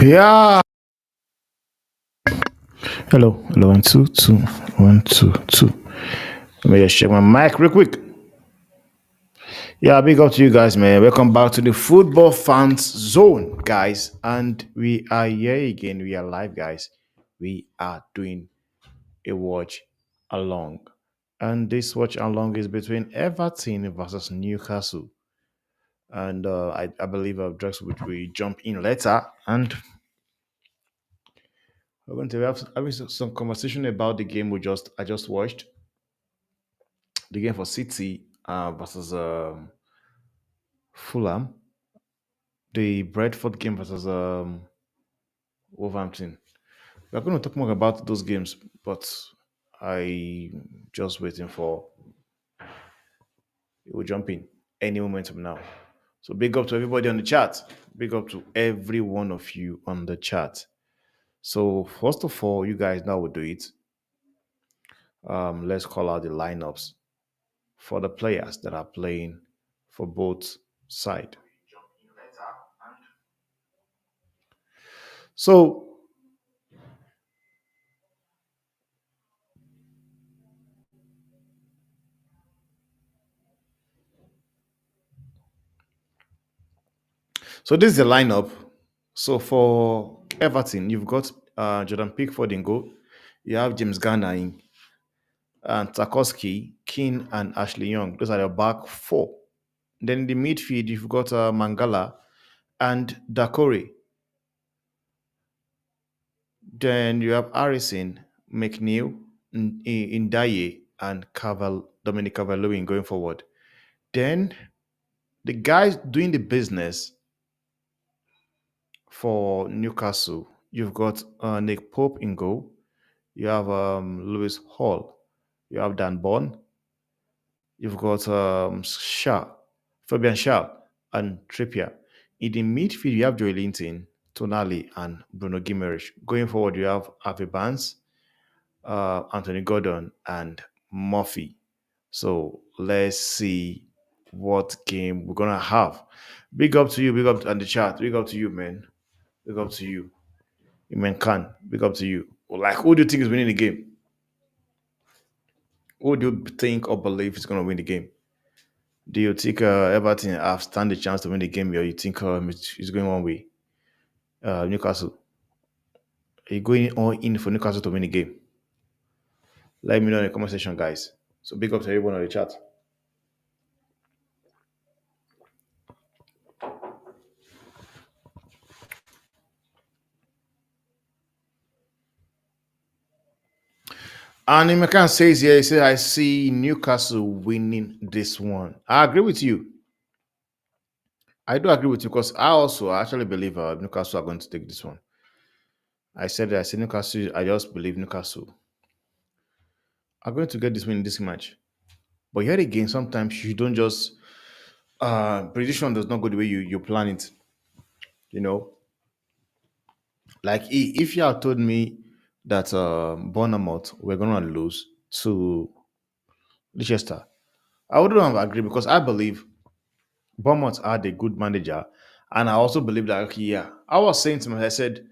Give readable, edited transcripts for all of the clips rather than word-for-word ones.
Yeah. Hello, 1 2 2 1 2 2. Let me just check my mic real quick. Yeah, big up to you guys, man. Welcome back to the Football Fans Zone, guys. And we are here again. We are live, guys. We are doing a watch along. And this watch along is between Everton versus Newcastle. And I believe Drex will jump in later. And we're going to have having some conversation about the game I just watched. The game for City versus Fulham, the Bradford game versus Wolverhampton. We're going to talk more about those games, but I just waiting for it will jump in any moment from now. So big up to everybody on the chat. Big up to every one of you on the chat. So first of all, you guys now will do it. Let's call out the lineups for the players that are playing for both side. So this is the lineup. So for Everton, you've got Jordan Pickford in goal. You have James Garner in, and Tarkowski, Keane, and Ashley Young. Those are the back four. Then in the midfield, you've got Mangala and Dakore. Then you have Harrison, McNeil, Ndaye, and Dominic Cavallo going forward. Then the guys doing the business for Newcastle, you've got Nick Pope in goal. You have Lewis Hall. You have Dan Bond. You've got Fabian Shaw, and Trippier. In the midfield, you have Joey Linton, Tonali, and Bruno Gimenez. Going forward, you have Harvey Barnes, Anthony Gordon, and Murphy. So let's see what game we're gonna have. Big up to you, big up on the chat. Big up to you, man. Big up to you. Man Khan, big up to you. Like, who do you think is winning the game? Who do you think or believe is going to win the game? Do you think Everton have stand a chance to win the game, or you think it's going one way? Newcastle. Are you going all in for Newcastle to win the game? Let me know in the comment section, guys. So big up to everyone on the chat. And Imekan says here, he says, I see Newcastle winning this one. I agree with you. I do agree with you because I actually believe Newcastle are going to take this one. I said Newcastle, I just believe Newcastle are going to get this win in this match. But yet again, sometimes you don't just prediction does not go the way you plan it. You know, like if you had told me that Bournemouth were gonna lose to Leicester, I wouldn't have agreed because I believe Bournemouth had a good manager, and I also believe that okay, yeah, I was saying to myself, I said,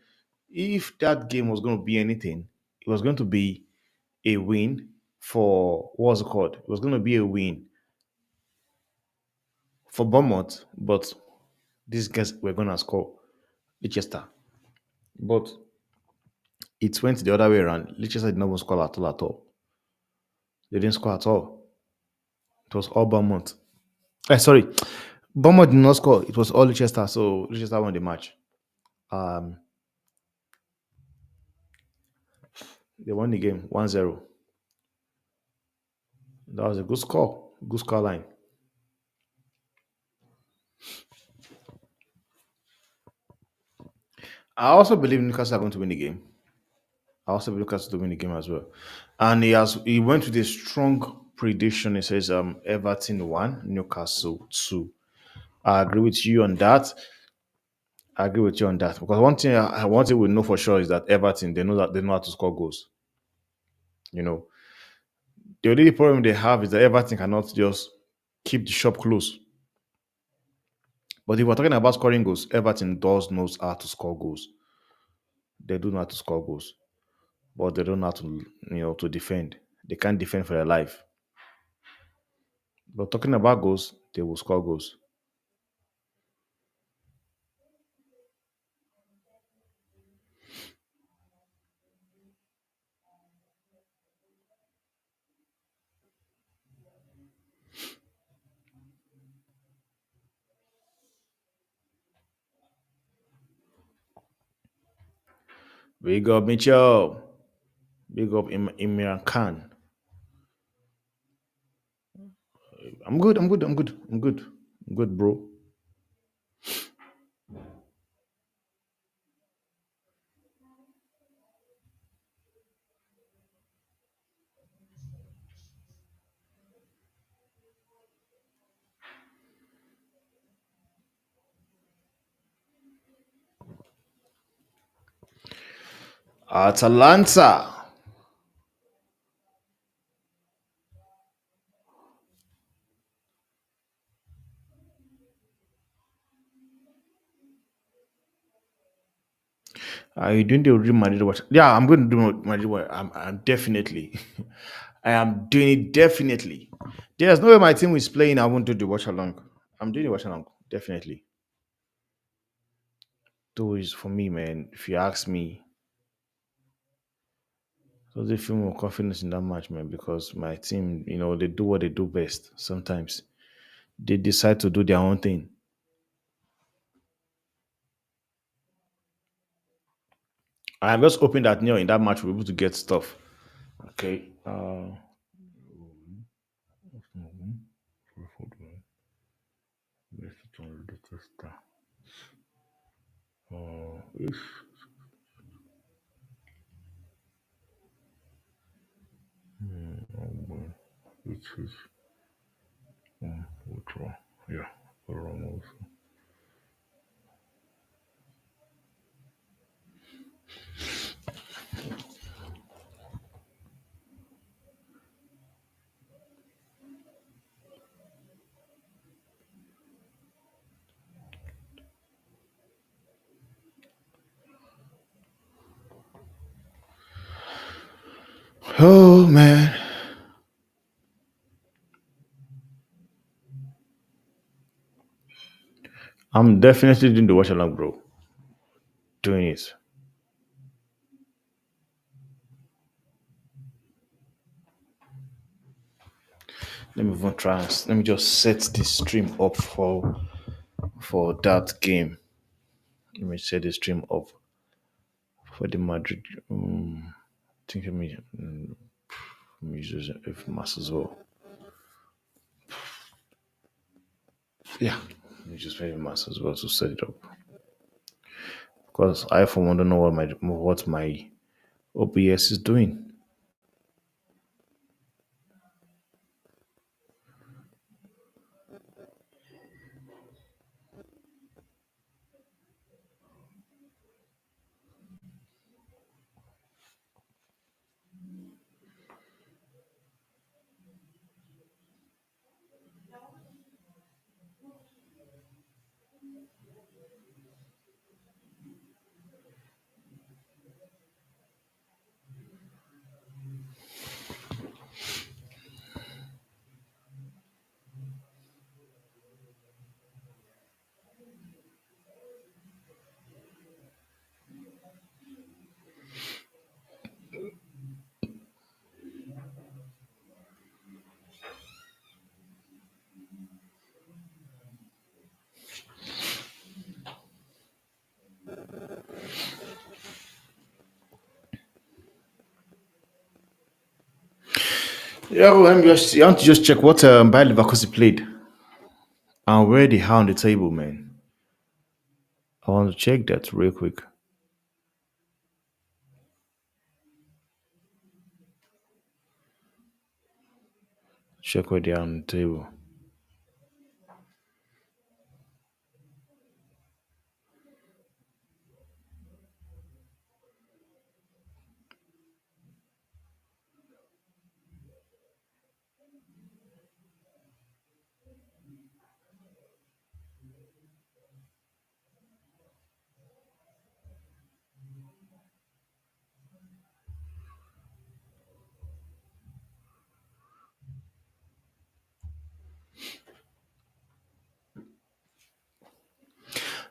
if that game was going to be anything, it was going to be a win for what's it called? It was going to be a win for Bournemouth, but these guys were going to score Leicester. But it went the other way around. Leicester did not score at all at all. They didn't score at all. It was all Bournemouth. Sorry. Bournemouth did not score. It was all Leicester, so Leicester won the match. Um, they won the game 1-0. That was a good score. Good score line. I also believe Newcastle are going to win the game. I also believe Newcastle to win the game as well. And he went with a strong prediction. He says Everton 1, Newcastle 2. I agree with you on that. I agree with you on that. Because one thing we know for sure is that Everton they know how to score goals. You know. The only problem they have is that Everton cannot just keep the shop close. But if we're talking about scoring goals, Everton does knows how to score goals. They do know how to score goals, but they don't know how to, to defend. They can't defend for their life. But talking about goals, they will score goals. Big up Mitchell. Big up Imran Khan. I'm good. I'm good. I'm good. I'm good. I'm good, bro. Atalanta. Are you doing the Real Madrid watch? Yeah, I'm going to do Madrid watch. I'm definitely. I am doing it definitely. There's no way my team is playing. I won't do the watch along. I'm doing the watch along. Definitely. Though is for me, man. If you ask me, so they feel more confidence in that match, man, because my team, they do what they do best. Sometimes they decide to do their own thing. I'm just hoping that in that match we're able to get stuff. Okay. Hold on. Let's try to test that. If which is which one? Yeah, wrong also. Oh man, I'm definitely doing the watch along, bro. Doing it. Let me even try. Let me just set the stream up for that game. Let me set the stream up for the Madrid. I think let me use F mass as well. Yeah, let me just F mass as well to set it up. Because I for one don't know what my OBS is doing. Yeah, well, I want to just check what Bayer Leverkusen played and where they are on the table, man. I want to check that real quick. Check where they are on the table.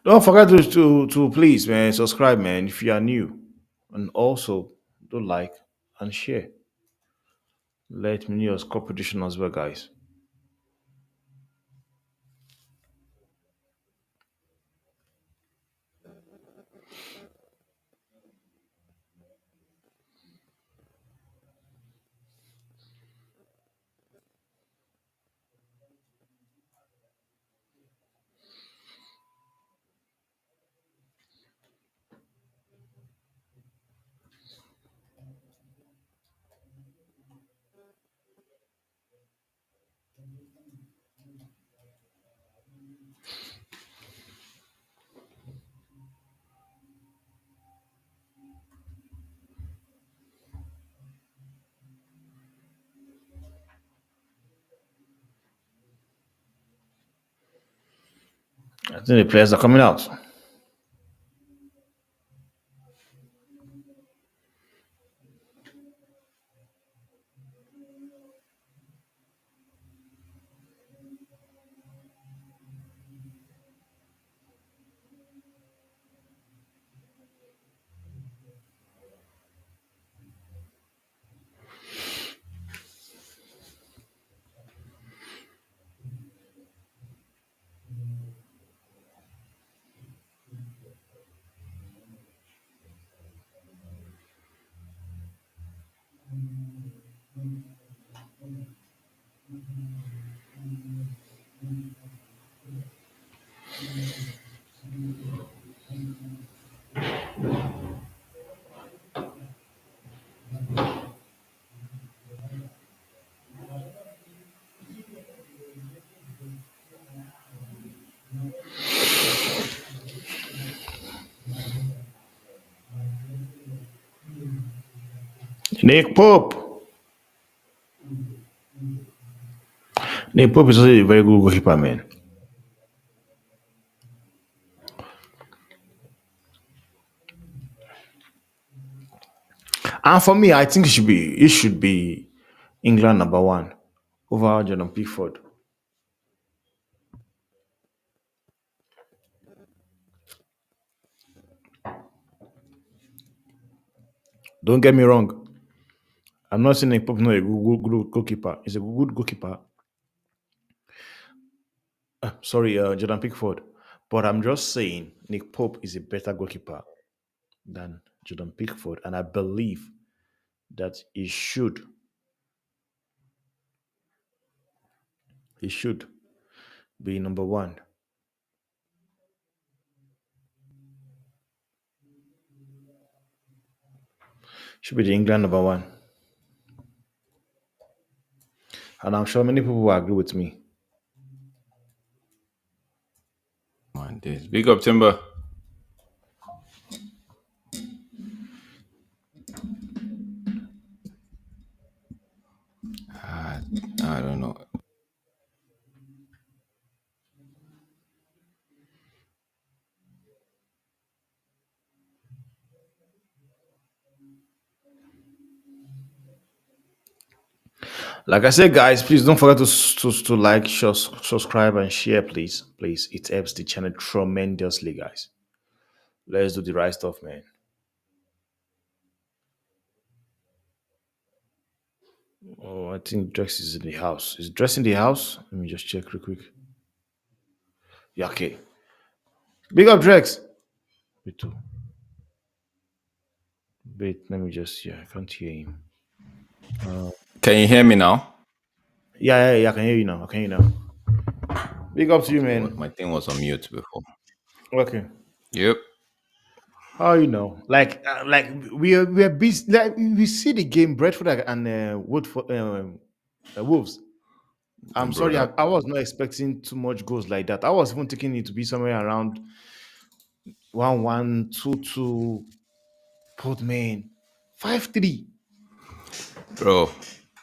Don't forget to please, man, subscribe, man, if you are new, and also do like and share. Let me know your score prediction as well, guys. I think the players are coming out. Nick Pope. Nick Pope is also a very good goalkeeper, man. And for me, I think it should be England number one over Jordan Pickford. Don't get me wrong. I'm not saying Nick Pope is not a good goalkeeper. He's a good goalkeeper. Sorry, Jordan Pickford. But I'm just saying Nick Pope is a better goalkeeper than Jordan Pickford, and I believe that he should be number one. Should be the England number one, and I'm sure many people will agree with me. Man, this big up Timber. I, I don't know. Like I said, guys, please don't forget to like, share, subscribe, and share, please. Please, it helps the channel tremendously, guys. Let's do the right stuff, man. Oh, I think Drex is in the house. Is Drex in the house? Let me just check real quick. Yeah, okay. Big up, Drex. Wait, too. Wait, let me just. Yeah, I can't hear him. Can you hear me now? Yeah. I can hear you now. I can hear you now. Big up to you, Okay, man. my thing was on mute before. Okay. Yep, How you know? Like we are busy. Like we see the game Bradford and Woodford, Wolves. I'm bro. sorry, I was not expecting too much goals like that. I was even thinking it to be somewhere around 1-1, 2-2. But man, 5-3. Bro,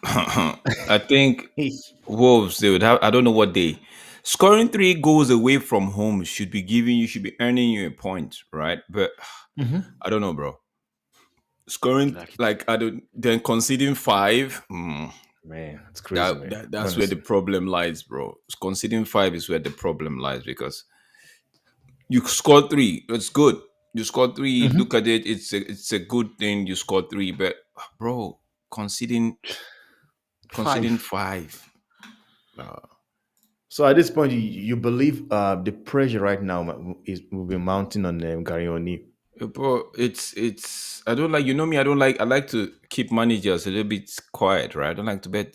I think Wolves they would have. I don't know what they scoring 3 goals away from home should be giving you should be earning you a point, right? But I don't know, bro. Scoring Like like I don't then conceding five. man, it's crazy, That, man. that that's where the Honestly. problem lies, bro. Conceding five is where the problem lies because You scored three. It's good. You scored three. Mm-hmm. Look at it. It's a good thing you scored three. But bro, conceding Five. five. So at this point, you believe the pressure right now is will be mounting on Gary O'Neill. Bro, it's I don't like, you know me, I like to keep managers a little bit quiet, right? I don't like to bet.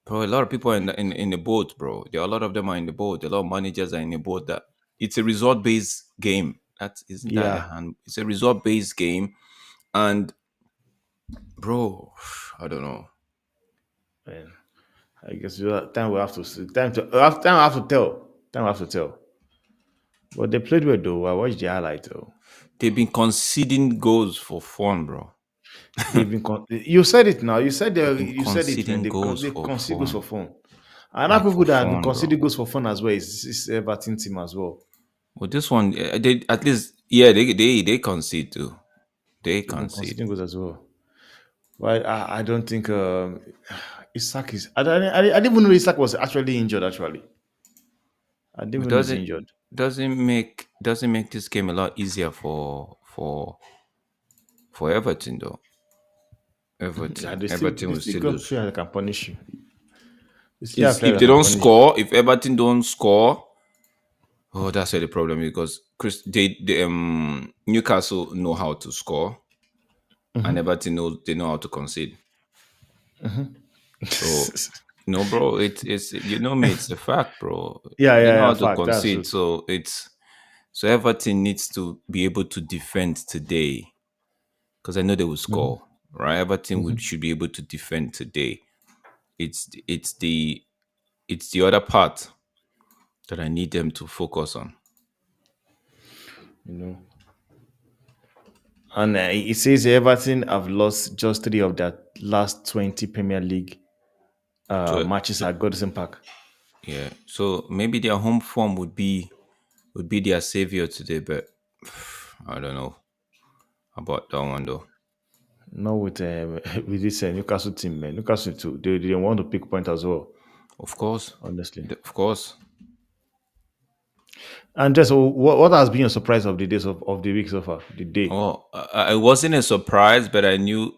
Bro, a lot of people are in the boat, bro. There are a lot of them are in the boat. A lot of managers are in the boat that it's a result based game. That isn't that a Yeah, hand? It's a result based game. And bro, I don't know. man. I guess time we have to see. Time I have to tell. Time I have to tell. But they played well though. I watched the highlight though. They've been conceding goals for fun, bro. You said it now. They've been You said it, man. conceding goals They for concede goals for fun. fun. And other Like people for that have been fun, bro. conceding goals for fun as well is Everton team as well. Well, this one, they at least, yeah, they concede too. They They've been concede. conceding goals as well. But I don't think Isak is. I didn't even know Isak was actually injured. Actually, I didn't But even know he's injured. doesn't make this game a lot easier for Everton though. Yeah, Everton they will still still got lose. player that can punish you. They still have Is player if that they can don't punish you. score, if Everton don't score, oh, that's where the problem is, because Newcastle know how to score, and Everton know how to concede. So no, bro, it's you know me, it's a fact, bro. They know Yeah. how to Fact, that's concede, true. so Everton needs to be able to defend today, because I know they will score. Right, Everton should be able to defend today. It's the other part that I need them to focus on. You know. And it says Everton have lost just 3 of their last 20 Premier League So matches at Goodison Park. yeah, so maybe their home form would be their savior today, but I don't know about that one though. Not with with this Newcastle team, man. Newcastle too. They want to pick point as well, Of course, honestly. of course. And just what has been your surprise of the days of the week so far? The day. Oh, I wasn't a surprise, but I knew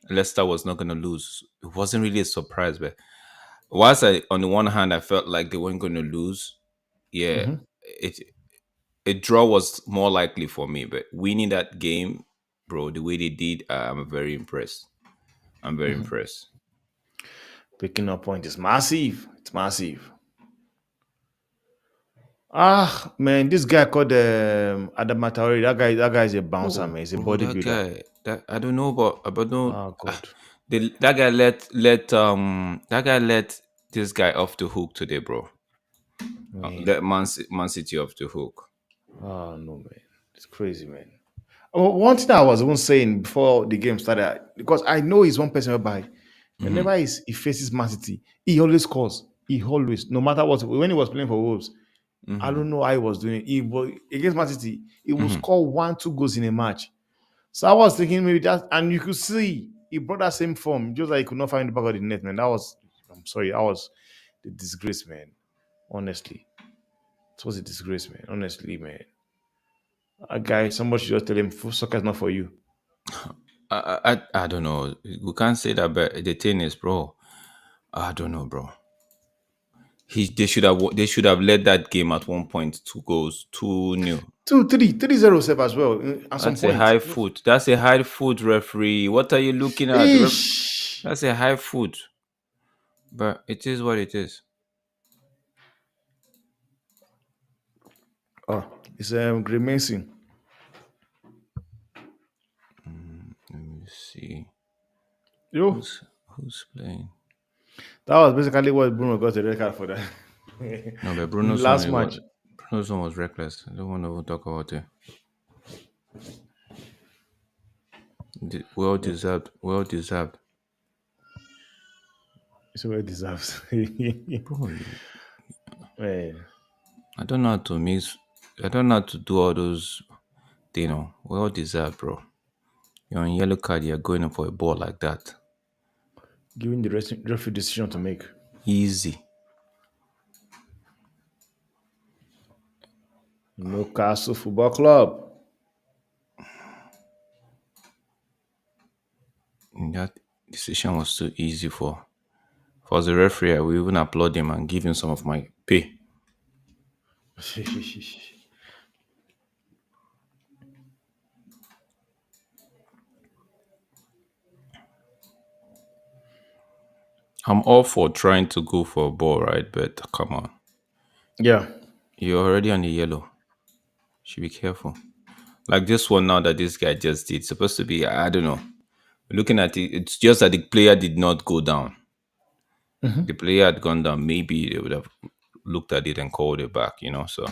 Leicester was not gonna lose. It wasn't really a surprise, but whilst on the one hand I felt like they weren't gonna lose, yeah, it a draw was more likely for me. But winning that game, bro, the way they did, I'm very impressed. I'm very impressed. Picking up point is massive. It's massive. Ah man, this guy called Adama Traore, that guy is a bouncer, Oh, man. He's a bro, that bodybuilder. guy, that I don't know about no. Oh God. That guy let this guy off the hook today, bro. Man. Let Man City off the hook. Oh no, man. It's crazy, man. Oh, one thing I was even saying before the game started, because I know he's one person whereby Hmm. whenever he faces Man City, he always scores. He always, no matter what. When he was playing for Wolves, I Hmm. don't know how he was doing it. He was against Man City, he will Hmm. score 1, 2 goals in a match. So I was thinking maybe that, and you could see he brought that same form, just like he could not find the back of the net, man. I'm sorry, that was the disgrace, man. Honestly, it was a disgrace, man. Honestly, man. A guy, somebody should just tell him, soccer is not for you. I don't know. We can't say that, but the thing is, bro, I don't know, bro. They should have led that game at one point. Two goals, 2-0. 3-0 save as well at some That's a point. high foot. That's a high foot, referee. What are you looking at? Ish. That's a high foot. But it is what it is. Oh, it's Grey Mason. Let me see. Yo, Who's playing? that was basically what Bruno got a red card for that. No, but In the Bruno's one, last it was match. Bruno's one was reckless. I don't want to talk about it. Well deserved. Well deserved. It's what it deserves. Bro, Man. I don't know how to miss. I don't know how to do all those. Well deserved, bro. You're on yellow card. You're going in for a ball like that. Giving the referee decision to make. Easy. Newcastle Football Club. That decision was too easy for the referee. I will even applaud him and give him some of my pay. I'm all for trying to go for a ball, right? But come on, Yeah. you're already on the yellow. Should be careful. Like this one now that this guy just did. Supposed to be, I don't know. Looking at it, it's just that the player did not go down. The player had gone down. Maybe they would have looked at it and called it back, you know. So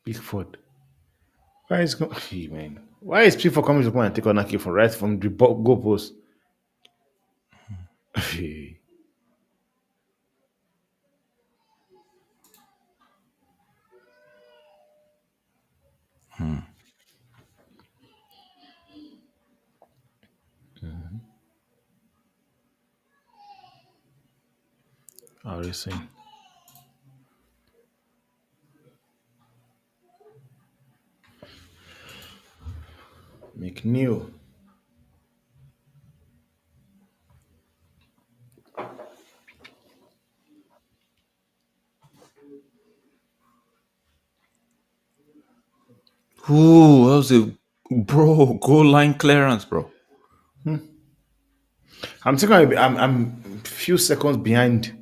Pickford. Why is hey, man? Why is Pickford coming to come and take on kick from right from the goal post? How are you saying? McNeil. ooh, that was a goal line clearance, bro. I'm thinking I'm few seconds behind.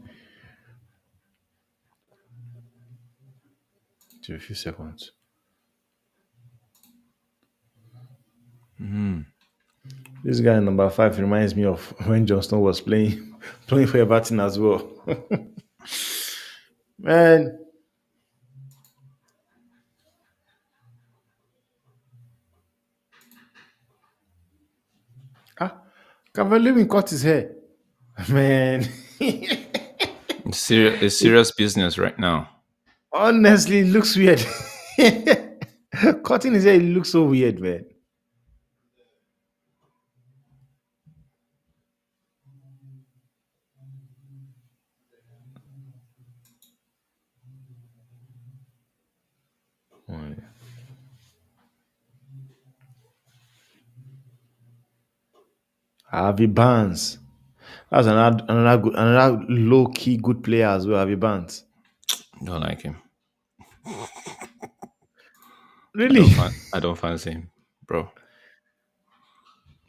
To a few seconds. This guy number five reminds me of when Johnston was playing playing for Everton as well. Man, ah, Cavalier cut his hair. Man, It's serious business right now. honestly, it looks weird. Cutting his hair, it looks so weird, man. Harvey Barnes. That's another low key good player as well. Harvey Barnes. Don't like him. Really? I don't fancy him, bro.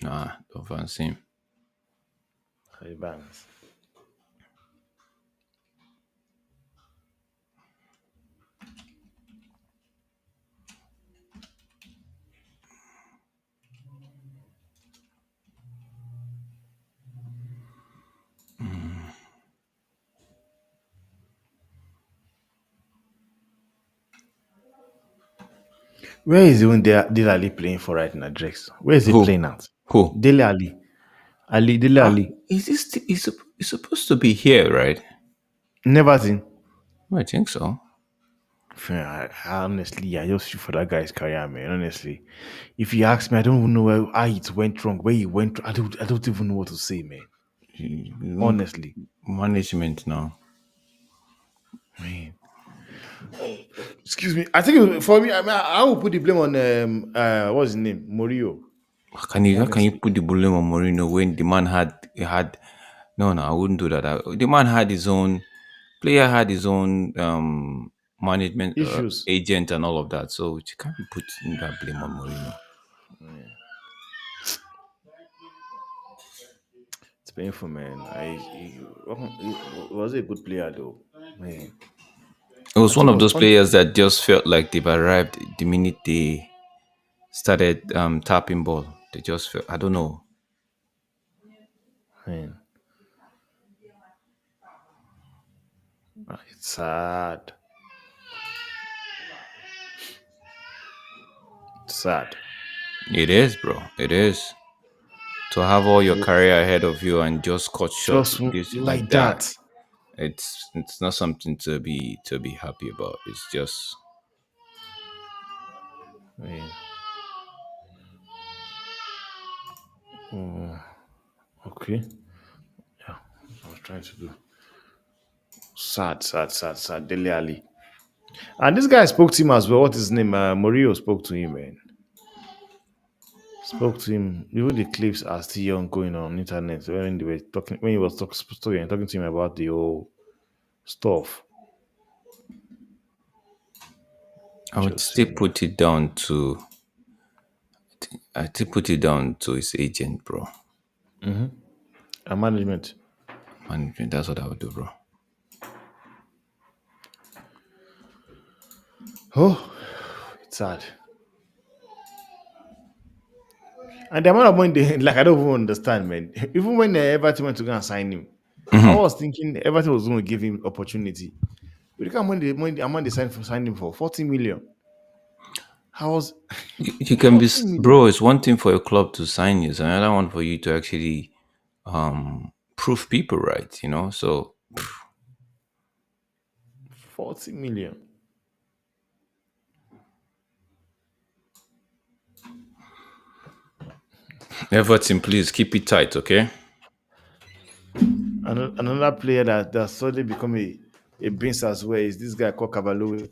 Nah, don't fancy him. Harvey Barnes. Where is even Dele Ali playing for right now, Drex? Where is he Who? playing at? Who? Dele Ali. Dele Ah, Ali. is this? He's supposed to be here, right? Never seen. I think so. Honestly, I just feel for that guy's career, man. Honestly, if you ask me, I don't even know how it went wrong. Where he went, I don't even know what to say, man. Mm, Honestly, management now. man. Excuse me. I think for me, I will put the blame on what's his name, Morio. How can you Honestly, put the blame on Mourinho when the man had no, I wouldn't do that. The man had his own player, had his own management issues. agent and all of that. So you can't be putting that blame on Mourinho. It's painful, man. He was a good player though, man. It I was one think it of was those fun. players that just felt like they've arrived the minute they started tapping ball. They just felt, I don't know. Man, it's sad. It's sad. It is, bro. It is. To have all your career ahead of you and just cut short Just this like like that, that. it's not something to be happy about. It's just Man. Oh, okay. Yeah, I was trying to do. Sad, sad, sad, sad. Dele Ali. And this guy spoke to him as well. What is his name? Murillo spoke to him, man. Spoke to him. Even the clips are still young going on internet when they were talking when he was talking to him about the whole stuff. I would Chelsea, still man. put it down to I still put it down to his agent, bro. And management. Management, that's what I would do, bro. Oh, it's sad. And the amount of money they like, I don't even understand, man. Even when Everton went to go and sign him, I was thinking Everton was going to give him opportunity. But look how the amount they signed him for 40 million. I was You can be, 40 million. bro. It's one thing for your club to sign you, it's another one for you to actually prove people right. So 40 million. Everton, please keep it tight, okay? Another player that suddenly become a beast as well is this guy called Cavallini.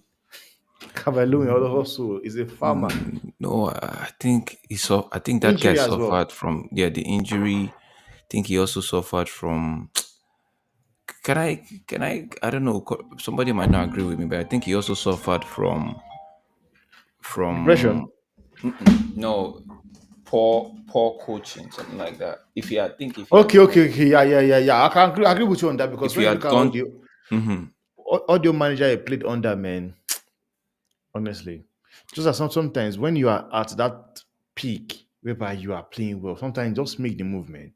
Cavallini also is a farmer. No, I think he saw. I think that guy Injury as well. suffered from the injury. I think he also suffered from. Can I? Can I? I don't know. Somebody might not agree with me, but I think he also suffered from Depression. no poor coaching, something like that. If he, I think if he had Okay, gone, okay, okay. Yeah, yeah, yeah, yeah. I can agree with you on that because if he when you look had at gone, mhm, audio manager he played under, man, honestly, just as sometimes when you are at that peak whereby you are playing well, sometimes just make the move, man.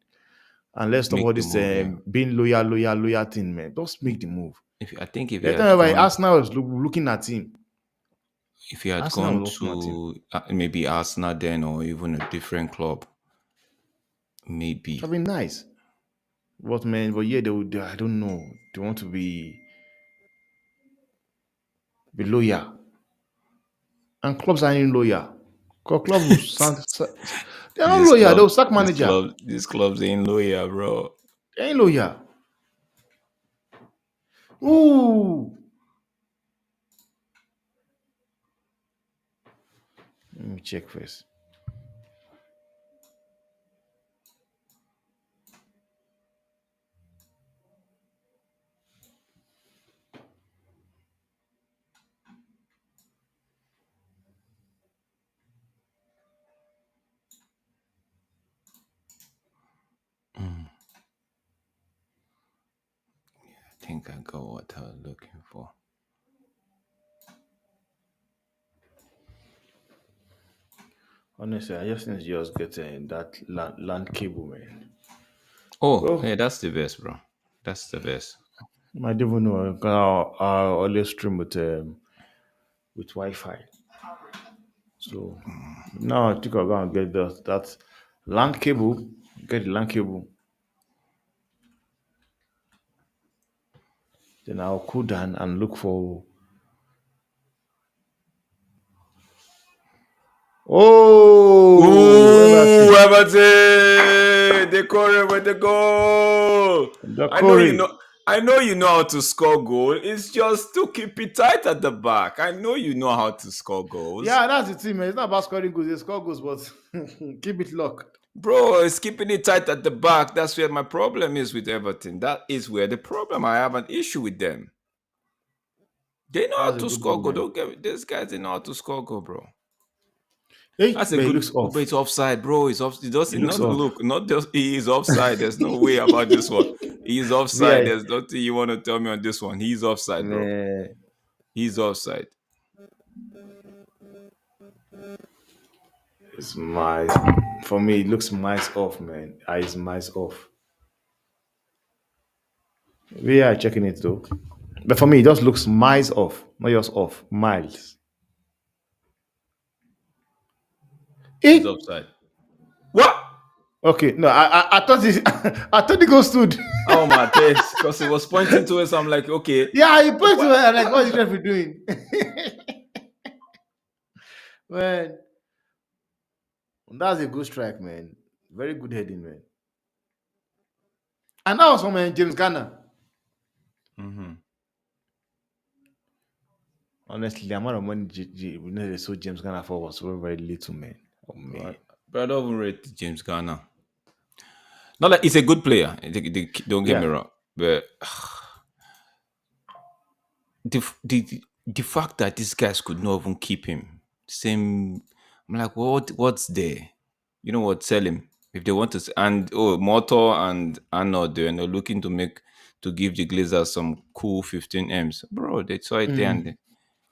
And let's stop make all the this move. Yeah. being loyal thing, man. Just make the move. If I think if he The had time whereby gone, Arsenal was looking at him, if he had Arsenal gone was looking at him. to maybe Arsenal then, or even a different club, It would maybe have been nice. But man, but yeah, I don't know. They want to be loyal. And clubs are in loyal. Clubs will they're not this loyal, club, they'll sack manager. this club's ain't loyal, bro. They ain't loyal. Ooh. Let me check first. I think I got what I was looking for. Honestly, I just need to just get that land cable, man. Oh, Oh, yeah, that's the best, bro. That's the best. I don't even know. 'Cause I always stream with Wi-Fi. So now I think I'm gonna get that LAN cable. Get the LAN cable. Then I'll cool down and look for. Oh, Ooh, Everton, Everton! They score with the goal. the I know you Corey. know. I know you know how to score goal. It's just to keep it tight at the back. I know you know how to score goals, Yeah, that's the team, man. It's not about scoring goals. They score goals, but keep it locked. bro. It's keeping it tight at the back. That's where my problem is with Everton. That is where the problem. I have an issue with them. They know how That's a to good score move, goal. man. Don't get me. These guys. They know how to score goal, bro. Hey, That's a but it good. looks Oh, but off. it's offside, bro. It's off. It It doesn't looks not off. look. Not just he is offside. There's no way about this one. He is offside. VI, There's nothing you want to tell me on this one. He's offside, bro. man, He's offside. it's miles. For me, it looks miles off, man. It's miles off. We are checking it though. But for me, it just looks miles off, not just off, miles. He's Eh? offside. What? Okay, no, I thought it, I thought it goes stood. Oh my days! Because he was pointing to us. I'm like, okay. Yeah, he pointed to What? it. I'm like, what is referee doing? Man, that's a good strike, man. Very good heading, man. And that was from James Garner. Hmm. Honestly, the amount of money they sold James Garner for was very, very little, man. Oh man. But I don't even rate James Garner. Not like he's a good player. Don't get me Yeah. wrong, but the fact that these guys could not even keep him, same. I'm like, what's there? You know what? Sell him if they want to. And Motor and Arnold, they're not looking to give the Glazers some cool 15 m's, bro. They saw it there, and Mm.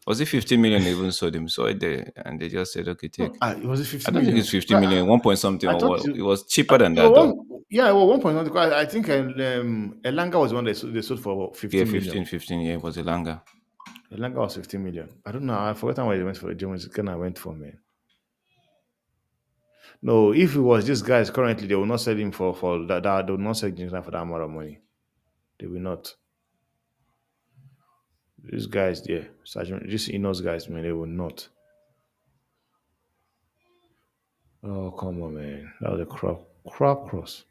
was it 15 million? They even saw them, saw it there, and they just said, okay, No, take. was it I 50 don't think it's million? 50 million, 1 point something, I or thought what? you, It was cheaper than it that, was though. one, yeah, it was 1 point something. I think Elanga was the one they sold for Yeah, 15 million. 15. Yeah, it was a longer. Elanga was 15 million. I don't know. I forgot why they went for James Garner went for, man. No, if it was these guys currently, they will not sell him for that they will not sell James Garner for that amount of money. They will not. These guys there, Sergeant, these Inos guys, man, they will not. Oh, come on, man. That was a crap cross.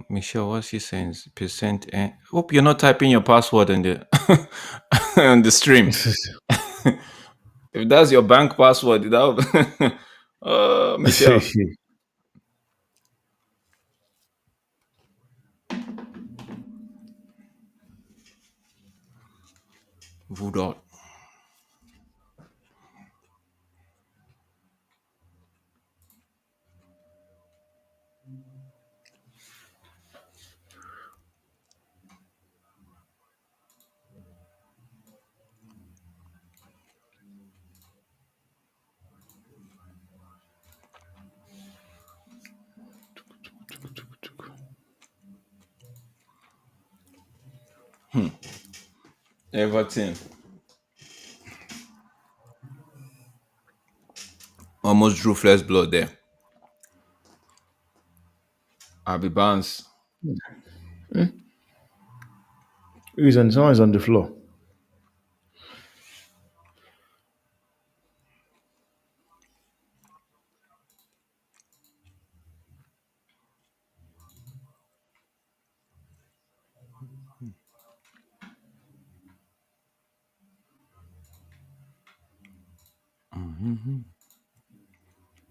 Michelle, what's she saying? Percent. Hope you're not typing your password in the on the stream. If that's your bank password, that oh, Michelle, voodoo. Everton almost drew flesh blood there. Abby Barnes. Someone is on the floor.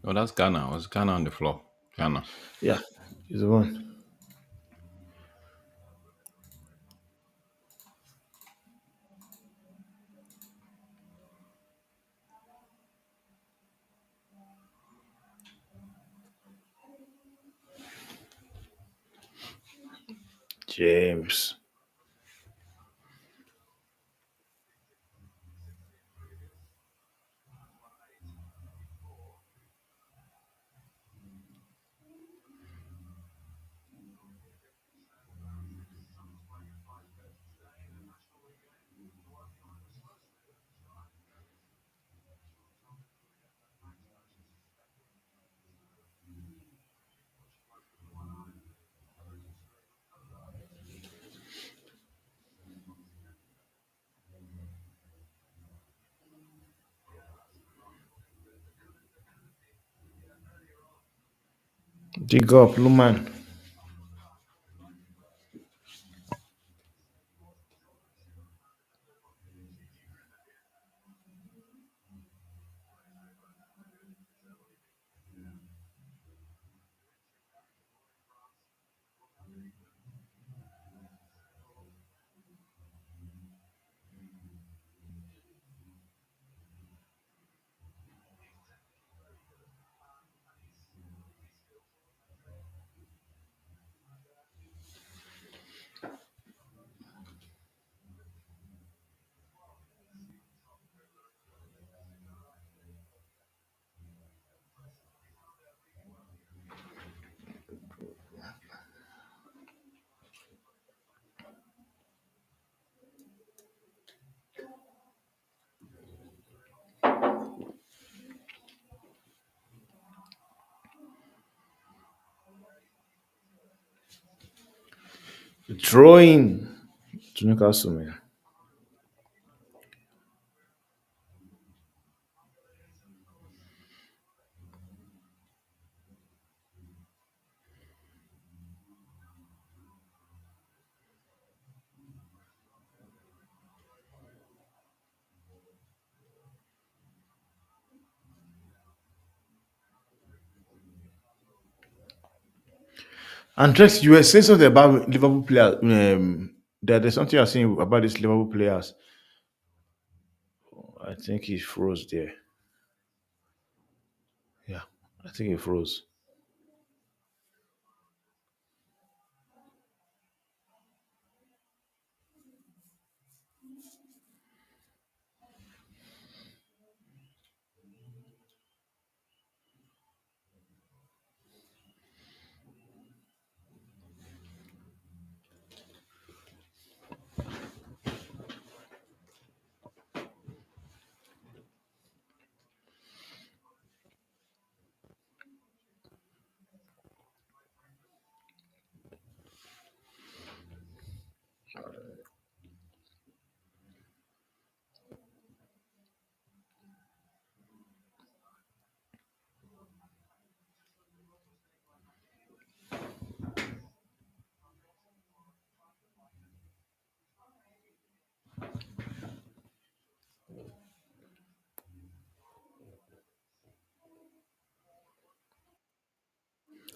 Oh, that's Ghana. It was Ghana on the floor. Ghana. Yeah, he's the one. James. Dig up, Luman. Drawing to Newcastle, man. And Drex, you were saying something about Liverpool players. There's something you're saying about these Liverpool players. I think he froze there. Yeah, I think he froze.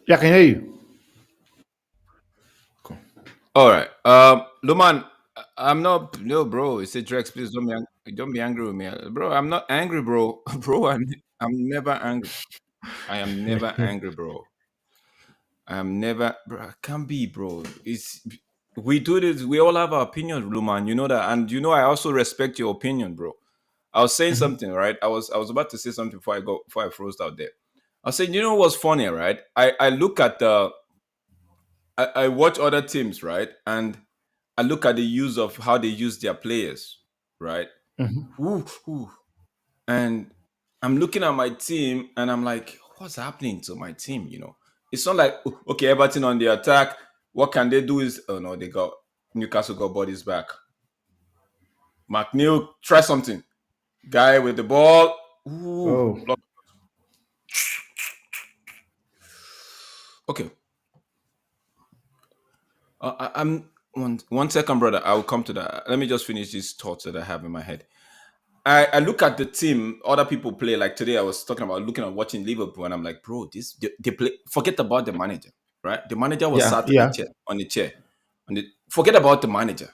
Yeah, I can hear you. Cool. All right. Luman, I'm not no bro. You said Drex, please don't be angry with me, bro. I'm not angry, bro. Bro, I'm never angry. I am never angry, bro. I'm never, bro. I can't be, bro. It's we do this. We all have our opinions, Luman. You know that, and you know I also respect your opinion, bro. I was saying something, right? I was about to say something before I froze out there. I was saying, you know what's funny, right? I look at the I watch other teams, right? And I look at the use of how they use their players, right? Mhm. Woo, woo. And I'm looking at my team and I'm like, what's happening to my team? It's not like, okay, Everton on the attack. What can they do is, oh no, they got Newcastle got bodies back. McNeil, try something. Guy with the ball. Ooh, Oh, okay. I'm one second, brother. I will come to that. Let me just finish these thoughts that I have in my head. I look at the team other people play. Like today, I was talking about looking at watching Liverpool, and I'm like, bro, they play. Forget about the manager, right? The manager was yeah, sat yeah. on the chair. Forget about the manager.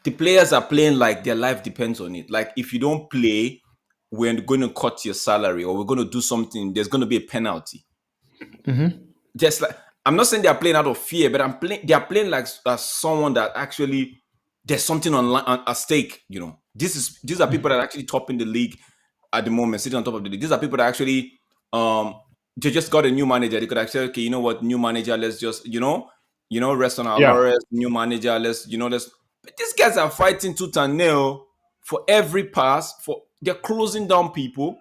The players are playing like their life depends on it. Like if you don't play, we're going to cut your salary, or we're going to do something. There's going to be a penalty. Just like I'm not saying they are playing out of fear, but I'm playing. They are playing like as someone that actually there's something on at stake. These are people that are actually topping the league at the moment, sitting on top of the league. These are people that actually um they just got a new manager. They could actually say, okay, you know what, new manager, let's just rest on our Yeah. laurels. New manager, let's. But these guys are fighting tooth and nail for every pass. They're closing down people.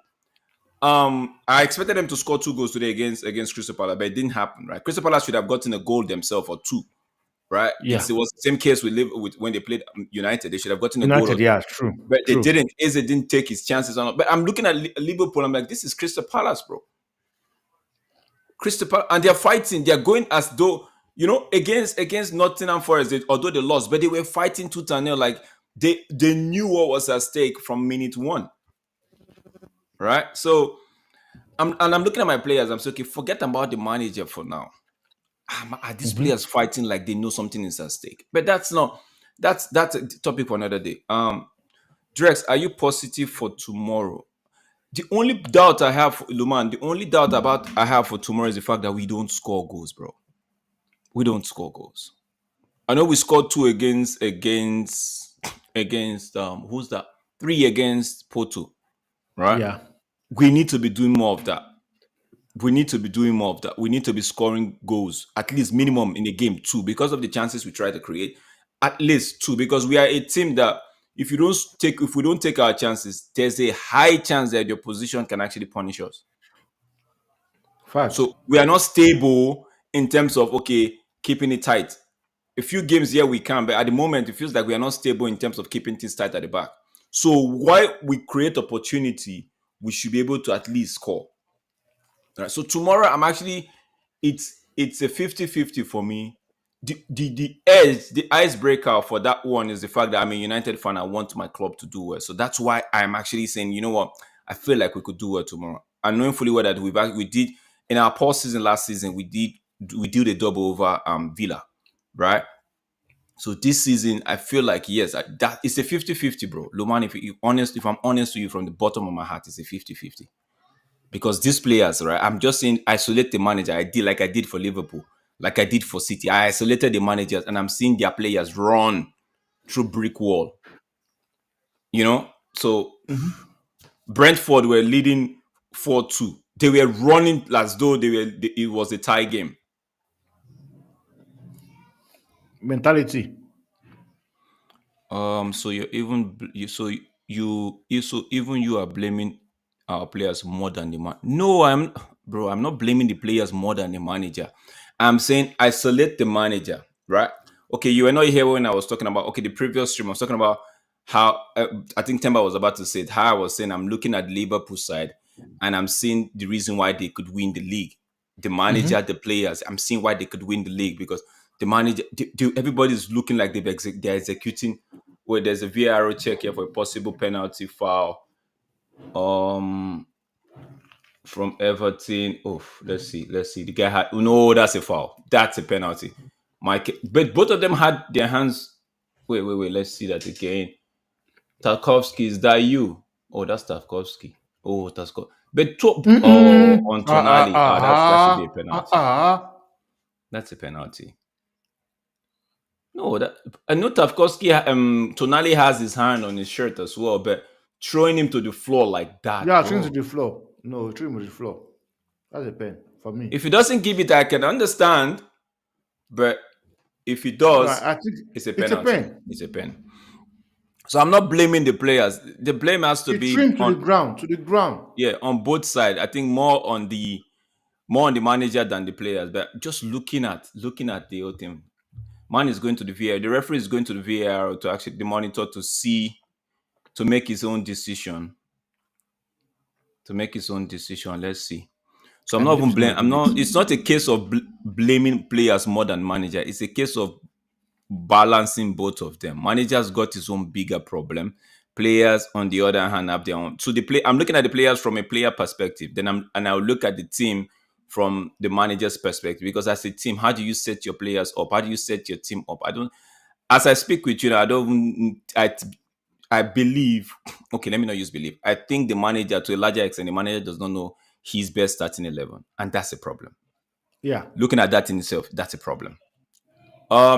I expected them to score 2 goals today against Crystal Palace, but it didn't happen. Right, Crystal Palace should have gotten a goal themselves or two. Right, Yeah. it was the same case with when they played United. They should have gotten a goal or United, two, yeah, true. but they True. didn't. Eze didn't take his chances on. But I'm looking at Liverpool. I'm like, this is Crystal Palace, bro. Crystal Palace, and they're fighting. They're going as though against Nottingham Forest. Although they lost, but they were fighting tooth and nail. Like they knew what was at stake from minute one. Right, so I'm looking at my players. I'm saying, okay, forget about the manager for now. Are these players fighting like they know something is at stake? But that's not. That's a topic for another day. Drex, are you positive for tomorrow? The only doubt I have, Luman, the only doubt about I have for tomorrow is the fact that we don't score goals, bro. We don't score goals. I know we scored two against who's that? Three against Porto, right? Yeah. We need to be doing more of that. We need to be doing more of that. We need to be scoring goals, at least minimum in a game two, because of the chances we try to create. At least two, because we are a team that if we don't take our chances, there's a high chance that your position can actually punish us. Facts. So we are not stable in terms of okay keeping it tight. A few games here we can, but at the moment it feels like we are not stable in terms of keeping things tight at the back. So while we create opportunity, we should be able to at least score. Right. So tomorrow I'm actually it's a 50-50 for me. The icebreaker for that one is the fact that I'm a United fan. I want my club to do well. So that's why I'm actually saying, you know what, I feel like we could do well tomorrow. And knowing fully well that we did in our post season last season, we did a double over Villa, right? So this season, I feel like yes, that it's a 50-50, bro. Loman, if I'm honest to you from the bottom of my heart, it's a 50-50 because these players, right? I'm just saying isolate the manager. I did like I did for Liverpool, like I did for City. I isolated the managers and I'm seeing their players run through brick wall. You know? So Mhm. Brentford were leading 4-2. They were running as though it was a tie game. Mentality. So you're even you so you so even you are blaming our players more than the man. No, bro. I'm not blaming the players more than the manager. I'm saying isolate the manager, right? Okay, you were not here when I was talking about the previous stream. I was talking about how I think Temba was about to say it. How I was saying I'm looking at Liverpool side and I'm seeing the reason why they could win the league. The manager, Hmm. the players. I'm seeing why they could win the league because the manager, everybody's looking like they're executing where there's a VAR check here for a possible penalty foul. Um, from Everton. Oh, let's see, let's see. The guy had no, that's a foul. That's a penalty. Mike, but both of them had their hands. Wait. Let's see that again. Tarkovsky, is that you? Oh, that's Tarkovsky. Oh, Tarkovsky. But Mm-mm. on Tonali, that should be a penalty. That's a penalty. No, that I know Tarkovsky. Tonali has his hand on his shirt as well, but throwing him to the floor like that, Yeah, trim to bro. the floor. No, trim to the floor. That's a pen for me. If he doesn't give it, I can understand. But if he No, does, I think it's a it's a penalty. pen. It's a pen. So I'm not blaming the players. The blame has to It be trimmed to the on ground, to the ground. on both sides. I think more on the manager than the players. But just looking at the whole thing, man is going to the VAR. The referee is going to the VAR to actually the monitor to see to make his own decision. To make his own decision. Let's see. So I'm I not believe even he's blame. gonna I'm do not. it. It's not a case of blaming players more than manager. It's a case of balancing both of them. Managers got his own bigger problem. Players, on the other hand, have their own. So the play. I'm looking at the players from a player perspective. Then I'll look at the team from the manager's perspective. Because as a team, how do you set your players up? How do you set your team up? I don't. As I speak with you, I don't. I believe. Okay, let me not use believe. I think the manager, to a larger extent, the manager does not know his best starting 11, and that's a problem. Yeah, Looking at that in itself, that's a problem.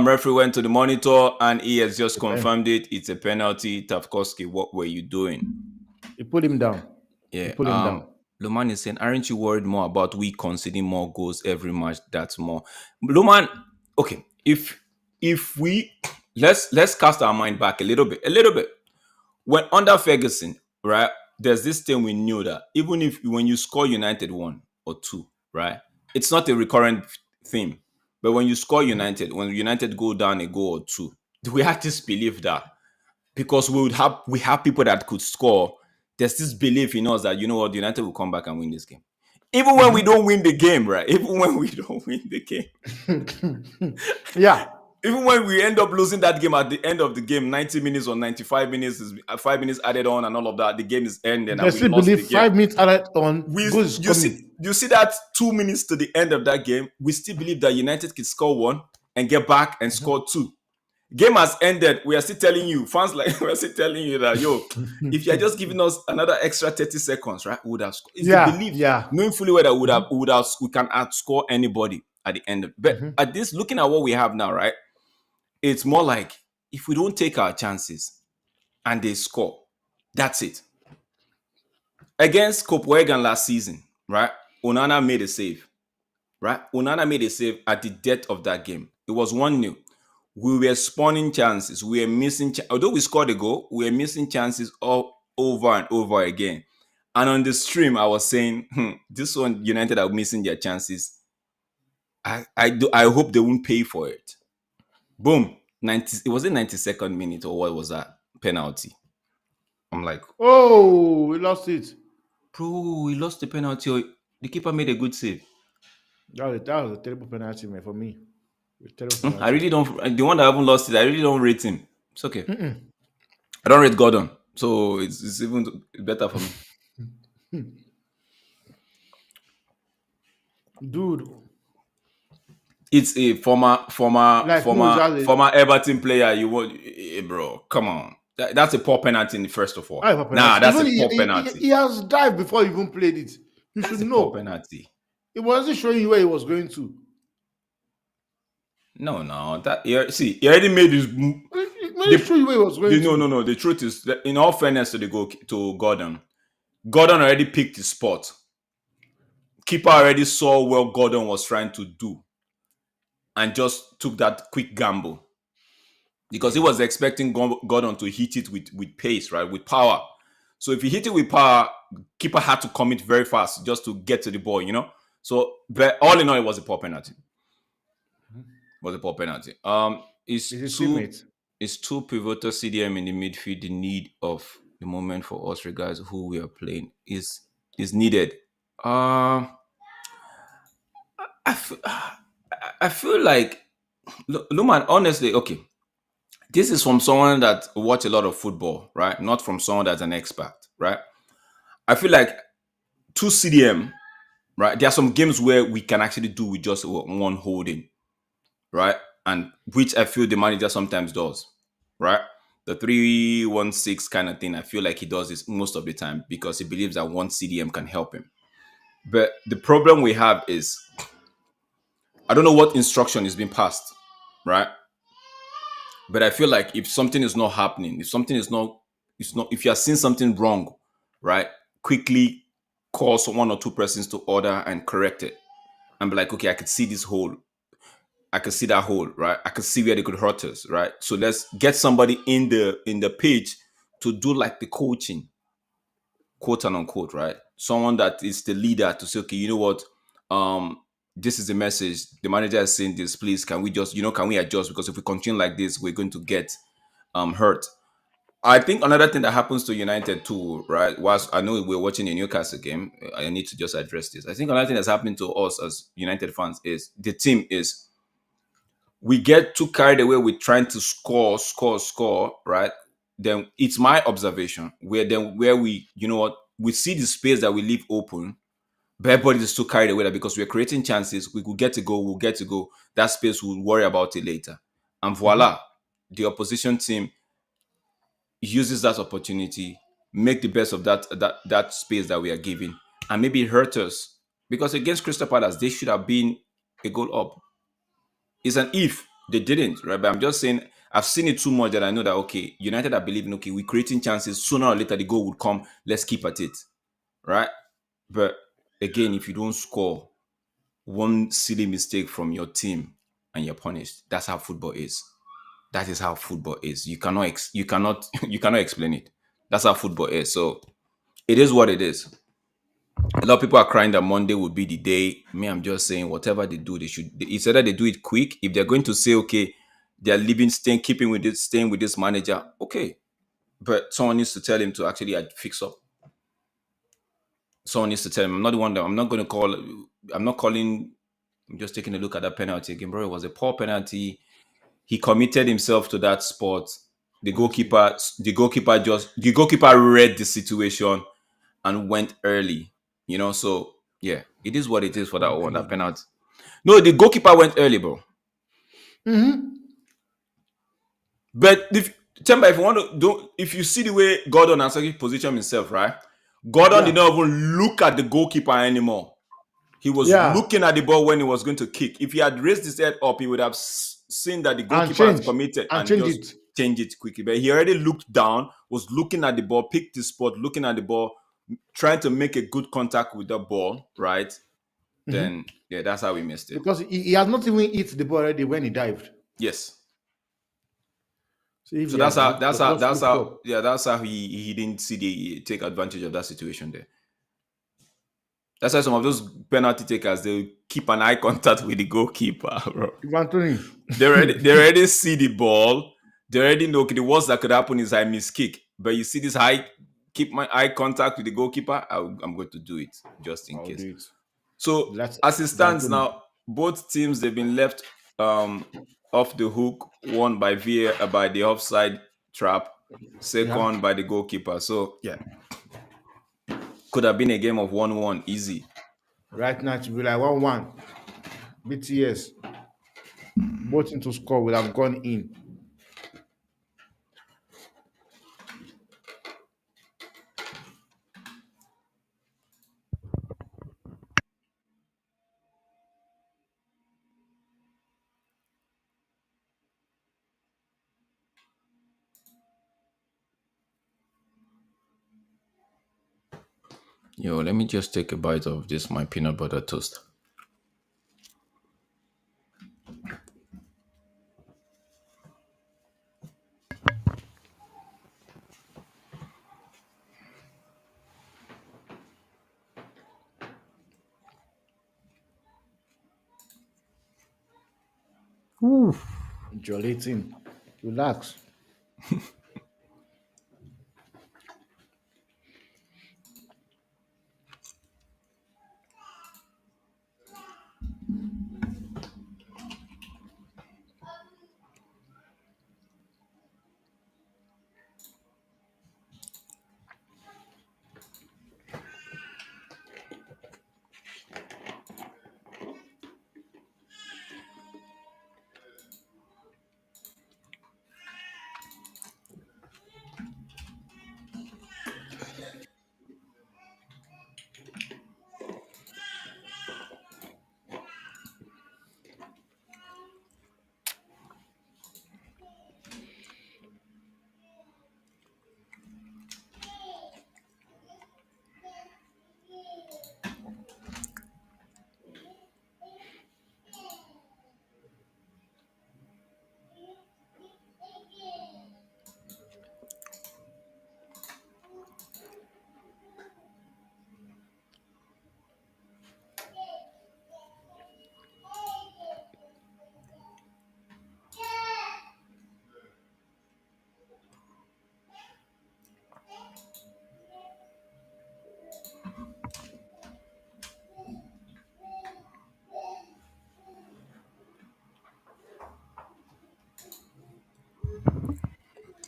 Referee went to the monitor and he has it's just a pen. confirmed it. It's a penalty. Tavkoski, what were you doing? He put him down. He Yeah. put him down. Luman is saying, aren't you worried more about we conceding more goals every match? That's more. Luman, okay. If we let's cast our mind back a little bit. When under Ferguson, right? There's this thing we knew that even if when you score United one or two, right? It's not a recurrent theme. But when you score United, when United go down a goal or two, we had this belief that because we have people that could score, there's this belief in us that you know what, United will come back and win this game. Even when we Hmm. don't win the game, right? Even when we don't win the game, Yeah, even when we end up losing that game at the end of the game, 90 minutes or 95 minutes is 5 minutes added on and all of that, the game is ended and they we still lost believe the game. 5 minutes added on We goals is coming. you see that 2 minutes to the end of that game, we still believe that United could score one and get back and score two. Game has ended. We are still telling you, fans like we are still telling you that if you are just giving us another extra 30 seconds, right? We would have scored. It's the Yeah, belief, yeah. knowing fully well that Hmm. we can outscore anybody at the end of but Hmm. at this, looking at what we have now, right? It's more like if we don't take our chances and they score, that's it. Against Copenhagen last season, right? Onana made a save, right? Onana made a save at the death of that game. It was 1-0. We were spawning chances. We were missing, although we scored a goal, we were missing chances all over and over again. And on the stream, I was saying, this one, United are missing their chances. I hope they won't pay for it. Boom. 90, it was in 92nd minute or what was that? Penalty. I'm like, Oh, we lost it. bro, we lost the penalty. Or the keeper made a good save. That was a terrible penalty, man, for me. A terrible I penalty. really don't. The one that I haven't lost it, I really don't rate him. It's okay. I don't rate Gordon, so it's even better for me. Dude, It's a like who is that? former Everton player. You want, bro? Come on, that's a poor penalty in the first of all. I have a Nah, penalty. that's Even a poor penalty. he has dived before he even played it. You should That's a poor know. penalty. It wasn't showing you where he was going to. No, no, that see, he already made his. It didn't The, show you where he was going no, no, to. no. The truth is, that in all fairness to the go to Gordon, Gordon already picked his spot. Keeper already saw what Gordon was trying to do and just took that quick gamble because he was expecting Gordon to hit it with pace, right, with power. So if he hit it with power, keeper had to commit very fast just to get to the ball, you know. So, but all in all, it was a poor penalty. Was a poor penalty. Is his teammate? Is two pivotal CDM in the midfield the need of the moment for us, regards who we are playing, is needed. Um, I, f- I feel like Luman, honestly, okay. This is from someone that watch a lot of football, right? Not from someone that's an expert, right? I feel like two CDM, right? There are some games where we can actually do with just one holding, right? And which I feel the manager sometimes does, right? The 3-1-6 kind of thing, I feel like he does this most of the time because he believes that one CDM can help him. But the problem we have is I don't know what instruction is being passed, right? But I feel like if something is not happening, if something is not, it's not, if you are seeing something wrong, right, quickly call one or two persons to order and correct it. And be like, okay, I could see this hole. I could see that hole, right? I could see where they could hurt us, right? So let's get somebody in the page to do like the coaching, quote and unquote, right? Someone that is the leader to say, okay, you know what? This is the message. The manager is saying this. Please, can we just, can we adjust? Because if we continue like this, we're going to get hurt. I think another thing that happens to United too, right? Whilst I know we're watching a Newcastle game, I need to just address this. I think another thing that's happening to us as United fans is the team is we get too carried away with trying to score, right? Then it's my observation where we, we see the space that we leave open, but everybody is too carried away that because we're creating chances, we could get to go, we'll get to go. That space we'll worry about it later. And Mhm. voila, the opposition team uses that opportunity, make the best of that space that we are giving, and maybe hurt us. Because against Crystal Palace, they should have been a goal up. It's an if they didn't, right? But I'm just saying I've seen it too much that I know that okay, United are believing okay, we're creating chances, sooner or later the goal would come. Let's keep at it. Right? But again, if you don't score, one silly mistake from your team and you're punished. That's how football is. That is how football is. You cannot you cannot explain it. That's how football is. So it is what it is. A lot of people are crying that Monday would be the day. Me, I'm just saying whatever they do, they should. It's either they do it quick. If they're going to say okay, they're leaving, staying, keeping with this, staying with this manager, okay. But someone needs to tell him to actually fix up. Someone needs to tell him. I'm not the one that I'm not going to call. I'm not calling. I'm just taking a look at that penalty again, bro. It was a poor penalty. He committed himself to that spot. Honestly. The goalkeeper read the situation and went early. So yeah, it is what it is for that Went one, early, that man. penalty. No, the goalkeeper went early, bro. Mm-hmm. But if Temba, if you want to do, if you see the way Gordon has actually positioned himself, right? Gordon did Yeah. not even look at the goalkeeper anymore. He was Yeah. looking at the ball when he was going to kick. If he had raised his head up, he would have seen that the And goalkeeper has change. committed And and change just it. change it quickly. But he already looked down, was looking at the ball, picked his spot, looking at the ball, trying to make a good contact with the ball, right? Mm-hmm. Then yeah, that's how we missed it. Because he has not even hit the ball already when he dived. Yes. So if So he had just that's looked how up. yeah, that's how he didn't see the take advantage of that situation there. That's why some of those penalty takers they keep an eye contact with the goalkeeper, bro. If Anthony. They already see the ball. They already know okay, the worst that could happen is I miss kick. But you see this high, keep my eye contact with the goalkeeper. I'm going to do it just in I'll case. do it. So That's as it if stands Anthony. now, both teams they've been left off the hook. One by VA by the offside trap, Yeah. second by the goalkeeper. So yeah, could have been a game of 1-1 easy. Right now it will be like 1-1. BTS. Both into score will have gone in. Yo, let me just take a bite of this my peanut butter toast. Jolly team. Relax.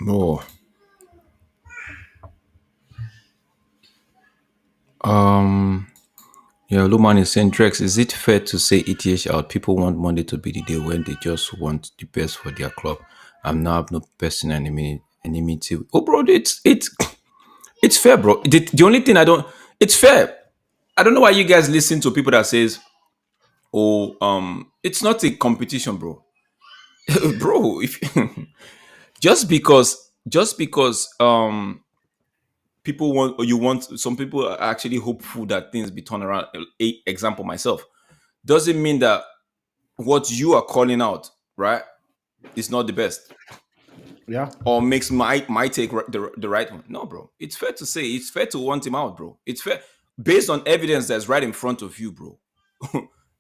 Oh, um, yeah, Luman is saying, Drex, is it fair to say ETH out? People want Monday to be the day when they just want the best for their club. I'm now have no personal enmity. Oh, bro, it's fair, bro. The only thing I don't, it's fair. I don't know why you guys listen to people that says, oh, it's not a competition, bro. Bro, if just because people want or you want some people are actually hopeful that things be turned around. Example myself doesn't mean that what you are calling out right is not the best Yeah. or makes my take the right one. No, bro. It's fair to say it's fair to want him out, bro. It's fair based on evidence that's right in front of you, bro.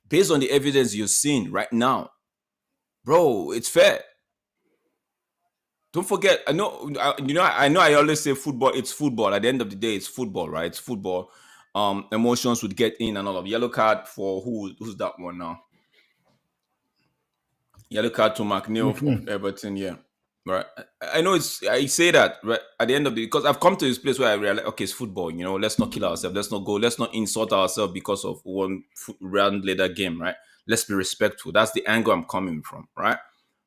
Based on the evidence you're seeing right now, bro. It's fair. Don't forget, I know. I always say football. It's football. At the end of the day, it's football, right? It's football. Emotions would get in and all of yellow card for who's that one now? Yellow card to McNeil With of me. Everton. Yeah, right. I know it's. I say that right at the end of the because I've come to this place where I realize, okay, it's football. You know, let's not kill ourselves. Let's not go. Let's not insult ourselves because of one round later game, right? Let's be respectful. That's the angle I'm coming from, right?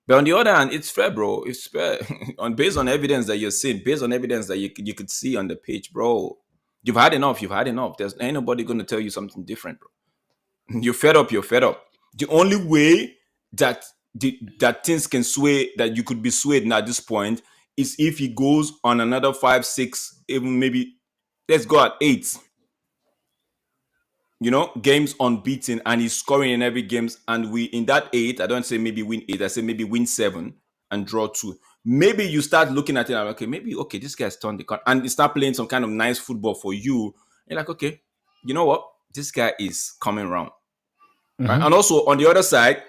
But on the other hand, it's fair, bro. It's fair on based on evidence that you're seeing, based on evidence that you could see on the page, bro. You've had enough. You've had enough. There's ain't nobody gonna tell you something different, bro. You're fed up. You're fed up. The only way that that things can sway, that you could be swayed now at this point, is if he goes on another five, six, even maybe let's go at eight. Games unbeaten, and he's scoring in every games. And we in that eight, I don't say maybe win eight. I say maybe win seven and draw two. Maybe you start looking at it and okay, maybe this guy's turned the corner and he start playing some kind of nice football for you. You're like, okay, you know what? this guy is coming around, right? And Mm-hmm. also on the other side,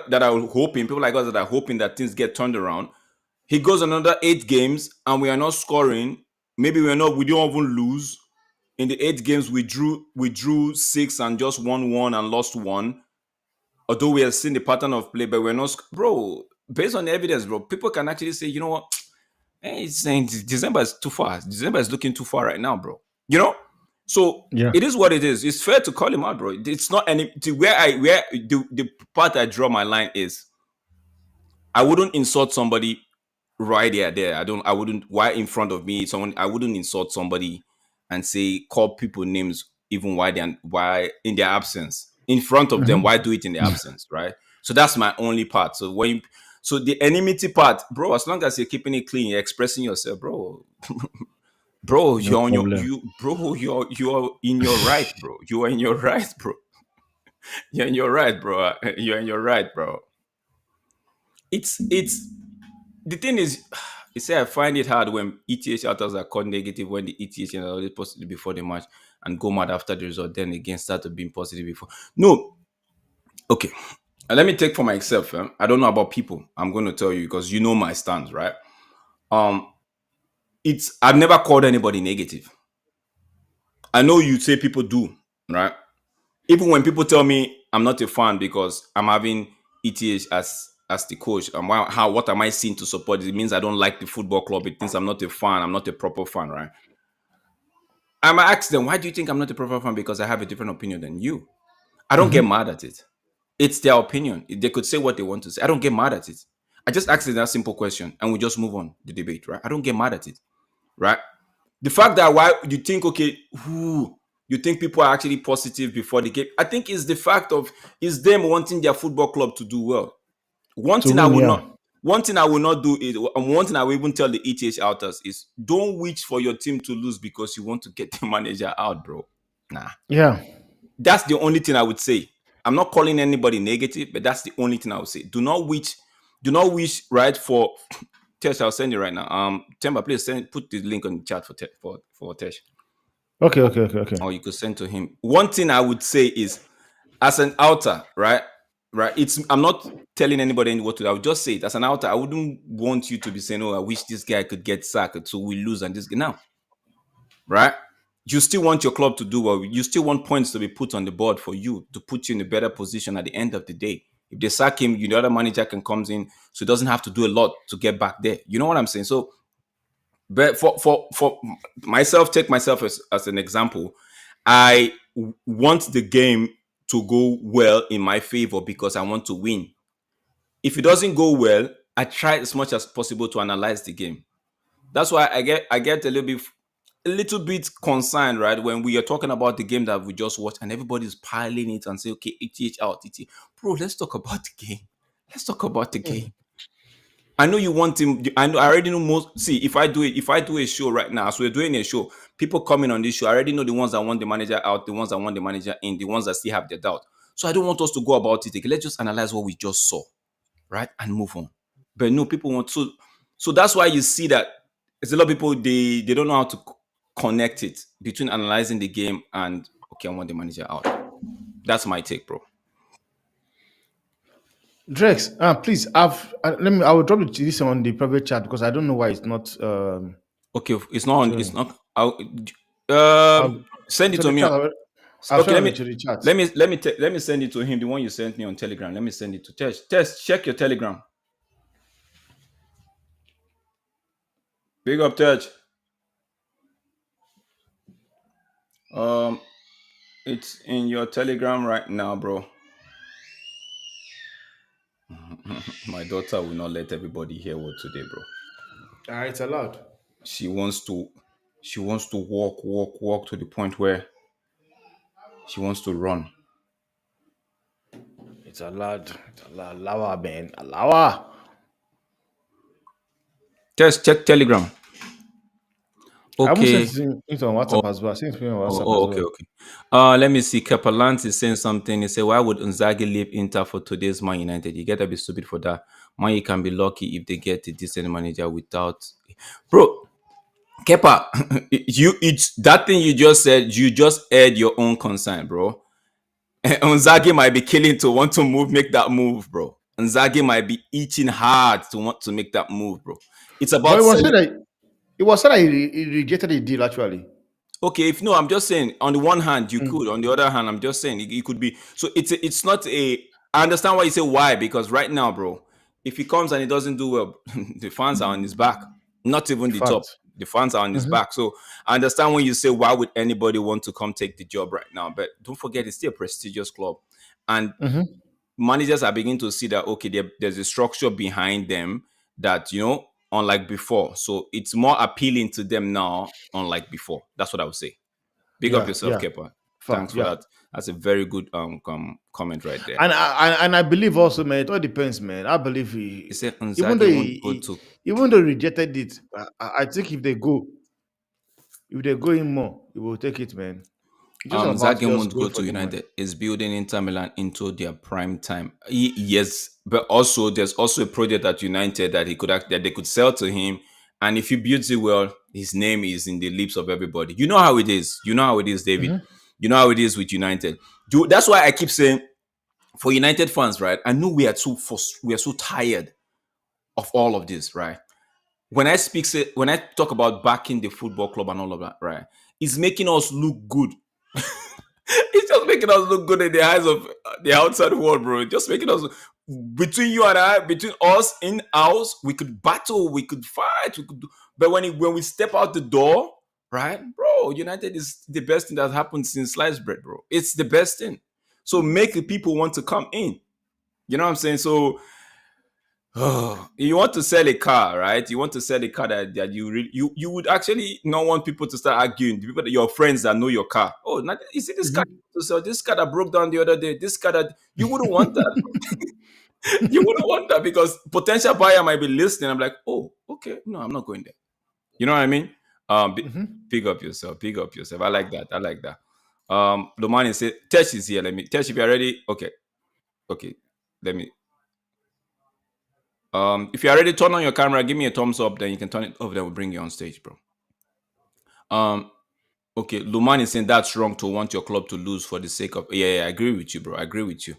that are hoping, people like us that are hoping that things get turned around. He goes another 8 games and we are not scoring. Maybe we don't even lose. In the 8 games, we drew 6 and just won one and lost one. Although we have seen the pattern of play, but we're not, bro. Based on the evidence, bro, people can actually say, you know what, it's saying December is too far. December is looking too far right now, bro. You know, so Yeah. it is what it is. It's fair to call him out, bro. It's not any where the part I draw my line is I wouldn't insult somebody right there. I wouldn't why in front of me someone I wouldn't insult somebody and say call people names even why in their absence. In front of them, why Mm-hmm. do it in their absence, right? So that's my only part. So the enmity part, bro, as long as you're keeping it clean, you're expressing yourself, bro, No you're on your problem. you bro, you're in your right, bro. You are in your right, bro. You're in your right, bro. You're in your right, bro. It's the thing is, you say I find it hard when ETH authors are called negative when the ETH are already positive before the match and go mad after the result, then again start to being positive before. No, okay. Let me take for myself. I don't know about people. I'm going to tell you because you know my stance, right? Um, it's I've never called anybody negative. I know you say people do, right? Even when people tell me I'm not a fan because I'm having ETH as the coach, and what am I seeing to support it? It means I don't like the football club. It means I'm not a fan. I'm not a proper fan, right? I might ask them, why do you think I'm not a proper fan? Because I have a different opinion than you. I don't get Mm-hmm. mad at it. It's their opinion. They could say what they want to say. I don't get mad at it. I just ask them that simple question and we just move on the debate, right? I don't get mad at it, right? The fact that why you think okay, who you think people are actually positive before the game, I think is the fact of is them wanting their football club to do well. One To thing I win, will yeah. not one thing I will not do is, and one thing I will even tell the ETH outers is don't wish for your team to lose because you want to get the manager out, bro. Nah. Yeah. That's the only thing I would say. I'm not calling anybody negative, but that's the only thing I would say. Do not wish right for Tesh. I'll send you right now. Temba, please put the link on the chat for Tesh, Okay, okay, okay, okay. or you could send to him. One thing I would say is, as an outer, right. I'm not telling anybody what to do. I would just say it as an outer. I wouldn't want you to be saying, "Oh, I wish this guy could get sacked, so we lose." And this now, right? You still want your club to do well. You still want points to be put on the board for you to put you in a better position at the end of the day. If they sack him, the other manager can comes in, so he doesn't have to do a lot to get back there. You know what I'm saying? So, but for myself, take myself as an example. Want the game to go well in my favor because I want to win. If it doesn't go well, I try as much as possible to analyze the game. That's why I get a little bit concerned, right? When we are talking about the game that we just watched and everybody's piling it and say, okay, ETH out, ETH. Bro, let's talk about the game. Let's talk about the game. I know you want him. I already know most. See, if I do a show right now, so we're doing a show, people coming on this show, I already know the ones that want the manager out, the ones that want the manager in, the ones that still have their doubt. So I don't want us to go about it again. Let's just analyze what we just saw, right? And move on. But no, people want to. So that's why you see that there's a lot of people they don't know how to connect it between analyzing the game and okay, I want the manager out. That's my take, bro. Drex, please, let me. I will drop this on the private chat because I don't know why it's not Okay, it's not. It's showing. not. I've Send it to to the me. chat. I've Okay, shown it to the chat. let me send it to him. The one you sent me on Telegram. Let me send it to Test. Test. Check your Telegram. Big up, Test. Um, it's in your Telegram right now, bro. My daughter will not let everybody hear what today, bro. It's allowed. She wants to walk to the point where she wants to run. It's allowed. It's allowed. Allow her, man. Allow her. Just check Telegram. I haven't sent Okay. it on Oh, WhatsApp as well. I sent it on WhatsApp oh, as okay, well. okay. Let me see. Kapalant is saying something. He said, "Why would Unzagi leave Inter for today's Man United? You gotta be stupid for that. Man, you can be lucky if they get a decent manager without, bro. Kepa, it's that thing you just said. You just aired your own concern, bro. Unzagi might be killing to want to move, make that move, bro. Unzagi might be itching hard to want to make that move, bro. It's But about it was selling. said that he rejected the deal actually. Okay, if no, I'm just saying. On the one hand, you Mm. could. On the other hand, I'm just saying it could be. So it's not a. I understand why you say why, because right now, bro, if he comes and he doesn't do well, the fans are on his back. Not even the top. Fact. The fans are on his Hmm. back. So I understand when you say why would anybody want to come take the job right now, but don't forget it's still a prestigious club, and Hmm. managers are beginning to see that okay, there's a structure behind them that unlike before. So it's more appealing to them now, unlike before. That's what I would say. Big up Yeah, yourself, yeah. Kepa. Thanks Fact. for Yeah. that. That's a very good comment right there. And I believe also, man, it all depends, man. I believe He said even though Unzagi won't go to even though he rejected it, I think if they go in more, he will take it, man. It's just about Zagi just won't go going to for the money. United. Is building Inter Milan into their prime time. Yes, but also there's also a project at United that he could that they could sell to him, and if he builds it well, his name is in the lips of everybody. You know how it is. You know how it is, David. Hmm. You know how it is with United. That's why I keep saying for United fans, right? I know we are so tired of all of this, right? When I talk about backing the football club and all of that, right? It's making us look good. It's just making us look good in the eyes of the outside world, bro. Just making us between you and I, between us in house, we could battle, we could fight, we could do. But when we step out the door, right, bro, United is the best thing that happened since sliced bread, bro. It's the best thing. So make the people want to come in. You know what I'm saying? So oh, you want to sell a car, right? You want to sell a car that you would actually not want people to start arguing. The people that your friends that know your car. Oh, you see this car Hmm. to sell, this car that broke down the other day, this car that you wouldn't want that. You wouldn't want that because potential buyer might be listening. I'm like, oh, okay, no, I'm not going there. You know what I mean? Hmm. Pick up yourself, pick up yourself. I like that. I like that. Lomani said, Tesh is here. Tesh, if you're ready, okay, okay. Let me if you already turn on your camera, give me a thumbs up. Then you can turn it off. Then we'll bring you on stage, bro. Um, okay. Luman is saying that's wrong to want your club to lose for the sake of. Yeah, I agree with you, bro. I agree with you.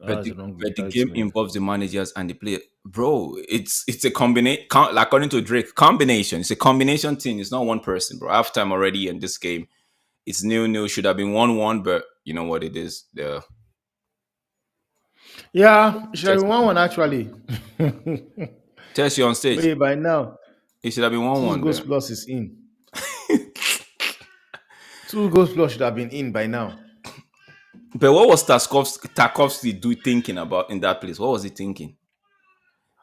That's the wrong But the mentality, game man. involves the managers and the player, bro. It's a combination. According to Drake, combination. It's a combination thing. It's not one person, bro. Half time already in this game. It's nil. Should have been 1-1, but you know what it is. The Yeah, it should have test been 1-1 actually. test you on stage. But by now, It should have been one two one, goals but. plus is in. Two goals plus should have been in by now. But what was Tarkovsky thinking about in that place? What was he thinking?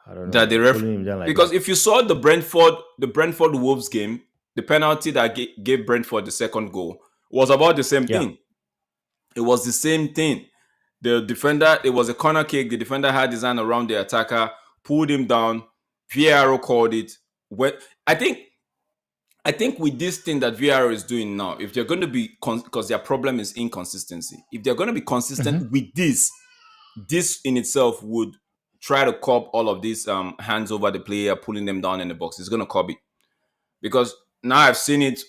I don't That the know. ref Pulling him down like because that. if you saw the Brentford Wolves game, the penalty that gave Brentford the second goal was about the same Yeah. thing. It was the same thing. The defender, it was a corner kick. The defender had his hand around the attacker, pulled him down. VAR called it. When I think with this thing that VAR is doing now, if they're going to be because their problem is inconsistency. If they're going to be consistent Hmm. with this in itself would try to curb all of these hands over the player, pulling them down in the box. It's going to curb it because now I've seen it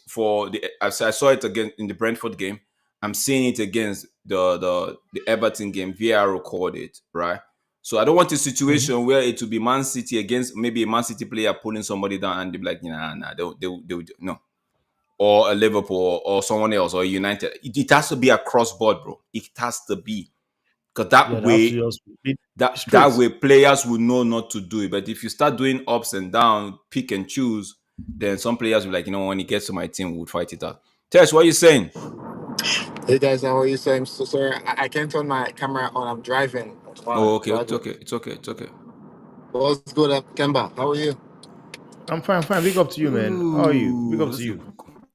I saw it again in the Brentford game. I'm seeing it against the Everton game. VAR recorded it, right? So I don't want a Hmm. situation where it will be Man City against maybe a Man City player pulling somebody down and they'll be like, nah, no. Or a Liverpool or someone else or United. It has to be across board, bro. It has to be because Yeah, they have to just be that straight. way players will know not to do it. But if you start doing ups and downs, pick and choose, then some players will be like, when it gets to my team, we'll fight it out. Tesh, what are you saying? Hey guys, how are you? So I'm so sorry. I can't turn my camera on. I'm driving. Oh, Wow, okay, it's driving. okay, it's okay, it's okay. What's good up, Kemba? How are you? I'm fine, fine. Big up to you, man. How are you? Big Ooh, up to that's a, you.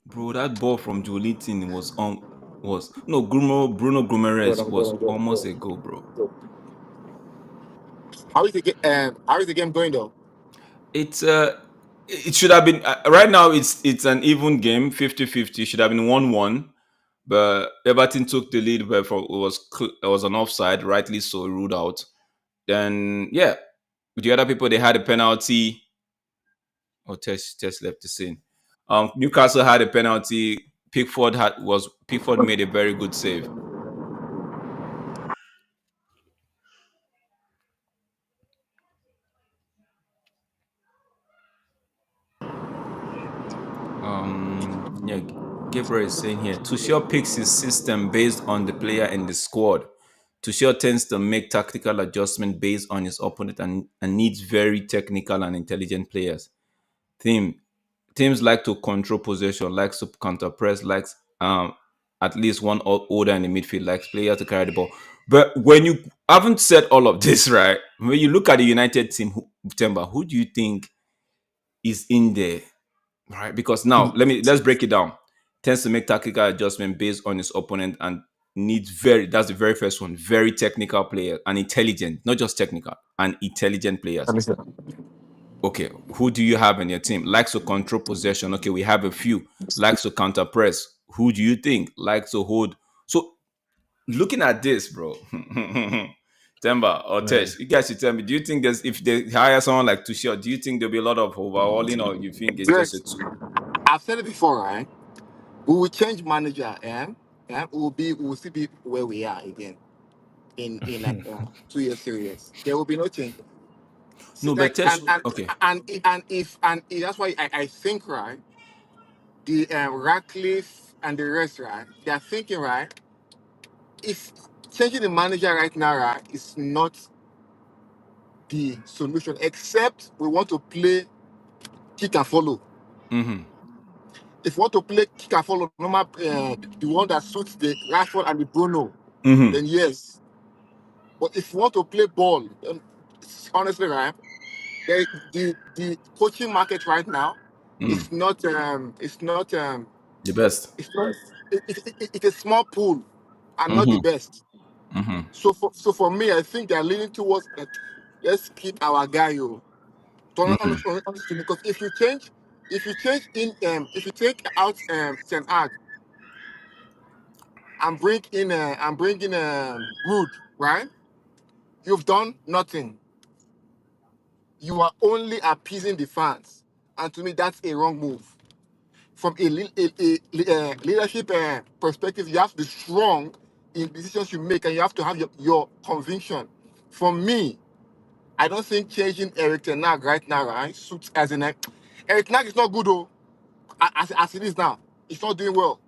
bro. That ball from Jolinton was no Bruno Good. Guimaraes I'm good. was I'm good. I'm almost good. a goal, bro. How is the game? How is the game going though? It's it should have been right now. It's an even game, 50-50. Should have been 1-1. But Everton took the lead, but it was an offside, rightly so, ruled out. Then yeah, with the other people they had a penalty. Oh, Tess left the scene. Newcastle had a penalty. Pickford made a very good save. Yeah, Gabriel is saying here, Tuchel picks his system based on the player and the squad. Tuchel tends to make tactical adjustment based on his opponent and needs very technical and intelligent players. Team Teams like to control possession, likes to counter press, likes at least one older in the midfield, likes players to carry the ball. But when you haven't said all of this, right? When you look at the United team, Temba, who do you think is in there? Right? Because now let's break it down. Tends to make tactical adjustment based on his opponent and needs that's the very first one, very technical player and intelligent, not just technical, and intelligent players. Let me see. Okay, who do you have in your team? Likes to control possession. Okay, we have a few. Likes to counter press. Who do you think likes to hold? So looking at this, bro, Temba or Man. Tesh, you guys should tell me. Do you think there's if they hire someone like Tuchel, do you think there'll be a lot of overhauling, or you think it's just a Yes, two? I've said it before, right? We will change manager, and we will still be where we are again in like 2 years series. There will be no change. So No, but like Tesh, okay. and if that's why I think right, the Ratcliffe and the rest, right, they are thinking right. If changing the manager right now, right, is not the solution, except we want to play kick and follow. Mm-hmm. If we want to play kick and follow, normal the one that suits the Rashford and the Bruno, Mm-hmm. then yes. But if you want to play ball, honestly, right, the coaching market right now Mm. is not The best. it's not it's a small pool and not the Mm-hmm. best. Mm-hmm. So for me, I think they're leaning towards let's keep our guy you. Mm-hmm. Honestly, because if you take out Ten Hag and bring in Rude, right? You've done nothing. You are only appeasing the fans, and to me, that's a wrong move. From a leadership perspective, you have to be strong in decisions you make, and you have to have your conviction. For me, I don't think changing Eric Ten Hag right now, right, suits as in Eric Ten Hag is not good though, as it is now. It's not doing well.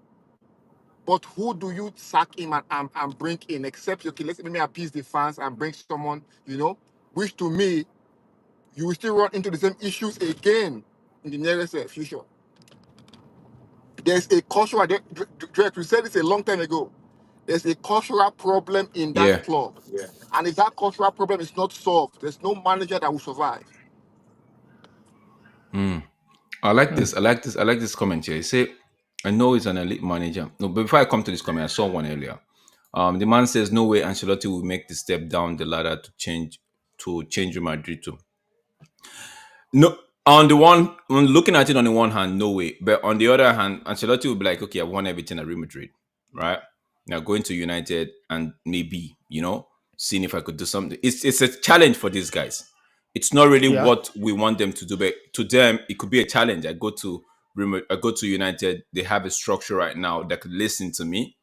But who do you sack him and bring in? Except okay, let me appease the fans and bring someone, which to me you will still run into the same issues again in the nearest future. There's a cultural, Drake, we said this a long time ago. There's a cultural problem in that Yeah. club. Yeah. And if that cultural problem is not solved, there's no manager that will survive. Mm. I like this. I like this. I like this comment here. You say, I know he's an elite manager. No, but before I come to this comment, I saw one earlier. The man says no way Ancelotti will make the step down the ladder to change Real Madrid to. No, when looking at it on the one hand, no way. But on the other hand, Ancelotti will be like, okay, I won everything at Real Madrid, right? Now going to United and maybe, seeing if I could do something. It's a challenge for these guys. It's not really Yeah. what we want them to do, but to them, it could be a challenge. I go to United. They have a structure right now that could listen to me,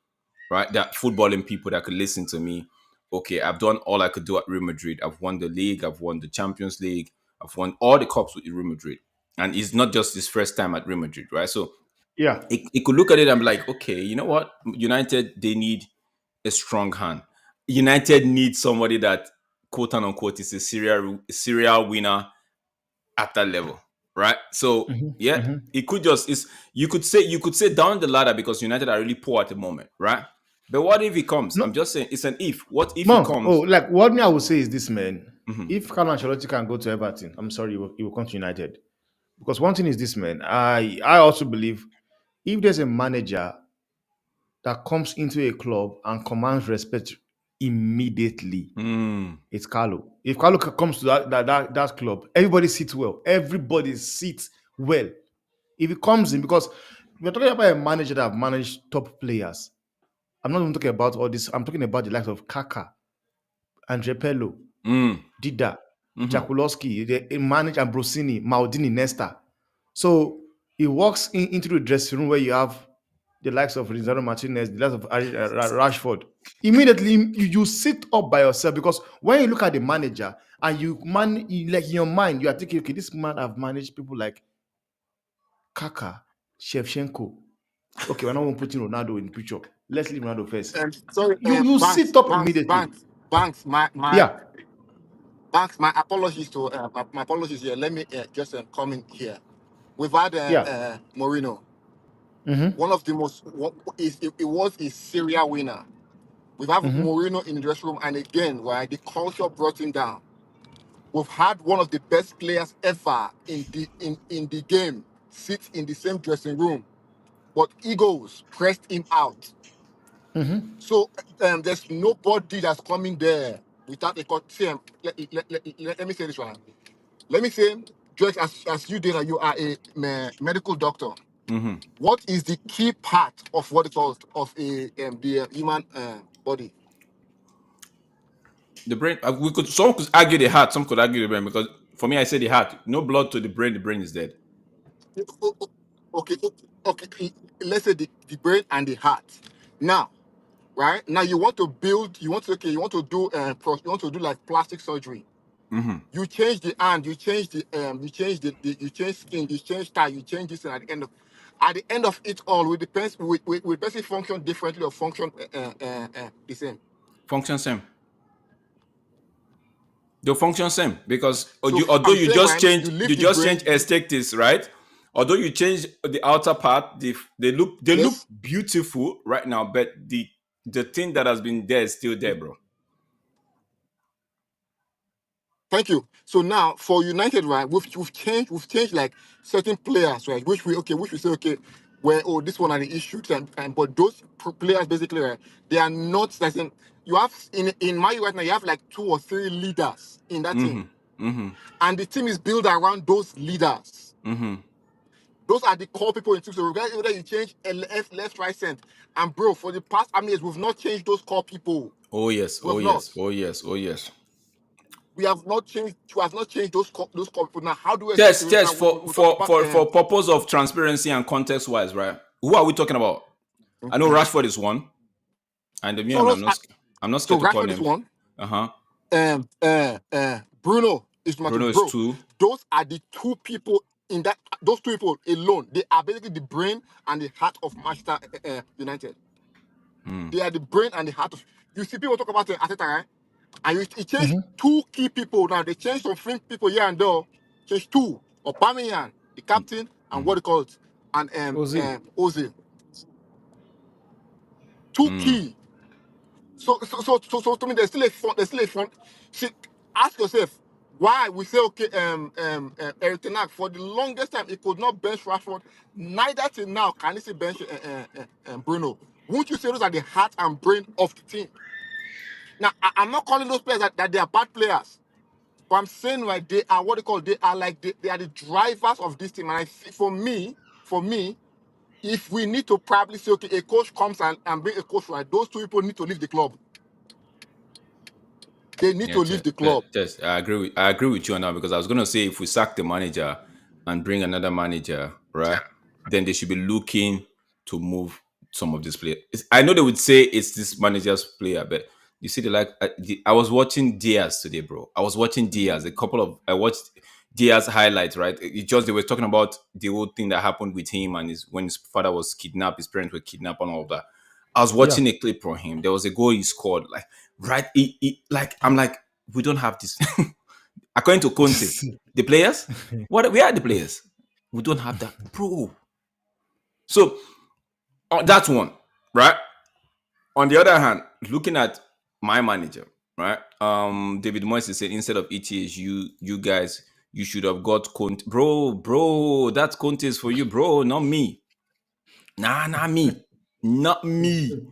right? That footballing people that could listen to me. Okay, I've done all I could do at Real Madrid. I've won the league. I've won the Champions League. I've won all the cups with Real Madrid. And it's not just his first time at Real Madrid, right? So Yeah. it could look at it and be like, okay, you know what? United, they need a strong hand. United needs somebody that, quote unquote, is a serial winner at that level, right? So yeah, Mm-hmm. it could just is you could say down the ladder because United are really poor at the moment, right? But what if he comes? I'm No, just saying it's an if. What if he Mom. Oh, comes? like what me I would say is this, man. Mhm. If Carlo Ancelotti can go to Everton, I'm sorry, he will come to United. Because one thing is this, man. I also believe if there's a manager that comes into a club and commands respect immediately, Mm, it's Carlo. If Carlo comes to that club, everybody sits well. Everybody sits well. If he comes in, because we're talking about a manager that have managed top players. I'm not even talking about all this. I'm talking about the likes of Kaka, Andre Pello, mm, Dida, mhm. Jakulowski, they manage Ambrosini, Maldini, Nesta. So He walks into the dressing room where you have the likes of Rizano Martinez, the likes of Rashford. Immediately, you sit up by yourself because when you look at the manager and like in your mind, you are thinking, okay, this man have managed people like Kaka, Shevchenko. Okay, we're not going to put in Ronaldo in the picture. Let's leave Ronaldo first. Sorry, You Banks, sit up Banks, immediately. Banks, Banks. Yeah, Banks. My apologies to my apologies here. Let me just come in here. We've had yeah. Mourinho, Mm-hmm. one of the most. It was a Syria winner. We've had Mm-hmm. Mourinho in the dressing room, and again, right, the culture brought him down. We've had one of the best players ever in the game sit in the same dressing room, but egos pressed him out. Mm-hmm. So there's nobody that's coming there without a cut. See, let me say this right. Let me say, just as you did, you are a medical doctor. Mm-hmm. What is the key part of what it calls of the human body? The brain. We could. Some could argue the heart. Some could argue the brain because for me, I say the heart. No blood to the brain. The brain is dead. Okay, okay. Let's say the brain and the heart. Now, right now, you want to build. You want to do. You want to do like plastic surgery. Mm-hmm. You change the hand, you change you change skin, you change style, you change this, and at the end of it all, it depends. Will person function differently or function the same? Function same. They'll function same because So although I'm saying, right, you you leave the just brain. change aesthetics, right? Although you change the outer part, they look Yes, beautiful right now, but the thing that has been there is still there, bro. thank you. So now for United, right, we've changed like certain players, right, which we say okay, where oh this one are the issues, and but those players basically, right, they are not as in you have in my right now you have like 2 or 3 leaders in that Mm-hmm. team. Mm-hmm. And the team is built around those leaders. Mm-hmm. Those are the core people in the team. So regardless whether you change left, right, center, and bro, for the past years, we've not changed those core people. Oh yes. We Oh have yes. not. Oh yes. Oh yes. We have not changed. We have not changed those core people. Now, how do we expect Test, to now? test We talk about for purpose of transparency and context wise, right? Who are we talking about? I know Rashford is one, and so those I'm not so scared to call Rashford is names. one. Uh-huh. Bruno is number two. Bruno is Bro, two. those are the 2 people in that. Those 2 people alone, they are basically the brain and the heart of Manchester United. Hmm. They are the brain and the heart of. You see people talk about Arteta, right? And it changed Mm-hmm. 2 key people. Now they changed some fringe people here and there. Changed 2. Aubameyang, the captain, and what they call it, and Ozil. Ozil. 2 Hmm. key. So to me, there's still a fun. There's still a fun. See, ask yourself why we say okay. Eric Ten Hag, for the longest time he could not bench Rashford. Neither till now can he say bench Bruno. Won't you say those are the heart and brain of the team? Now I'm not calling those players that they are bad players, but I'm saying like they are what they call they are like they are the drivers of this team. And I think for me, if we need to probably say okay, a coach comes and bring a coach, right, those 2 people need to leave the club. They need Yeah, to leave the club. test. I agree with you on that because I was gonna say if we sack the manager and bring another manager, right, then they should be looking to move some of these players. I know they would say it's this manager's player, but you see, I was watching Diaz today, bro. I was watching Diaz. I watched Diaz highlights, right? They were talking about the whole thing that happened with him and when his father was kidnapped, his parents were kidnapped, and all of that. I was Yeah. watching a clip from him. There was a goal he scored, like right. Like I'm like, we don't have this. According to Conte, the players, what we are the players. We don't have that, bro. So that's one, right? On the other hand, looking at my manager, right? David Moyes said instead of ETH, you guys, you should have got Conte, bro. That's Conte's for you, bro, not me. Nah, not me, not me.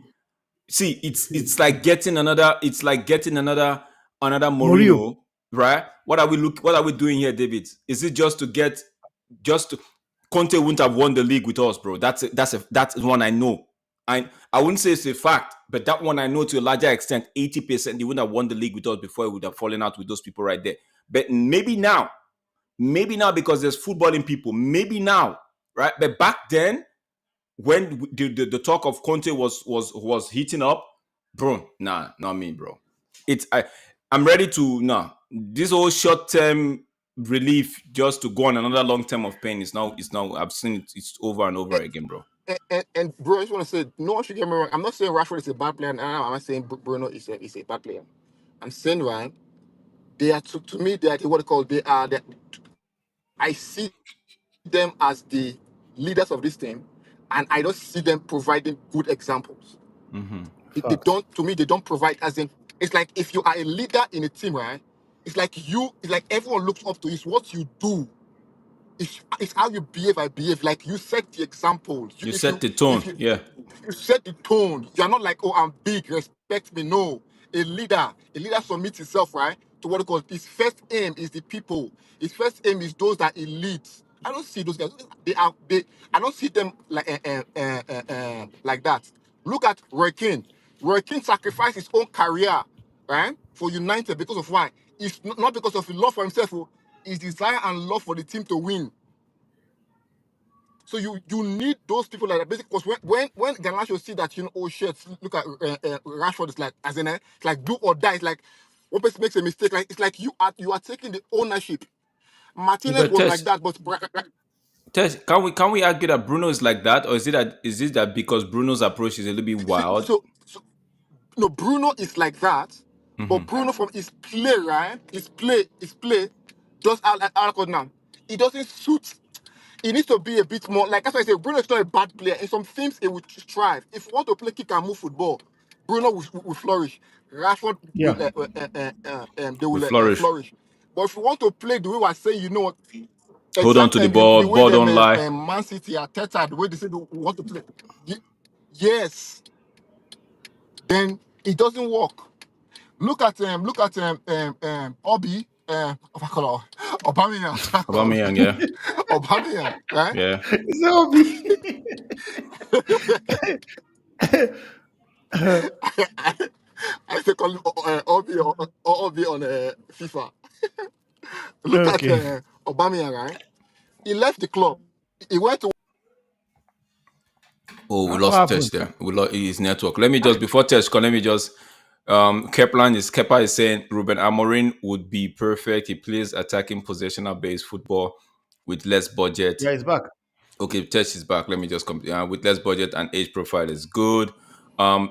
See, it's like getting another Murillo. Mourinho, right? What are we doing here, David? Is it just to Conte wouldn't have won the league with us, bro? That's one I know. I wouldn't say it's a fact, but that one I know to a larger extent, 80%, they wouldn't have won the league with us before it would have fallen out with those people right there. But maybe now because there's footballing people, maybe now right? But back then, when the talk of Conte was heating up, bro, nah, not me, bro. It's I'm ready to nah. This whole short term relief just to go on another long term of pain is now. It's now. I've seen it. It's over and over again, bro. And bro, I just want to say, no one should get me wrong. I'm not saying Rashford is a bad player, and I'm not saying Bruno is a bad player. I'm saying, right, they are to me they are what they call I see them as the leaders of this team, and I don't see them providing good examples. Mm-hmm. They Facts. don't, to me, they don't provide, as in, it's like if you are a leader in a team, right? It's like everyone looks up to you. It's what you do. It's how you behave. I behave like you set the example. You set the tone, yeah. If you set the tone, you're not like, oh, I'm big, respect me. No, a leader submits himself, right, to what he calls his first aim is the people. His first aim is those that he leads. I don't see those guys. I don't see them like that. Look at Roy Keane. Roy Keane sacrificed his own career, right, for United because of why? It's not because of his love for himself, oh, his desire and love for the team to win. So you need those people like that. Basically, because when Garnacho see that, oh shit, look at Rashford is like, as in, it's like do or die. It's like one person makes a mistake, like it's like you are taking the ownership. Martinez But was like Tess, that, but Tess, can we argue that Bruno is like that, or is it that because Bruno's approach is a little bit wild? so no, Bruno is like that, but Mm-hmm. Bruno from his play, right? His play, just out now. It doesn't suit. It needs to be a bit more like, that's why I say Bruno is not a bad player. In some things, it would strive. If you want to play kick and move football, Bruno will flourish. Rashford will Yeah. they We will flourish. flourish. But if you want to play the way I say, what, Hold on to the the ball. way Ball don't lie. Man City, Arteta, the way they say they want to play, ye- yes, then it doesn't work. Look at Obi, Aubameyang, Aubameyang, yeah, Aubameyang, right? yeah. It's a hobby. I say call him Obi on FIFA. Look at Okay. Aubameyang, right? He left the club. He went to Oh, we What lost Tess happened? there. We lost his network. Let me just before Tess call. Let me just Kepa is saying Ruben Amorim would be perfect. He plays attacking positional based football with less budget. Yeah, it's back. Okay, Tess is back. Let me just come with less budget and age profile is good.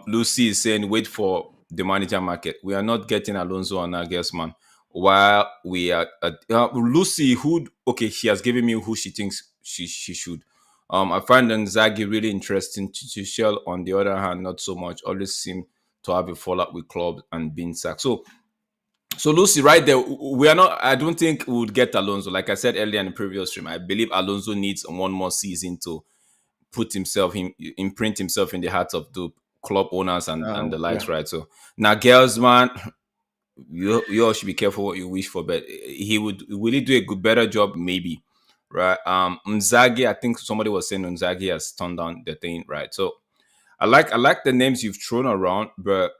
Lucy is saying wait for the manager market. We are not getting Alonso and Nagelsmann. While we are Lucy, who okay, she has given me who she thinks she should. I find Nzagi really interesting. Tuchel, on the other hand, not so much. Always seem to have a fallout with clubs and being sacked. So Lucy, right there, we are not. I don't think we would get Alonso. Like I said earlier in the previous stream, I believe Alonso needs one more season to put himself imprint himself in the hearts of the club owners and the likes, Yeah. right? So now, girls, man, you all should be careful what you wish for, but will he do a good better job? Maybe, right? Unzagi, I think somebody was saying Unzagi has turned down the thing, right? So I like the names you've thrown around, but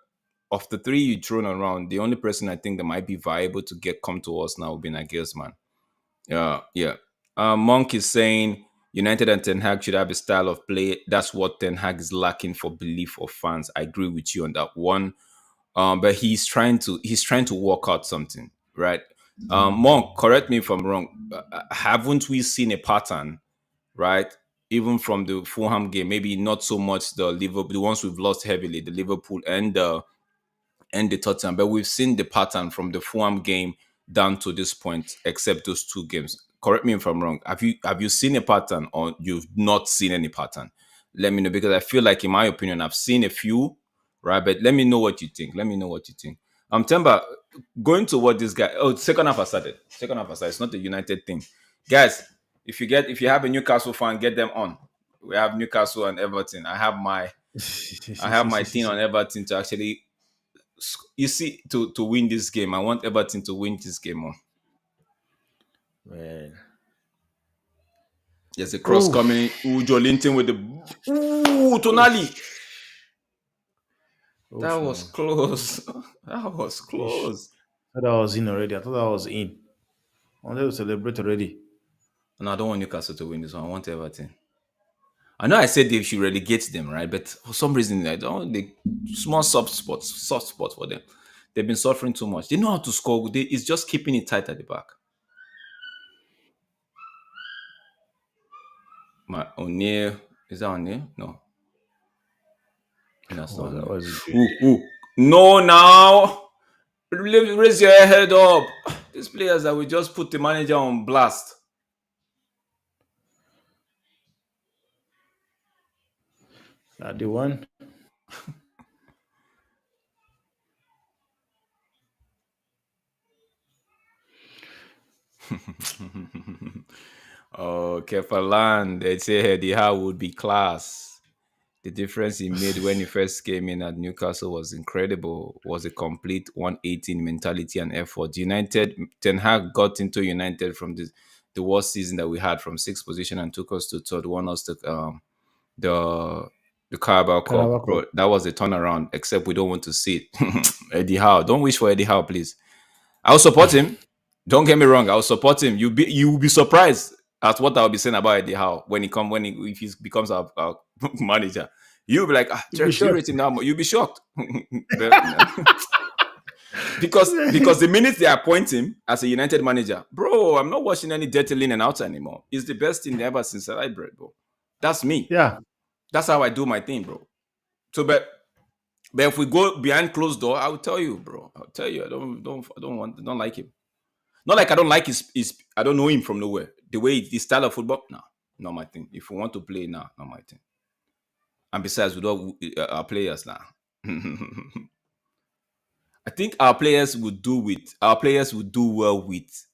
of the three you've thrown around, the only person I think that might be viable to get come to us now would be Nagelsmann. Yeah, yeah. Monk is saying United and Ten Hag should have a style of play. That's what Ten Hag is lacking for belief of fans. I agree with you on that one. But he's trying to work out something, right? Monk, correct me if I'm wrong. Haven't we seen a pattern, right? Even from the Fulham game, maybe not so much the Liverpool, the ones we've lost heavily, the Liverpool and the Tottenham. But we've seen the pattern from the Fulham game down to this point, except those two games. Correct me if I'm wrong. Have you seen a pattern or you've not seen any pattern? Let me know because I feel like, in my opinion, I've seen a few, right? But let me know what you think. Let me know what you think. Temba, going to what this guy. Oh, second half has started. Second half has started. It's not a United thing, guys. If you have a Newcastle fan, get them on. We have Newcastle and Everton. I have my team on Everton to actually you see to win this game. I want Everton to win this game. Man. There's a cross Oh, coming. Ujo Linton with the Tonali. That oof, was man. close. That was Ish. close. I thought I was in already. I thought I was in. I wanted to celebrate already. No, I don't want Newcastle to win this one. I want Everton. I know I said they should relegate them, right? But for some reason, I don't. They small soft spot for them. They've been suffering too much. They know how to score. It's just keeping it tight at the back. My O'Neill, is that O'Neill? No, that's not What O'Neill. was it doing Ooh, there? ooh. No, now raise your head up. These players that we just put the manager on blast. The one. Oh, Kefalan, they say Eddie Howe would be class. The difference he made when he first came in at Newcastle was incredible. Was a complete 180 in mentality and effort. United, Ten Hag got into United from the worst season that we had from sixth position and took us to third, won us the the Carabao Cup, Carabao bro. Cup. That was a turnaround. Except we don't want to see it. Eddie Howe, don't wish for Eddie Howe, please. I'll support him. Don't get me wrong. I'll support him. You will be surprised at what I'll be saying about Eddie Howe if he becomes our manager. You'll be like, You'll be Trex, you shocked. rate him now. You'll be shocked. But, because the minute they appoint him as a United manager, bro, I'm not watching any dirty linen out anymore. It's the best thing ever since I bread, bro. That's me. Yeah. That's how I do my thing, bro. So, but if we go behind closed door, I will tell you, bro. I'll tell you, I don't like him. Not like I don't like his I don't know him from nowhere. The way his style of football, nah, not my thing. If we want to play, nah, not my thing. And besides, we don't our players now. I think our players would do well with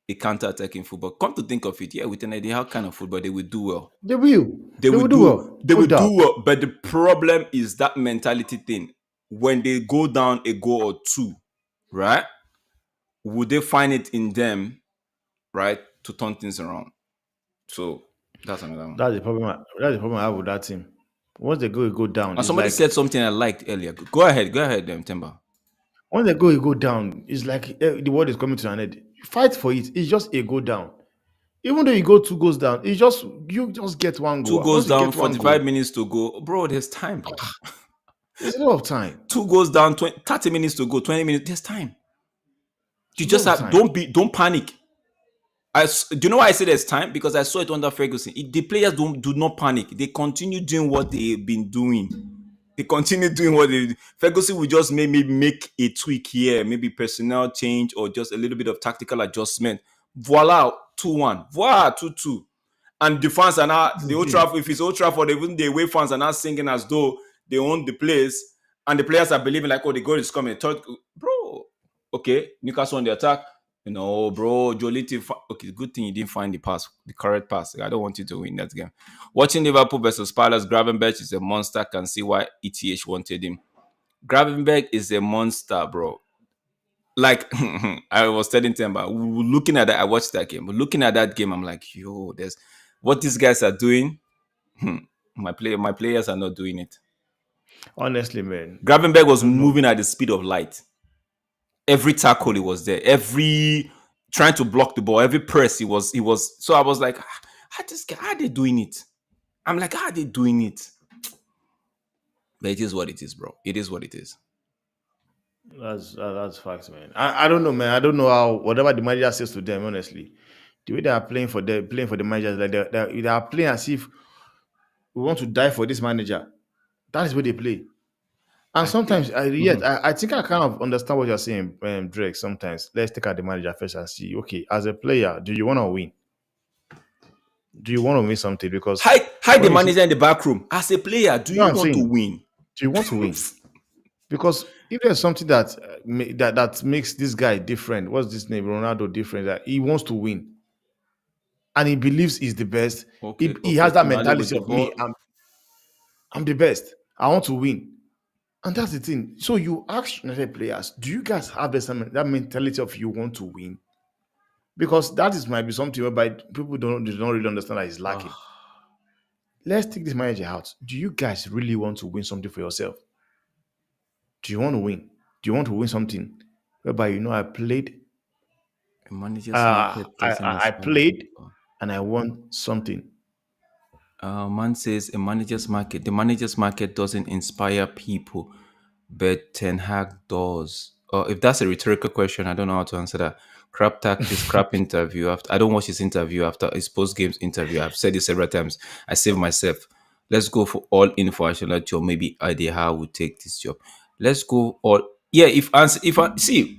a counter-attacking football. Come to think of it, yeah, with an idea how kind of football they would do well. They will. They They will will do do well. they No will do doubt. well, but the problem is that mentality thing. When they go down a goal or two, right? Would they find it in them, right, to turn things around? So that's another one. That's the problem. That's the problem I have with that team. Once they go down, And it's somebody like said something I liked earlier. Go ahead, Timber. once they go down, it's like the world is coming to an end. Fight for it. It's just a go down. Even though you go two goals down, it's just you just get one Two goal. And goals once you down, get one goal, 45 minutes to go. Bro, there's time, bro. there's a lot of time. Two goals down, 20, 30 minutes to go, 20 minutes. There's time. You A lot just of have time. don't panic. Do you know why I say there's time? Because I saw it under Ferguson. The players do not panic. They continue doing what they've been doing. They continue doing what they. Ferguson will just maybe make a tweak here, maybe personnel change or just a little bit of tactical adjustment. Voila, 2-1. Voila, 2-2. And the fans are now This is the the Old thing. Trafford. If it's Old Trafford, even the away fans are now singing as though they own the place, and the players are believing like, oh, the goal is coming. Third, bro, okay, Newcastle on the attack. No, bro, Joliti. Okay, good thing you didn't find the correct pass. I don't want you to win that game. Watching Liverpool versus Palace, Gravenberch is a monster. Can see why ETH wanted him. Gravenberg is a monster, bro. Like I was telling Temba, looking at that, I watched that game. But looking at that game, I'm like, yo, there's what these guys are doing. Hmm, my players are not doing it. Honestly, man, Gravenberg I was don't know. moving at the speed of light. Every tackle he was there. Every trying to block the ball. Every press he was. So I was like, how are they doing it? I'm like, how are they doing it? But it is what it is, bro. It is what it is. That's facts, man. I don't know, man. I don't know how whatever the manager says to them. Honestly, the way they are playing for the managers, like they are playing as if we want to die for this manager. That is what they play. And I think. sometimes I think I kind of understand what you're saying, Drake. Sometimes let's take out the manager first and see. Okay, as a player, do you want to win? Do you want to win something? Because Hide the when you see, manager in the back room. As a player, do you know you what I'm want to saying, win? do you want to win? Because if there's something that that makes this guy different, what's this name, Ronaldo different? That he wants to win and he believes he's the best. Okay, He okay. has that Tonali with mentality the of me. ball. I'm the best. I want to win. And that's the thing. So you ask United players, do you guys have that mentality of you want to win? Because that is might be something whereby people don't really understand that is lacking. Ah, Let's take this manager out. Do you guys really want to win something for yourself? Do you want to win? Do you want to win something whereby I played? a manager's United doesn't I aspire to played. win. and I want something. Man says a manager's market. The manager's market doesn't inspire people, but Ten Hag does. If that's a rhetorical question, I don't know how to answer that. Crap tactics, crap interview. After I don't watch his interview after his post games interview. I've said this several times. I save myself. Let's go for all in for Ancelotti, or maybe idea how would take this job. Let's go all. Yeah, if I see,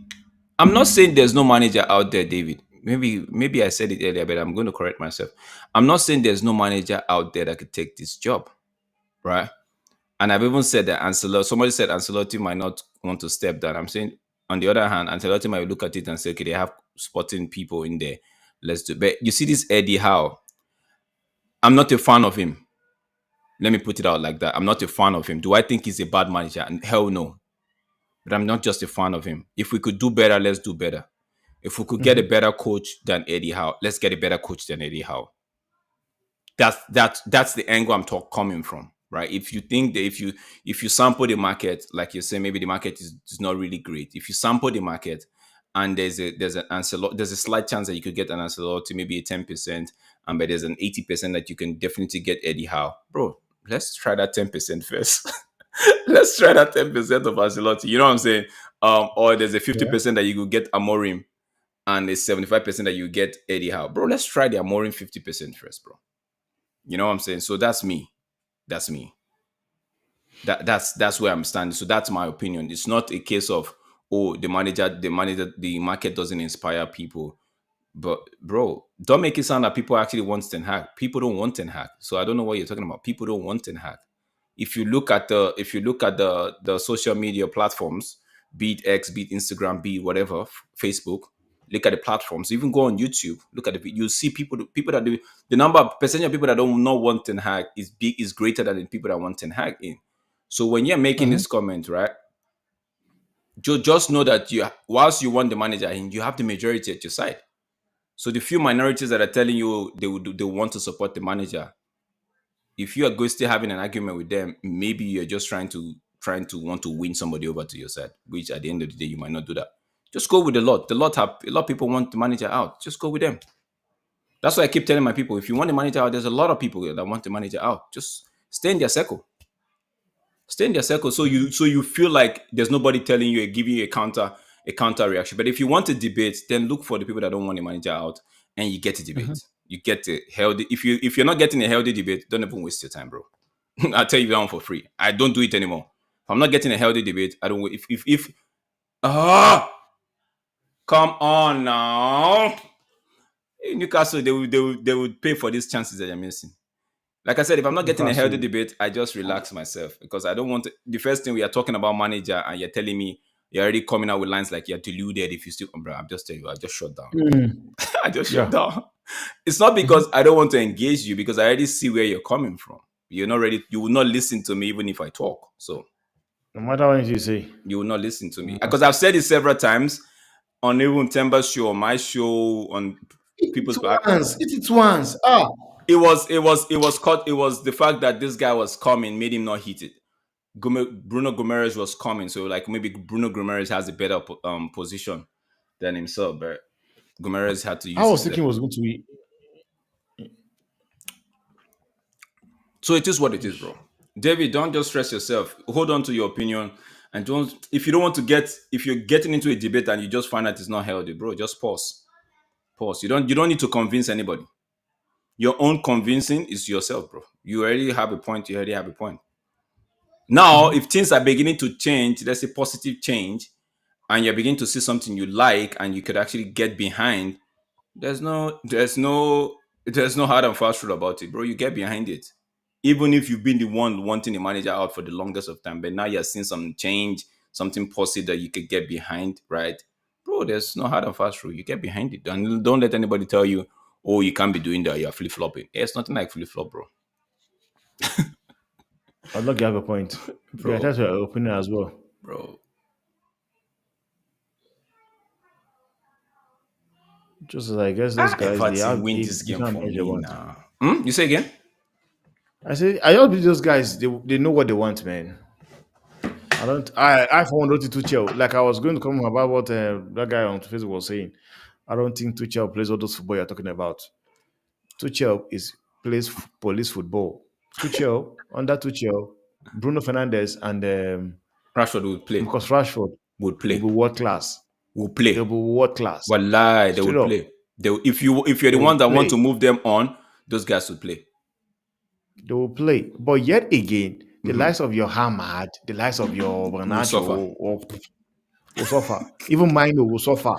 I'm not saying there's no manager out there, David. Maybe I said it earlier, but I'm going to correct myself. I'm not saying there's no manager out there that could take this job, right? And I've even said that Ancelotti. Somebody said Ancelotti might not want to step down. I'm saying, on the other hand, Ancelotti might look at it and say, okay, they have sporting people in there. Let's do. But you see, this Eddie Howe. I'm not a fan of him. Let me put it out like that. I'm not a fan of him. Do I think he's a bad manager? And hell no. But I'm not just a fan of him. If we could do better, let's do better. If we could get a Mhm. better coach than Eddie Howe, let's get a better coach than Eddie Howe. That's the angle I'm coming from, right? If you think that if you sample the market, like you say, maybe the market is not really great. If you sample the market and there's a slight chance that you could get an Ancelotti, maybe a 10%, and but there's an 80% that you can definitely get Eddie Howe, bro. Let's try that 10% first. Let's try that 10% of Ancelotti. You know what I'm saying? Or there's a fifty Yeah. percent that you could get Amorim, and a 75% that you get Eddie Howe. Bro, let's try the Amorim 50% first, bro. You know what I'm saying? So that's me. That's me. That's where I'm standing. So that's my opinion. It's not a case of, oh, the market doesn't inspire people. But bro, don't make it sound that people actually want Ten Hag. People don't want Ten Hag. So I don't know what you're talking about. People don't want Ten Hag. If you look at the social media platforms, be it X, be it Instagram, be it whatever, Facebook, look at the platforms. Even go on YouTube, look at you see people that do the number of percentage of people that don't not want Ten Hag is greater than the people that want Ten Hag in. So when you're making Mhm. this comment, right, just know that whilst you want the manager in, you have the majority at your side. So the few minorities that are telling you they want to support the manager, if you are going still having an argument with them, maybe you're just trying to want to win somebody over to your side, which at the end of the day you might not do that. Just go with the lot. The lot have a lot of people want the manager out. Just go with them. That's why I keep telling my people: if you want the manager out, there's a lot of people that want the manager out. Just stay in their circle. Stay in their circle, so you feel like there's nobody telling you, giving you a counter reaction. But if you want to debate, then look for the people that don't want the manager out, and you get to Mhm. debate. You get a healthy. If you're not getting a healthy debate, don't even waste your time, bro. I'll tell you that one for free. I don't do it anymore. If I'm not getting a healthy debate, I don't. If ah, come on now, Newcastle, they would pay for these chances that you're missing. Like I said, if I'm not getting a healthy Newcastle. debate, I just relax myself because I don't want to. The first thing we are talking about manager, and you're telling me you're already coming out with lines like you're deluded if you still. Bro, I'm just telling you, I just shut down. Mm. I just shut Yeah. down. It's not because Mhm. I don't want to engage you, because I already see where you're coming from. You're not ready. You will not listen to me even if I talk. So No matter what you say. you will not listen to me Mhm. because I've said it several times on even Temba's show, on my show, on Eat it people's. once. Eat it once. Ah. It was the fact that this guy was coming made him not hit it. Bruno Gomes was coming, so like maybe Bruno Gomes has a better position than himself, but Gomes had to I use was his thinking leg. it was going to be. So it is what it is, Eesh. bro. David, don't just stress yourself. Hold on to your opinion, and don't. If you don't want to if you're getting into a debate and you just find that it's not healthy, bro, just pause. Pause. You don't need to convince anybody. Your own convincing is yourself, bro. You already have a point. You already have a point. Now, Mhm. if things are beginning to change, let's say positive change, and you're beginning to see something you like and you could actually get behind, there's no hard and fast rule about it, bro. You get behind it. Even if you've been the one wanting the manager out for the longest of time, but now you're seeing some change, something positive that you could get behind, right? Bro, there's no hard and fast rule. You get behind it. And don't let anybody tell you, oh, you can't be doing that, you're flip flopping. It's nothing like flip flop, bro. I'd like to have a point. Yeah, Bro, that's your opinion as well. bro. Just as I guess those Ah, guys, they Everton have win a this game different for approach they me want. now. You say again? I say I don't believe those guys. They know what they want, man. I don't. I for one don't think Tuchel. Like I was going to come about what that guy on Facebook was saying. I don't think Tuchel plays all those football you're talking about. Tuchel is plays police football. Tuchel under Tuchel, Bruno Fernandes and Rashford would play. Marcus Rashford Would will be play. world class. Would They'll play. be world class. Wallahi, they Straight would up, play. If you're they the will one that want to play. move them on, those guys would play. They will play. But yet again, the Hmm. likes of your Hamad, the likes of your Will Bernardo suffer. will suffer. Even Mino will suffer.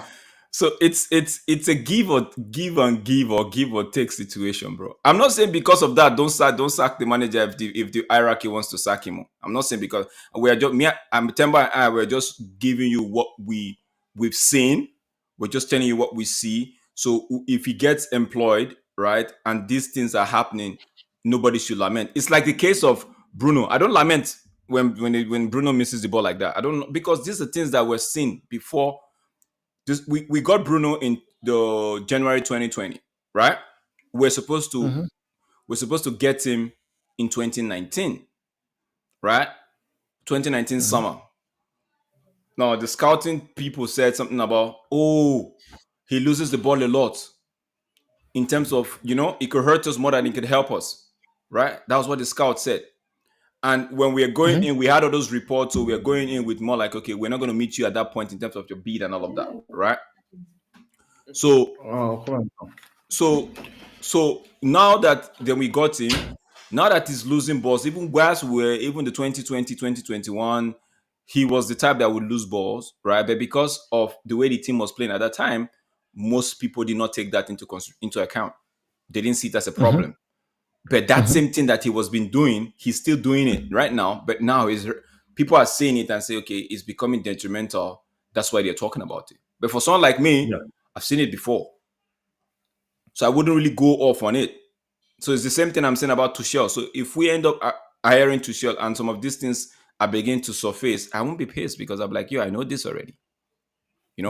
So it's a give or take situation, bro. I'm not saying because of that don't sack the manager if the hierarchy wants to sack him. I'm not saying because we are just me. I'm Temba and I. We're just giving you what we've seen. We're just telling you what we see. So if he gets employed, right, and these things are happening, nobody should lament. It's like the case of Bruno. I don't lament when Bruno misses the ball like that. I don't know because these are things that were seen before we got Bruno in the January 2020, right? We're supposed to Mhm, we're supposed to get him in 2019, right? 2019 mhm, summer. Now the scouting people said something about he loses the ball a lot in terms of it could hurt us more than it could help us, right? That was what the scout said. And when we are going mhm. in, we had all those reports, so we are going in with more like, okay, we're not going to meet you at that point in terms of your bid and all of that, right? So Oh, come on. So so now that then we got him, now that he's losing balls, even whilst we were even the 2020, 2021, he was the type that would lose balls, right? But because of the way the team was playing at that time, most people did not take that into account. They didn't see it as a Mhm, problem. But that mhm. same thing that he was been doing, he's still doing it right now. But now is people are seeing it and say, okay, it's becoming detrimental. That's why they're talking about it. But for someone like Yeah. me, I've seen it before. So I wouldn't really go off on it. So it's the same thing I'm saying about Tuchel. So if we end up hiring Tuchel and some of these things are beginning to surface, I won't be pissed because I'm like, yo, I know this already.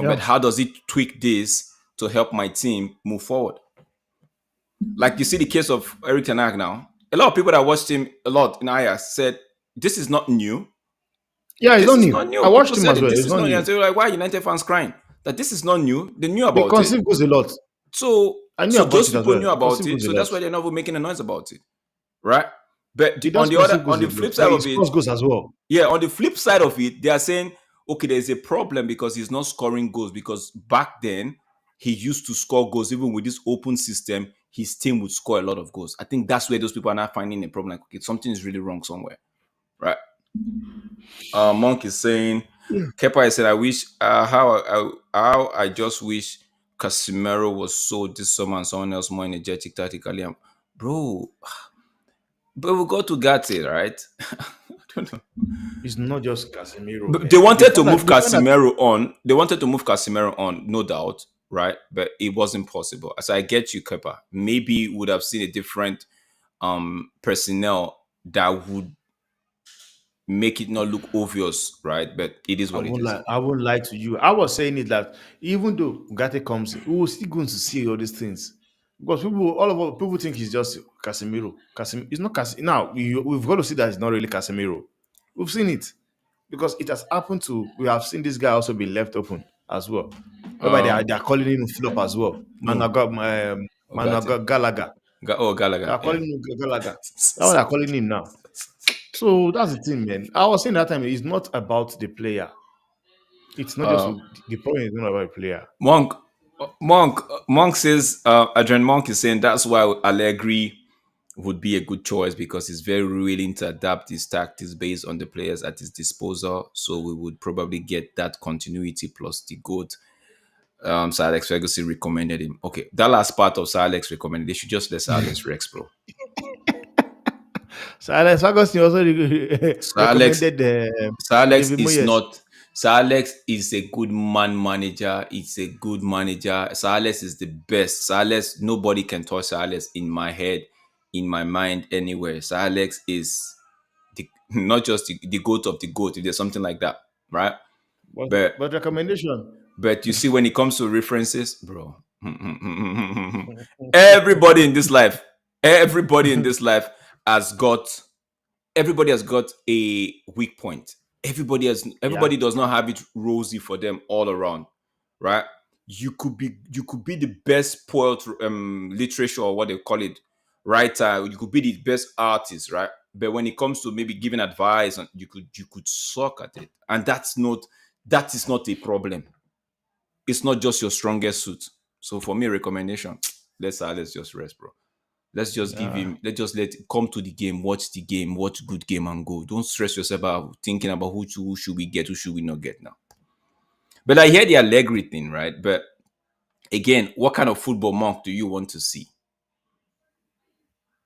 But Yeah. how does it tweak this to help my team move forward? Like you see the case of Eric Ten Hag now. A lot of people that watched him a lot in Ajax said, this is not new. Yeah, it's This not is not new. I new. People watched him said as it. well. This It's is not not new. new. And they were like, why are United fans crying? That this is not new. They knew They about it. conceive goes a lot. So I knew so about those it as people well. knew about Conceive it. goes a So lot. that's why they're not even making a noise about it. Right? But He on does the other conceive on goes a the lot. flip But side he of it, scores goals as well. yeah, on the flip side of it, they are saying, okay, there's a problem because he's not scoring goals because back then he used to score goals even with this open system. His team would score a lot of goals. I think that's where those people are not finding a problem. Like, okay, something is really wrong somewhere, right? Monk is saying, Kepa is saying, I wish how I just wish Casemiro was sold this summer and someone else more energetic tactically. Bro, but we got to Gatti, right? I don't know. It's not just Casemiro, But they man. wanted to move Casemiro on. They wanted to move Casemiro on, no doubt, right? But it wasn't possible. So I get you, Kepa. Maybe would have seen a different personnel that would make it not look obvious, right? But it is I what it won't is. lie. I won't lie to you. I was saying it that even though Ugarte comes in, we will still going to see all these things because all of us, people think he's just Casemiro. It's not Casemiro. Now we've got to see that it's not really Casemiro. We've seen it because it has happened to. We have seen this guy also be left open as well, whereby Um, they are calling him flop as well. no, Ogate. Gallagher. They Gallagher. are Yeah. calling him Gallagher. That's what they're calling him now. So that's the thing, man. I was saying that time it's not about the player. It's not just Uh, the problem is not about the player. Monk, Monk says, Adrian Monk is saying that's why Allegri would be a good choice because he's very willing to adapt his tactics based on the players at his disposal. So we would probably get that continuity plus the goat. Sir Alex Ferguson recommended him. Okay, that last part of Sir Alex recommended, they should just let Sir Alex Rex, bro. So Alex Ferguson also Sir Alex recommended Sir Alex David is Moyes. not. Sir Alex is a good man manager. It's a good manager. Sir Alex is the best. Sir Alex, nobody can touch Sir Alex in my head, in my mind, anywhere. Sir Alex is not just the goat of the goat. If there's something like that, right? But, But but recommendation. you see when it comes to references, bro. everybody in this life, everybody in this life has got everybody has got a weak point. Yeah. Everybody does not have it rosy for them all around, right? you could be the best poet, literature, or what they call it, writer. You could be the best artist, right? But when it comes to maybe giving advice, and you could suck at it, and that is not a problem. It's not just your strongest suit. So for me, recommendation: let's just rest, bro. Let's just give Ah, him. Let's just let come to the game, watch good game, and go. Don't stress yourself out thinking about who should we get, who should we not get now. But I hear the Allegri thing, right? But again, what kind of football, Monk, do you want to see?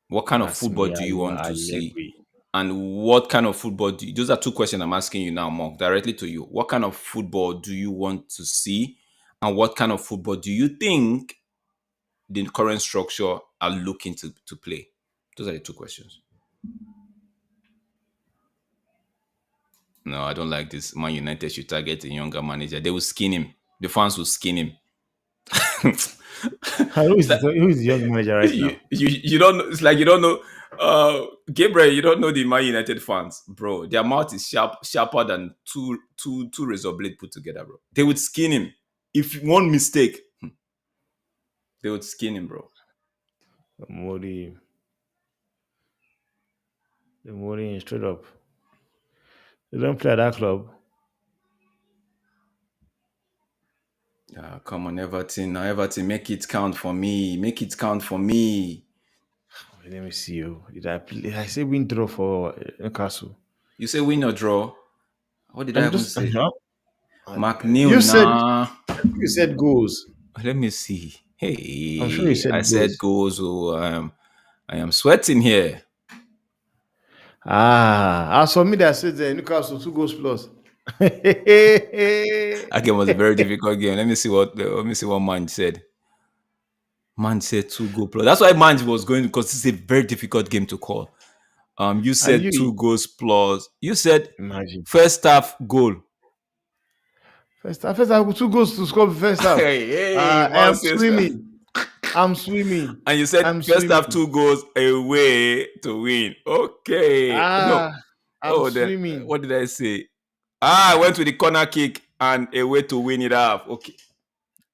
What kind of that's football me. do you want I to see? agree. And what kind of football those are two questions I'm asking you now, Monk, directly to you. What kind of football do you want to see? And what kind of football do you think the current structure are looking to play? Those are the two questions. No, I don't like this. Man United should target a younger manager. They will skin him. The fans will skin him. Who It's is like, who is the young manager right you, now? you don't know. It's like you don't know. Gabriel, you don't know the Man United fans, bro. Their mouth is sharper than two razor blade put together, bro. They would skin him. If one mistake, they would skin him, bro. Mori, the Mori straight up. They don't play at that club. Come on, Everton. Now, Everton, make it count for me. Make it count for me. Let me see you. Did I play? I say win draw for Newcastle. You say win or draw. What did I I'm even just say? McNeil, you said nah. you said goals. Let me see. I'm sure you Hey, I said said goals. goals. Oh, I am sweating here. As for me, that said Newcastle 2 goals plus. That game was a very difficult game. Let me see what Man said. Man said 2 goal plus. That's why Man was going, because it's a very difficult game to call. You And said you 2 goals plus. You said imagine first half goal. first half 2 goals to score first half. Hey, I Man am says, swimming. I'm swimming. and you said I'm first half swimming. 2 goals away to win. Okay, no. Ah, I'm Oh, then swimming. what did I say? I went with the corner kick and a way to win it off. Okay.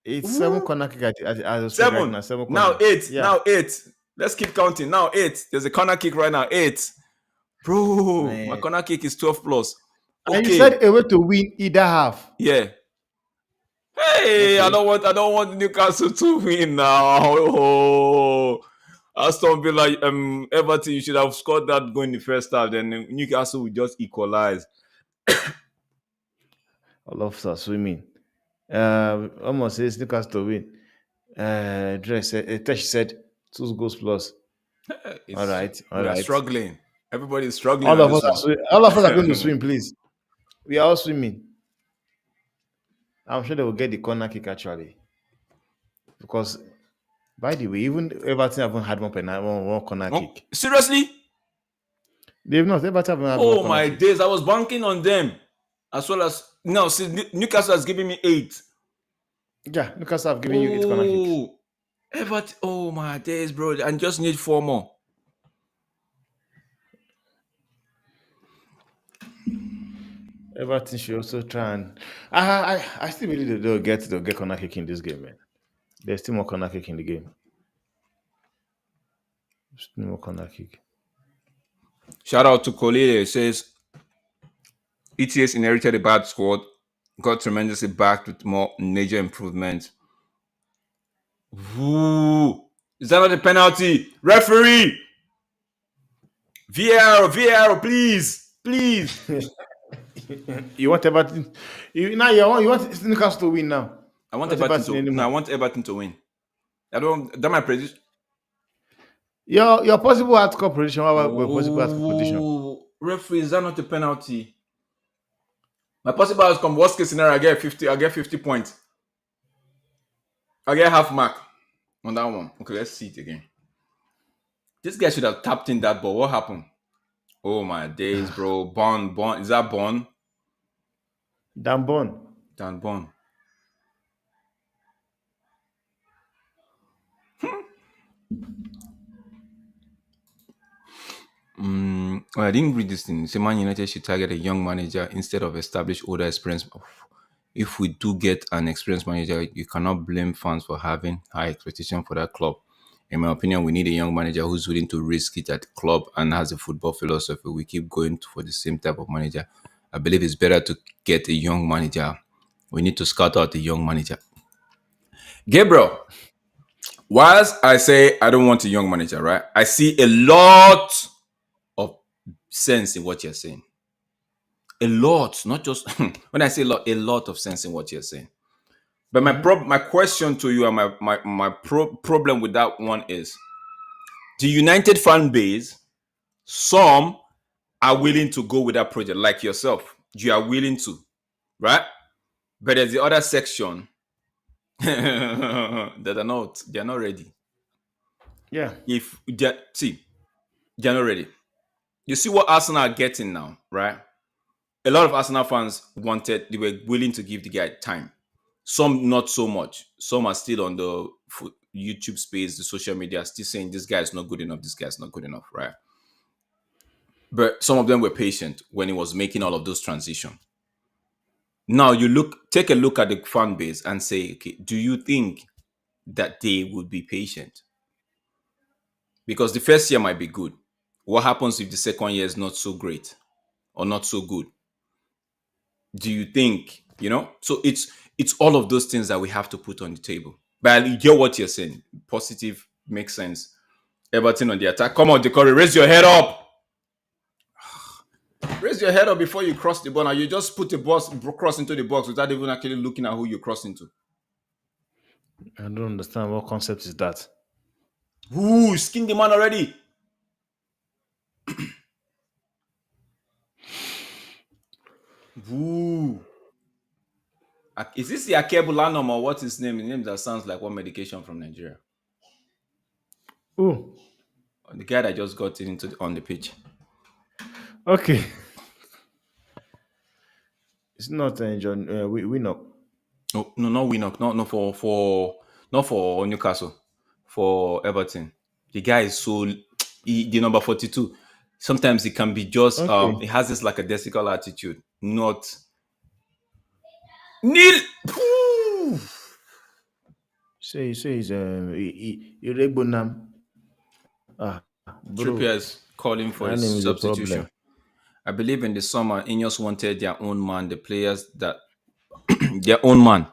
It's seven Woo. corner kick as I speak right Seven. now. Seven Now corner. eight. Yeah, Now eight. Let's keep counting. Now eight. There's a corner kick right now. Eight. Bro, my man. corner kick is 12 plus. And you Okay. said a way to win either half. Yeah. Hey, I Okay. don't want I don't want Newcastle to win now. Oh. Aston Villa, Everton, you should have scored that goal in the first half. Then Newcastle will just equalize. All of us are swimming. Almost says Newcastle to win. Tesh said 2 goals plus. All It's right, all we are right. struggling. Everybody is struggling All on of us this are one. all of us are going to swim, please. We are all swimming. I'm sure they will get the corner kick actually. Because by the way, even Everton haven't had one corner Oh, kick. seriously? They've not. Everton haven't had one Oh corner my kick. days! I was banking on them, as well as now. See, Newcastle has given me 8. Yeah, Newcastle have given you 8 corner kicks. Oh, Everton! Oh my days, bro! I just need 4 more. Everton should also try and I still believe that they'll get corner kick in this game, man. There's still more corner kick in the game. Still more corner kick. Shout out to Colile. It says ETS inherited a bad squad, got tremendously backed with more major improvements. Ooh, is that not a penalty? Referee! VAR, please, please. You want Everton? You want Newcastle to win now. I want Not Everton Everton to. No, I anymore. want Everton to win. I don't. That my prediction. Your possible hardcore prediction. What were possible hardcore prediction? Oh, referee, is that not a penalty? My possible outcome, worst case scenario, I get 50. I get 50 points. I get half mark on that one. Okay, let's see it again. This guy should have tapped in that ball. What happened? Oh my days, bro. Bond. Is that Bond? Dambon. Dan Bond. Well, I didn't read this thing. Say Man United should target a young manager instead of established older experience. if we do get an experienced manager, you cannot blame fans for having high expectation for that club. In my opinion, we need a young manager who's willing to risk it at the club and has a football philosophy. We keep going for the same type of manager. I believe it's better to get a young manager. We need to scout out a young manager. Gabriel, whilst I say I don't want a young manager, right? I see a lot of sense in what you're saying. A lot, not just when I say a lot of sense in what you're saying. But my question to you and my problem with that one is the United fan base. Some are willing to go with that project, like yourself. You are willing to, right? But there's the other section that are not. They are not ready. Yeah. If they see, they're not ready. You see what Arsenal are getting now, right? A lot of Arsenal fans wanted. They were willing to give the guy time. Some not so much. Some are still on the YouTube space, the social media, still saying this guy is not good enough. This guy is not good enough, right? But some of them were patient when he was making all of those transitions. Now you take a look at the fan base and say, okay, do you think that they would be patient? Because the first year might be good. What happens if the second year is not so great or not so good? Do you think, So it's all of those things that we have to put on the table. But I hear what you're saying. Positive makes sense. Everton on the attack. Come on, Decore, raise your head up. Raise your head up before you cross the ball. Now you just put the box cross into the box without even actually looking at who you cross into. I don't understand what concept is that. Ooh, skin the man already. Ooh. Is this the Akebulanum or what's his name? The name that sounds like one medication from Nigeria. Oh, The guy that just got on the pitch. okay. It's not John. We know. No, no, not Winnock. No, no, not for Newcastle. For Everton. The guy is the number 42. Sometimes it can be just Okay. it has this like a desical attitude. Not Neil. Ooh. Say he's Irebonam. Ah, bro, Trippier is calling for that his name is a substitution. problem. I believe in the summer, Ineos wanted their own man, the players that their own man,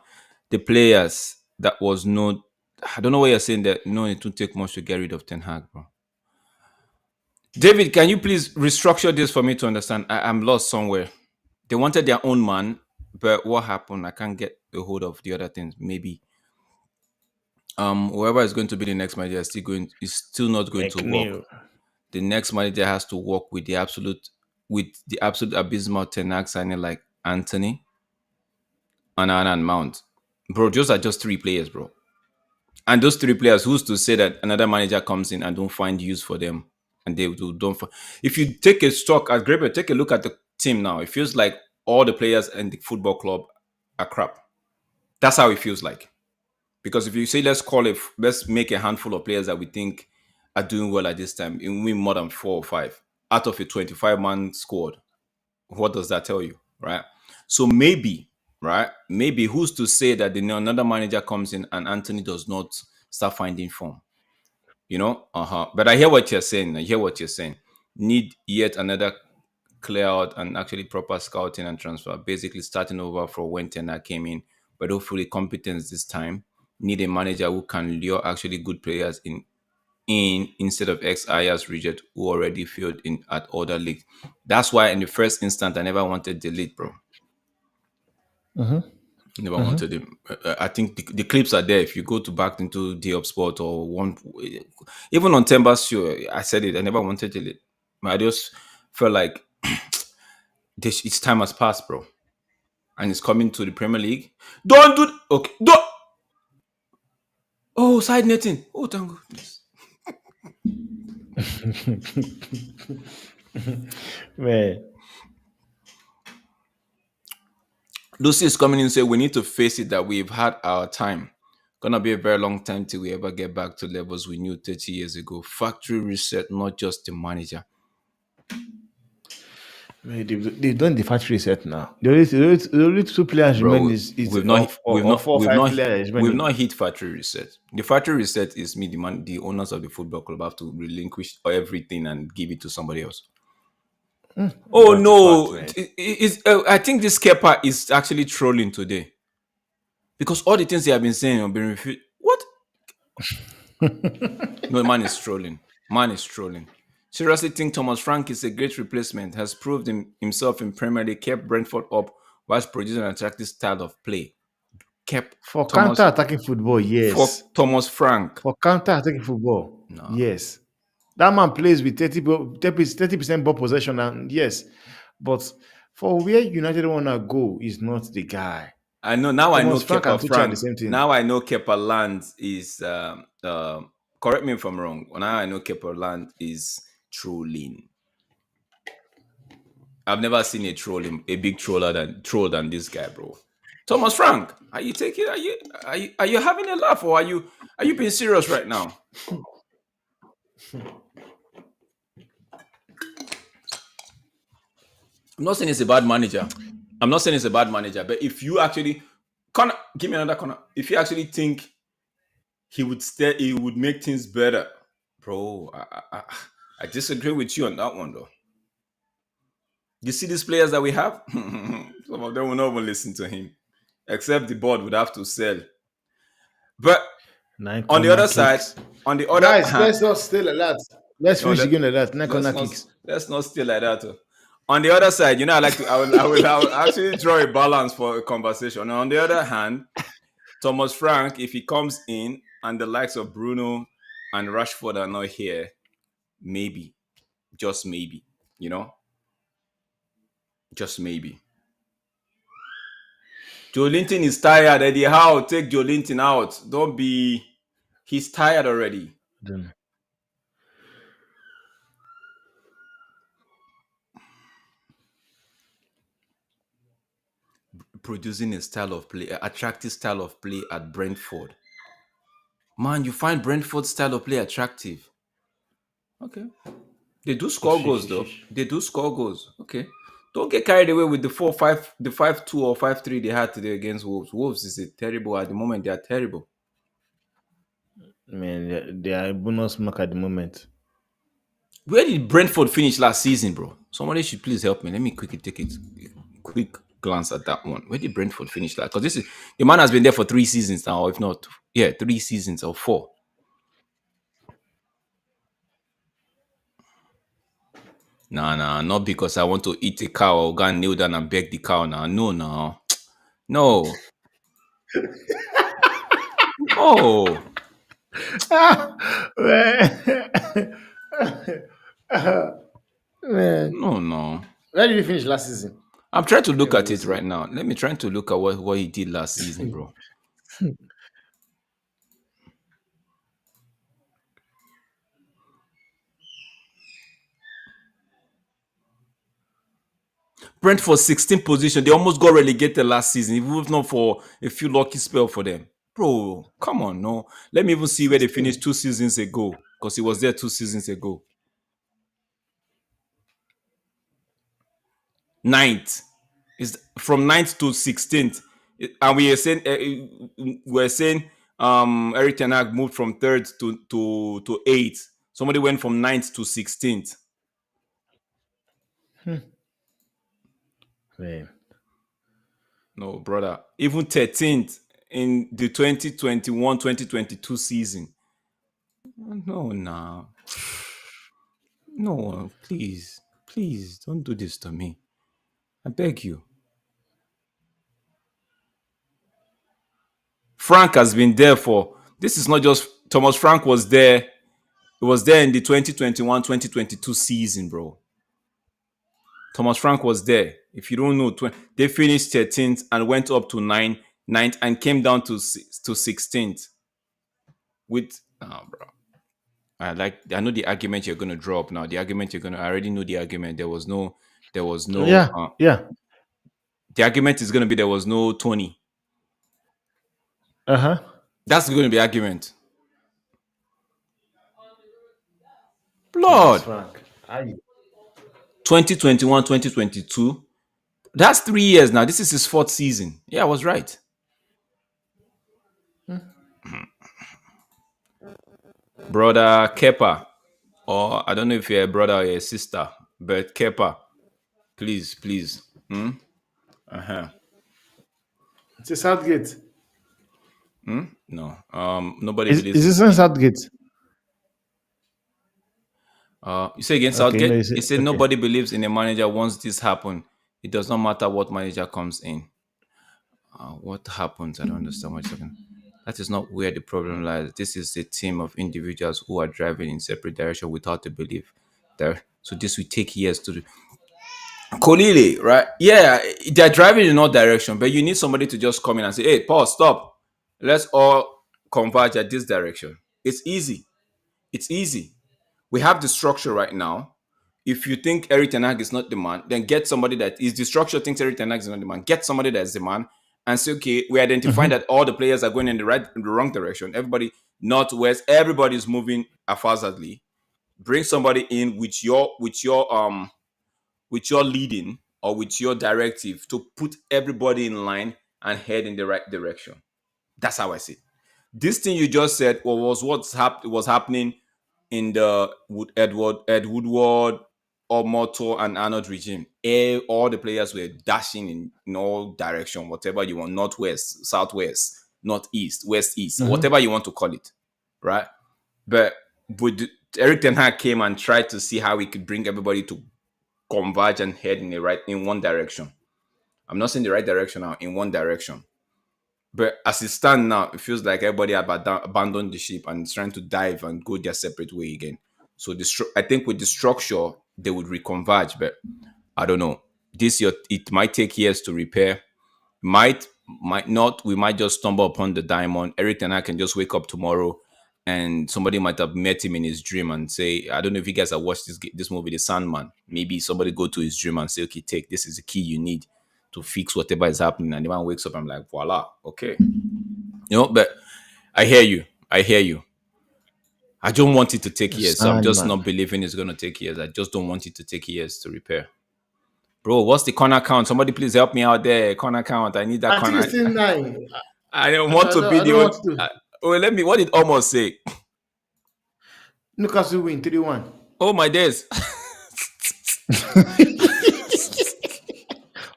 the players that was no. I don't know why you're saying that. No, it won't take much to get rid of Ten Hag, bro. David, can you please restructure this for me to understand? I'm lost somewhere. They wanted their own man, but what happened? I can't get a hold of the other things. Maybe whoever is going to be the next manager is still not going to work. McNeil. The next manager has to work with the absolute abysmal Ten Hag signing like Anthony, and Mount. Bro, those are just three players, bro. And those three players, who's to say that another manager comes in and don't find use for them, and don't. If you take a stock at Graber, take a look at the team now. It feels like all the players in the football club are crap. That's how it feels like. Because if you say let's make a handful of players that we think are doing well at this time, and win more than 4 or 5 out of a 25-man squad, what does that tell you, right? So maybe, right? Maybe who's to say that another manager comes in and Anthony does not start finding form, But I hear what you're saying. I hear what you're saying. Need yet another clear out and actually proper scouting and transfer. Basically starting over from when Tena came in, but hopefully competence this time. Need a manager who can lure actually good players in instead of ex-Ayers reject who already failed in at other leagues. That's why in the first instant I never wanted the lead, bro. Never wanted him. I think the clips are there. If you go to back into the Sport or one, even on Temba's show, I said it. I never wanted the lead. I just felt like its time has passed, bro, and it's coming to the Premier League. Don't do okay. Don't. Oh, side netting. Oh, thank goodness. Man, Lucy is coming in and say we need to face it that we've had our time. Gonna be a very long time till we ever get back to levels we knew 30 years ago. Factory reset, not just the manager. They've done the factory set now. The only two players remain Bro, is or four or five players we've remaining. not hit factory reset. The factory reset is me, the owners of the football club have to relinquish everything and give it to somebody else. Oh That's a fact, no, man. I think this Kepa is actually trolling today because all the things they have been saying have been refused. What? No, man is trolling. Man is trolling. Seriously think Thomas Frank is a great replacement, has proved himself in Premier League, kept Brentford up whilst producing an attractive style of play. Kept For Thomas counter-attacking football, for yes. Thomas Frank. For counter-attacking football, No. yes. That man plays with 30% ball possession, and yes. But for where United want to go, is not the guy. I know now. I know Thomas Frank Kepa and Tuchel are the Frank. same thing. Now I know Kepa Land is. Correct me if I'm wrong. Now I know Kepa Land is trolling. I've never seen a big troll than this guy, bro. Thomas Frank, are you taking? Are you having a laugh or are you being serious right now? I'm not saying it's a bad manager. I'm not saying it's a bad manager, but if you actually, corner, give me another corner. If you actually think he would make things better, bro. I disagree with you on that one, though. You see these players that we have, some of them will not even listen to him, except the board would have to sell. But Nine on the corner other side, kicks. on the other Guys, hand, let's not stay like that. Let's no, finish the game like that. Nine corner not kicks. let's not stay like that. Oh. On the other side, I like to I will actually draw a balance for a conversation. On the other hand, Thomas Frank, if he comes in and the likes of Bruno and Rashford are not here, maybe, just maybe, you know, just maybe. Joe Linton is tired. Eddie Howe, take Joe Linton out. Don't be. He's tired already. Don't- Producing a style of play, an attractive style of play at Brentford. Man, you find Brentford's style of play attractive. Okay. They do score goals though. They do score goals. Okay. Don't get carried away with the 4-5, the 5-2 or 5-3 they had today against Wolves. Wolves is a terrible at the moment. They are terrible. Man, they are a bonus mark at the moment. Where did Brentford finish last season, bro? Somebody should please help me. Let me quickly take a quick glance at that one. Where did Brentford finish that? Because this is the man has been there for 3 seasons now, or if not, yeah, 3 seasons or 4. Nah, not because I want to eat a cow or go and kneel down and beg the cow now. No, no. No. No. Man. Man. No, no. Where did you finish last season? I'm trying to Let look me at even it see. right now. Let me try to look at what he did last season, bro. Brentford 16th position. They almost got relegated last season. If it was not for a few lucky spell for them. Bro, come on, no. Let me even see where they 16. finished 2 seasons ago. Because he was there 2 seasons ago. Ninth. Is from ninth to 16th. And we're saying Eric Ten Hag moved from third to eighth. Somebody went from ninth to 16th. Man. No, brother. Even 13th in the 2021-2022 season. No, nah. No, please. Please don't do this to me. I beg you. Frank has been there for this is not just Thomas Frank was there. He was there in the 2021-2022 season, bro. Thomas Frank was there. If you don't know, they finished 13th and went up to 9th and came down to 16th with bro. I know the argument you're gonna draw up now. The argument you're gonna I already know the argument. There was no Yeah, yeah. the argument is gonna be there was no Tony. Uh-huh. That's gonna be argument. Thomas Blood. Frank. How you? 2021, 2022. That's 3 years now. This is his fourth season. Yeah, I was right. Brother Kepa, or I don't know if you're a brother or a sister, but Kepa, please, please. Hmm? Uh-huh. It's a Southgate. Hmm? No. Nobody Is believes this in, in Southgate? you say again Okay, no, Southgate? you say It said okay. nobody believes in a manager once this happen. It does not matter what manager comes in. What happens? I don't understand what you're talking. That is not where the problem lies. This is a team of individuals who are driving in separate direction without a belief. There. So this will take years to do. Kolili, right? Yeah, they're driving in all direction, but you need somebody to just come in and say, "Hey, pause, stop. Let's all converge at this direction." It's easy. It's easy. We have the structure right now. If you think Eric Ten Hag is not the man, then get somebody that is the structure thinks Eric Ten Hag is not the man. Get somebody that's the man and say, okay, we identify that all the players are going in the wrong direction. Everybody northwest, everybody's moving haphazardly. Bring somebody in with your leading or with your directive to put everybody in line and head in the right direction. That's how I see it. This thing you just said was was happening in the Ed Woodward, Omoto, and Arnold regime. All the players were dashing in all direction, whatever you want, northwest, southwest, northeast, west east, whatever you want to call it, right? But with Eric Ten Hag came and tried to see how he could bring everybody to converge and head in one direction. I'm not saying the right direction now, in one direction. But as it stands now, it feels like everybody have abandoned the ship and is trying to dive and go their separate way again. So I think with the structure, they would reconverge, but I don't know. This year, it might take years to repair. Might not. We might just stumble upon the diamond. Eric and I can just wake up tomorrow, and somebody might have met him in his dream and say, "I don't know if you guys have watched this movie, The Sandman." Maybe somebody go to his dream and say, "Okay, take this is the key you need to fix whatever is happening." And the man wakes up, I'm like, "Voila, okay." But I hear you. I hear you. I don't want it to take years, so I'm just Sandman. not believing it's gonna take years. I just don't want it to take years to repair. Bro, what's the corner count? Somebody please help me out there. Corner count. I need that I think corner. it's still nine. I don't want to be I the don't one. want to. Let me. What did almost say? Newcastle win 3-1. Oh my days.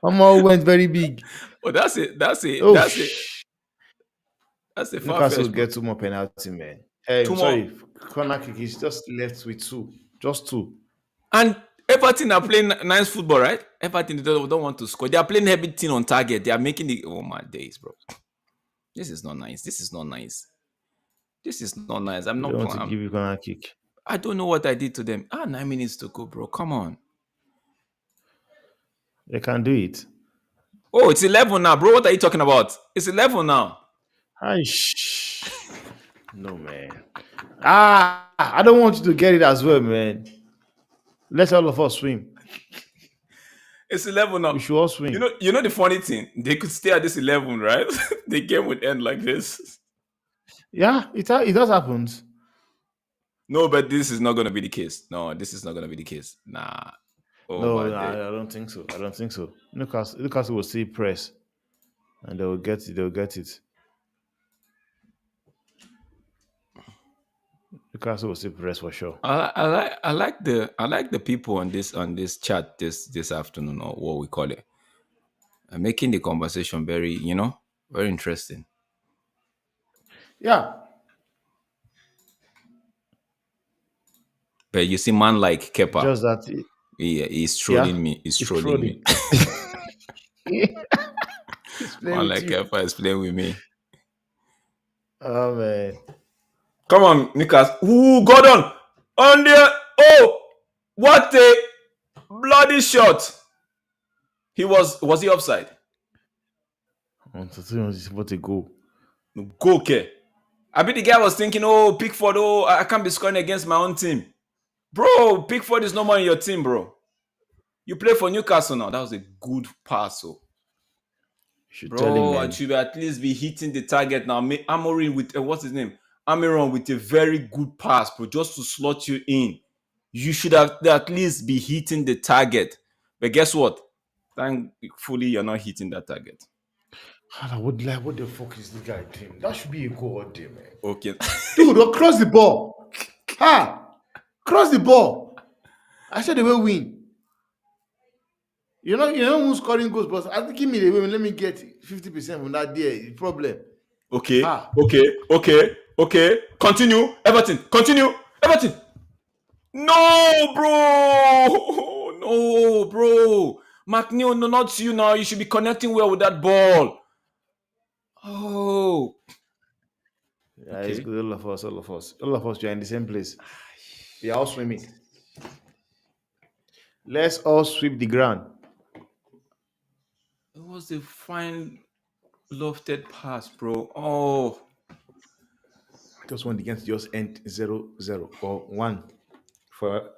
Omo went very big. Oh, that's it. That's it. Oh, That's it. That's a far Newcastle fetch, will bro. get two more penalty, man. Hey, Two I'm more. sorry. Corner kick is just left with two. Just two. And Everton are playing nice football, right? Everton don't want to score. They are playing everything on target. They are making the. Oh my days, bro. This is not nice. This is not nice. This is not nice. I'm They not don't want to playing. give you corner kick. I don't know what I did to them. 9 minutes to go, bro. Come on. They can do it. Oh, it's 11 now, bro. What are you talking about? It's 11 now. Aish. No, man. I don't want you to get it as well, man. Let all of us swim. It's 11 We now. should all swim. You know the funny thing? They could stay at this 11, right? The game would end like this. Yeah, it does happen. No, but this is not going to be the case. No, this is not going to be the case. Nah. Oh, my No, day. I don't think so. I don't think so. Newcastle will see press and they will get it. They will get it. Newcastle will see press for sure. I like the people on this chat this afternoon, or what we call it, making the conversation very, very interesting. Yeah, But you see, man like Kepa, just that. he's Yeah, trolling me. He's it's trolling me. trolling. He's playing Man with like you. Kepa is playing with me. Oh man. Come on, Newcastle. Ooh, Gordon on there. Oh, what a bloody shot! Was he offside? What a goal. Go, okay. I bet the guy was thinking, oh, Pickford, oh, I can't be scoring against my own team. Bro, Pickford is no more in your team, bro. You play for Newcastle now. That was a good pass, oh. You should tell him, Bro, I man. should at least be hitting the target now. Amorim with, what's his name? Amiron with a very good pass, bro, just to slot you in. You should have at least be hitting the target. But guess what? Thankfully, you're not hitting that target. I would like, what the fuck is this guy doing? That should be a goal all day, man. Okay. Dude, cross the ball. Cross the ball. I said they will win. You know who's scoring goals, but I think give me the win. Let me get 50% from that there. Problem. Okay. Ha. Okay. Continue. Everton. Continue. Everton. No, bro. No, bro. McNeil, no, not you now. You should be connecting well with that ball. Oh. Yeah, it's good. All of us. All of us, we are in the same place. We are all swimming. Let's all sweep the ground. It was a fine lofted pass, bro. Oh. Just want the game to just end 0-0 or 1 for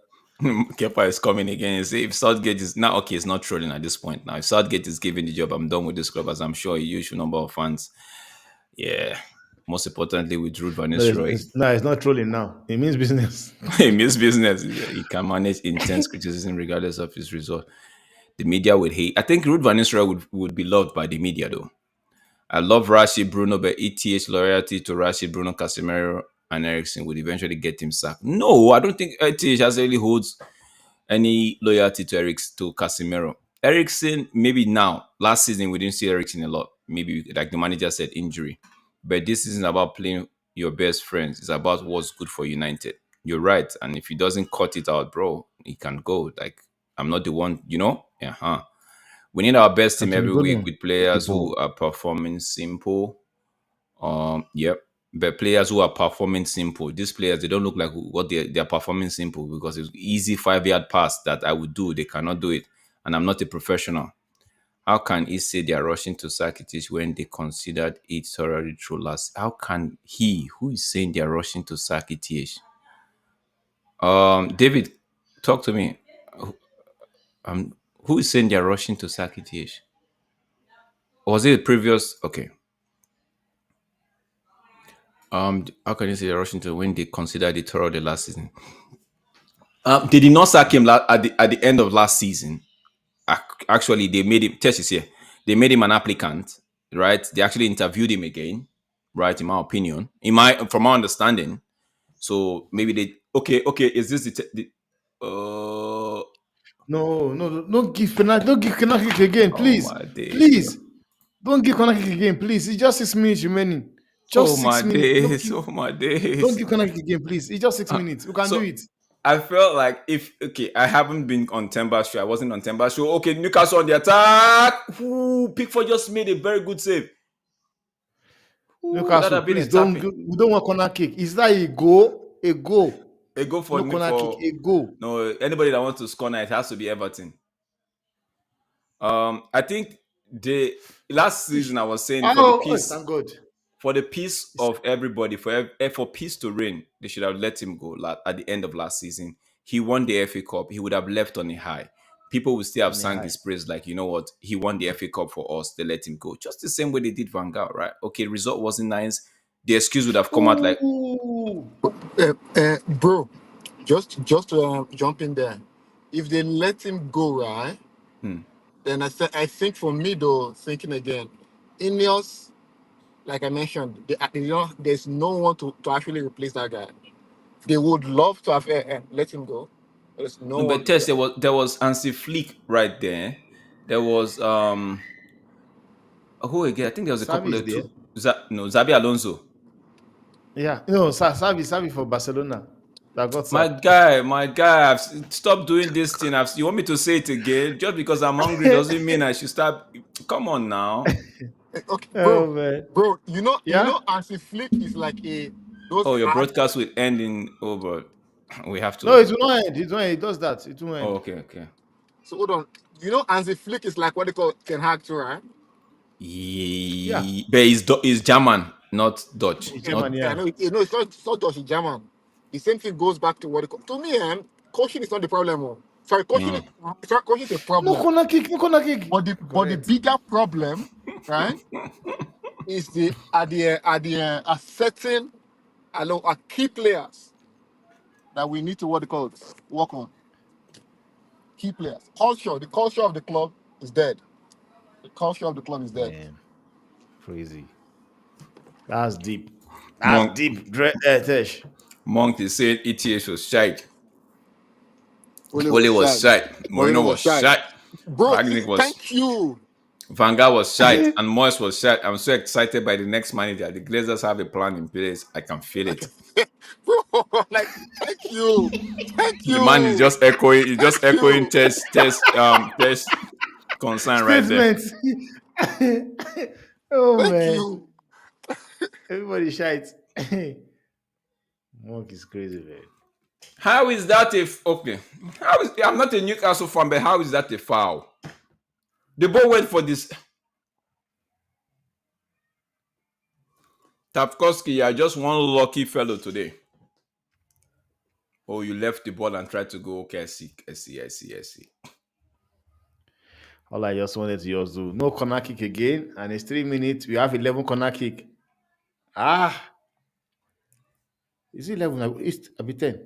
Kepa is coming again. See, if Southgate is now okay, it's not trolling at this point. Now, if Southgate is giving the job, I'm done with this club, as I'm sure a huge number of fans. Yeah. Most importantly, with Ruud van Nistelrooy, it's not trolling now. It means business. he means business. He can manage intense criticism regardless of his result. The media would hate. I think Ruud van Nistelrooy would be loved by the media, though. I love Rashid Bruno, but ETH loyalty to Rashid Bruno, Casemiro, and Ericsson would eventually get him sacked. No, I don't think ETH has really holds any loyalty to to Casemiro. Ericsson, maybe now. Last season, we didn't see Ericsson a lot. Maybe, like the manager said, injury. But this isn't about playing your best friends. It's about what's good for United. You're right. And if he doesn't cut it out, bro, he can go. Like, I'm not the one, Uh-huh. We need our best team Anthony every week Gordon with with the players who ball. are performing simple. Yep. But players who are performing simple, these players, they don't look like what they're performing simple because it's easy 5-yard pass that I would do. They cannot do it. And I'm not a professional. How can he say they are rushing to sack it when they considered it thoroughly through last? How can he, who is saying they are rushing to sack it? David, talk to me. Um, who is saying they are rushing to sack it? Was it the previous? Okay. How can you say they're rushing to when they considered it thoroughly last season? They did not sack him at the end of last season. Actually, they made him. Test is here. They made him an applicant, right? They actually interviewed him again, right? In my opinion, from my understanding. So maybe they okay. Is this No, don't give penalty. Don't give corner kick again, oh please. my days, bro. Please. Don't give corner kick again, please. It's just 6 minutes remaining. Oh Just my 6 minutes. days. Oh my Don't days. give corner kick again, please. It's just 6 minutes. We can do So it. I felt like if I haven't been on Temba show. I wasn't on Temba show. Okay, Newcastle on the attack. Ooh, Pickford just made a very good save. Ooh, that Newcastle, have been a please don't. tapping. We don't want corner kick. Is that a goal? A goal. A goal for No me corner kick. for A goal. no anybody that wants to score now. It has to be Everton. I think the last season I was saying Thank God. for the peace of everybody, for peace to reign, they should have let him go at the end of last season. He won the FA Cup. He would have left on a high. People would still have On a sang high. his praise, like, you know what? He won the FA Cup for us. They let him go. Just the same way they did Van Gaal, right? Okay, result wasn't nice. The excuse would have come out like, Ooh. Bro, just to jump in there. If they let him go, right? Then I think for me though, thinking again, Ineos, like I mentioned, there's no one to actually replace that guy. They would love to have let him go. There's no no, but one. Tess, there was Ansi Flick right there. There was who again? I think there was a Savi couple is of there. two. Xabi Alonso. Yeah. No, Savi for Barcelona. That got My sacked. guy, stop doing this thing. You want me to say it again? Just because I'm hungry doesn't mean I should stop. Come on now. Okay, Oh man. bro. Yeah. Ansi Flick is like those Oh, your hard. broadcast will end in over. We have No, to. it will not end. It won't end. It does that. It won't Oh, end. okay. So hold on. Ansi Flick is like what they call Ten Hag too, right? Yeah. But he's German, not Dutch. It's Not German, Yeah, I yeah. know. It's not Dutch, it's German. The same thing goes back to what they call, to me. Coaching is not the problem. Sorry, coaching is a No problem. corner kick. No corner kick. But the Correct. bigger problem, right, is the setting along key players that we need to what they call it, work on. Key players. Culture. The culture of the club is dead. The culture of the club is dead. Man, crazy. That's deep. That's Monk, deep. Tesh. Monk is saying ETH was shite. Ole Ole was was shy. shite. Ole Moreno was was shy. shite. Bro, Ragnick was. thank you. Vanguard was shite. And Moyes was shite. I'm so excited by the next manager. The Glazers have a plan in place. I can feel it. Bro, like, thank you. Thank The man is you. just echoing. He's just Thank echoing you. test concern right there. Statement. Oh Thank man. you. Everybody shite. Monk is crazy, man. How is that if okay? How is I'm not a Newcastle fan, but how is that a foul? The ball went for this. Tavkovsky, you are just one lucky fellow today. Oh, you left the ball and tried to go. Okay, I see. All I just wanted to just do. No corner kick again. And it's 3 minutes. We have 11 corner kick. Ah. Is it 11? It's a bit 10. I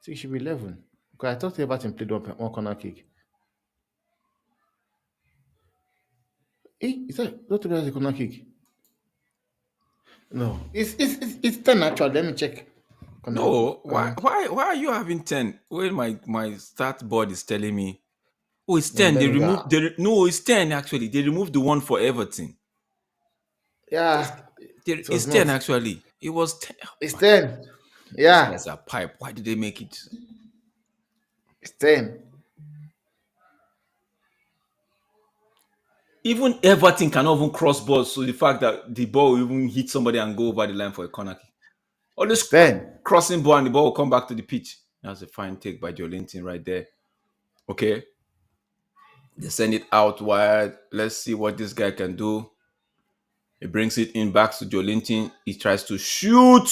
think it should be 11. Because I thought Everton played one corner kick. Is that not a corner kick? No. It's 10 actually. Let me check. Corner kick. No, why are you having 10? When my stat board is telling me, oh, it's No, 10. let They me go. removed. No, it's 10 actually. They removed the one for Everton. Yeah. It was It's 10 not. actually. It was 10. Oh, It's man, 10. these Yeah. guys are pipe. Why did they make it? It's 10. Even Everton cannot even cross balls. So the fact that the ball will even hit somebody and go over the line for a corner kick. Always It's 10. crossing ball and the ball will come back to the pitch. That's a fine take by Jolinton right there. Okay. They send it out wide. Let's see what this guy can do. He brings it in back to Jolinton. He tries to shoot.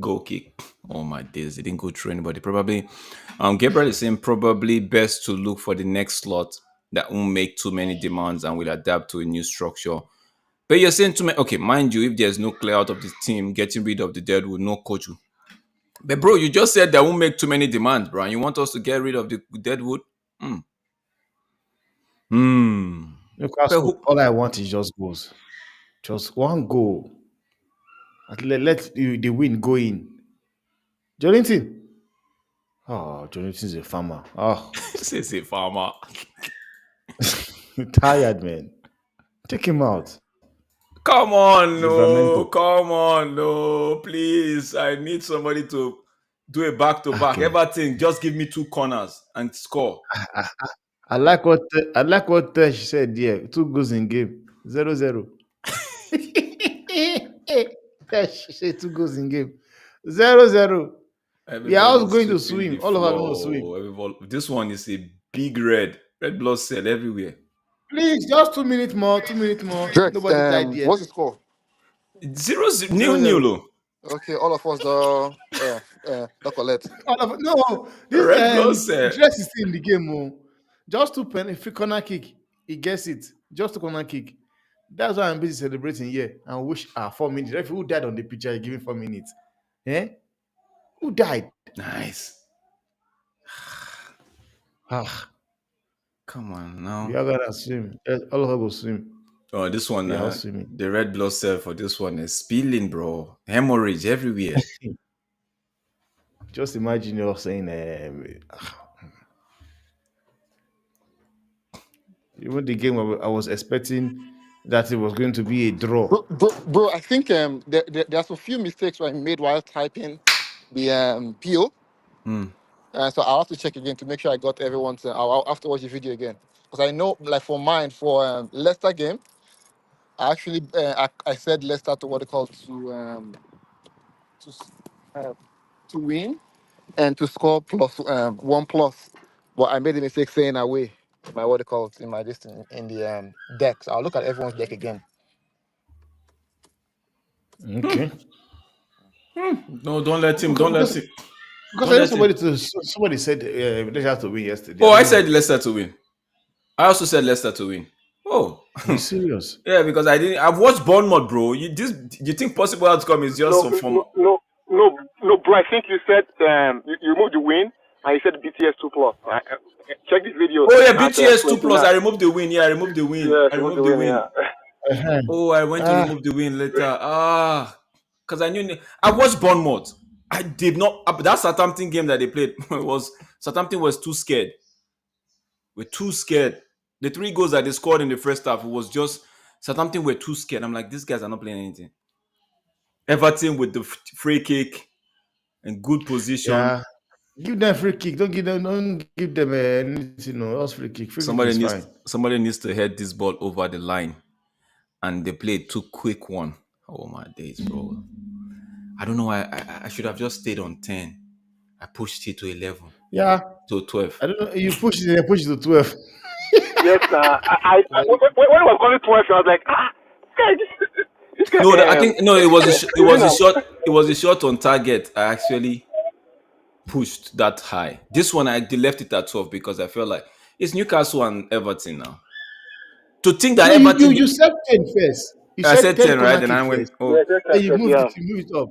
Goal kick. Oh my days. It didn't go through anybody. Probably Gabriel is saying probably best to look for the next slot that won't make too many demands and will adapt to a new structure. But you're saying to me, okay, mind you, if there's no clear out of the team, getting rid of the deadwood, no coach. But bro, you just said that won't make too many demands, bro. And you want us to get rid of the deadwood? Hmm. Hmm. But Newcastle, who? all I want is just goals. Just one goal. Let the win go in. Jolinton. Oh, Jolinton's a farmer. Oh, Says a farmer. tired, man. Take him out. Come on, no. Livramento. Come on, no. Please. I need somebody to do a back to back. Okay. Everything, just give me 2 corners and score. I like what Tesh said there. 2 goals in game. 0-0. Tesh said 2 goals in game. 0-0. We are all Everybody's going to sweeping the swim. All of us are going to swim. floor. This one is a big red blood cell everywhere. Please, just 2 minutes more. 2 minutes more. Drex, Nobody died yet. what's the score? 0-0, Zero nil. zero. Oh. Okay, all of us the collect. No, this Red blood cell. dress is still in the game. Oh. Just 2 penny, free corner kick. He gets it. Just 2 corner kick. That's why I'm busy celebrating here and wish 4 minutes. Referee who died on the picture, giving 4 minutes. Eh? Who died? Nice. Ah, Come on we now. are gonna swim. All of us will swim. Oh, this one, We are all swimming. the red blood cell for this one is spilling, bro. Hemorrhage everywhere. Just imagine you're saying, even the game I was expecting that it was going to be a draw. Bro, I think there's a few mistakes I made while typing the PO. Hmm. So I'll have to check again to make sure I got everyone's. I'll have to watch the video again because I know, like for mine, for Leicester game, I actually I said Leicester to what they call to s- uh, to win and to score plus 1+. But I made a mistake saying away. My what they call it in my distance in the deck. So I'll look at everyone's deck again. Okay. No, don't let him. Because, Don't let because, him. because Don't I know let him. somebody said they have to win yesterday. Oh, I I don't said know. Leicester to win. I also said Leicester to win. Oh, Are you serious? yeah, because I've watched Bournemouth, bro. You think possible outcome is just No, so from? no, no, no, no, bro. I think you said you removed the win and you said BTS 2 plus. Check this video Oh yeah, at BTS 2 plus. 29. I removed the win. Yeah, I removed the win. Yes, I you removed removed the the win. win. Yeah. Uh-huh. Oh, I went to Ah, remove the win later. Because I knew I watched Bournemouth. I did not. That Southampton game that they played was Southampton was too scared. We're too scared. The 3 goals that they scored in the first half, it was just Southampton were too scared. I'm like, these guys are not playing anything. Everton with the free kick and good position. yeah. Give them free kick. Don't give them anything. No, us free kick. Free kick Somebody is needs fine. somebody needs to head this ball over the line, and they played too quick one. Oh my days, bro! I don't know why I should have just stayed on 10. I pushed it to 11, Yeah. to 12. I don't know. You push it to 12. Yes, when I was calling 12, I was like, this guy, No, I think no. It was it is was it a now? shot. It was a shot on target. I actually pushed that high. This one I left it at 12 because I felt like it's Newcastle and Everton now. To think that No, you you Everton, you said 10 first. You I said said 10 10, right? corner Then kick I went, first. oh, Yes, yes, Then yes, you yes, moved yeah. it. You moved it up.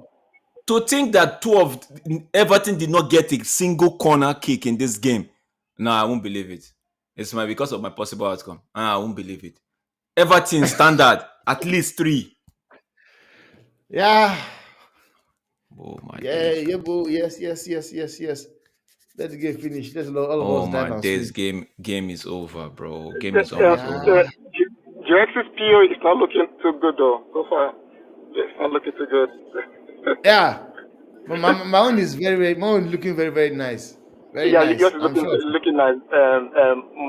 to think that two of Everton did not get a single corner kick in this game. No, I won't believe it. It's because of my possible outcome. I won't believe it. Everton standard at least 3. Yeah. Oh my Yeah. days. Yeah, bro. Yes. Let the game finish. Let's all of Oh us dive my and days. sleep. Game is over, bro. Game is almost over. Yeah. Jurex's PO is not looking too good though. So far, it's not looking too good. Yeah. My own is my own is looking very, very nice. Very Yeah, nice. yours is I'm sure. looking nice.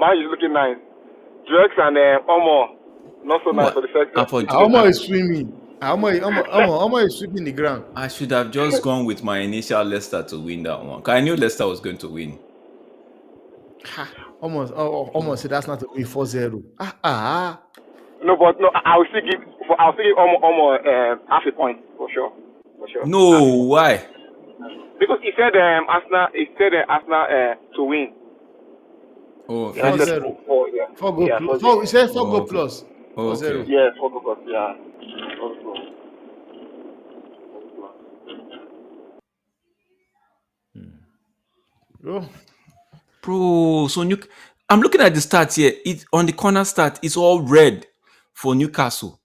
Mine is looking nice. Jurex and Omo, not so nice What? for the first. Almo is swimming. Almo is sweeping the ground. I should have just gone with my initial Leicester to win that one. 'Cause I knew Leicester was going to win. Almost. That's not a win 4-0. No, but no, I'll still give Omo half a point for sure, half a No, point. why? Because he said Arsenal to win. Oh, Yeah, I said 4-0. yeah, 4 goal yeah, plus. He said 4 goal okay. plus. Okay. 4-0. yeah, 4 goals, yeah. 4 goals. Bro. Bro, so I'm looking at the stats here. It on the corner stat, it's all red for Newcastle.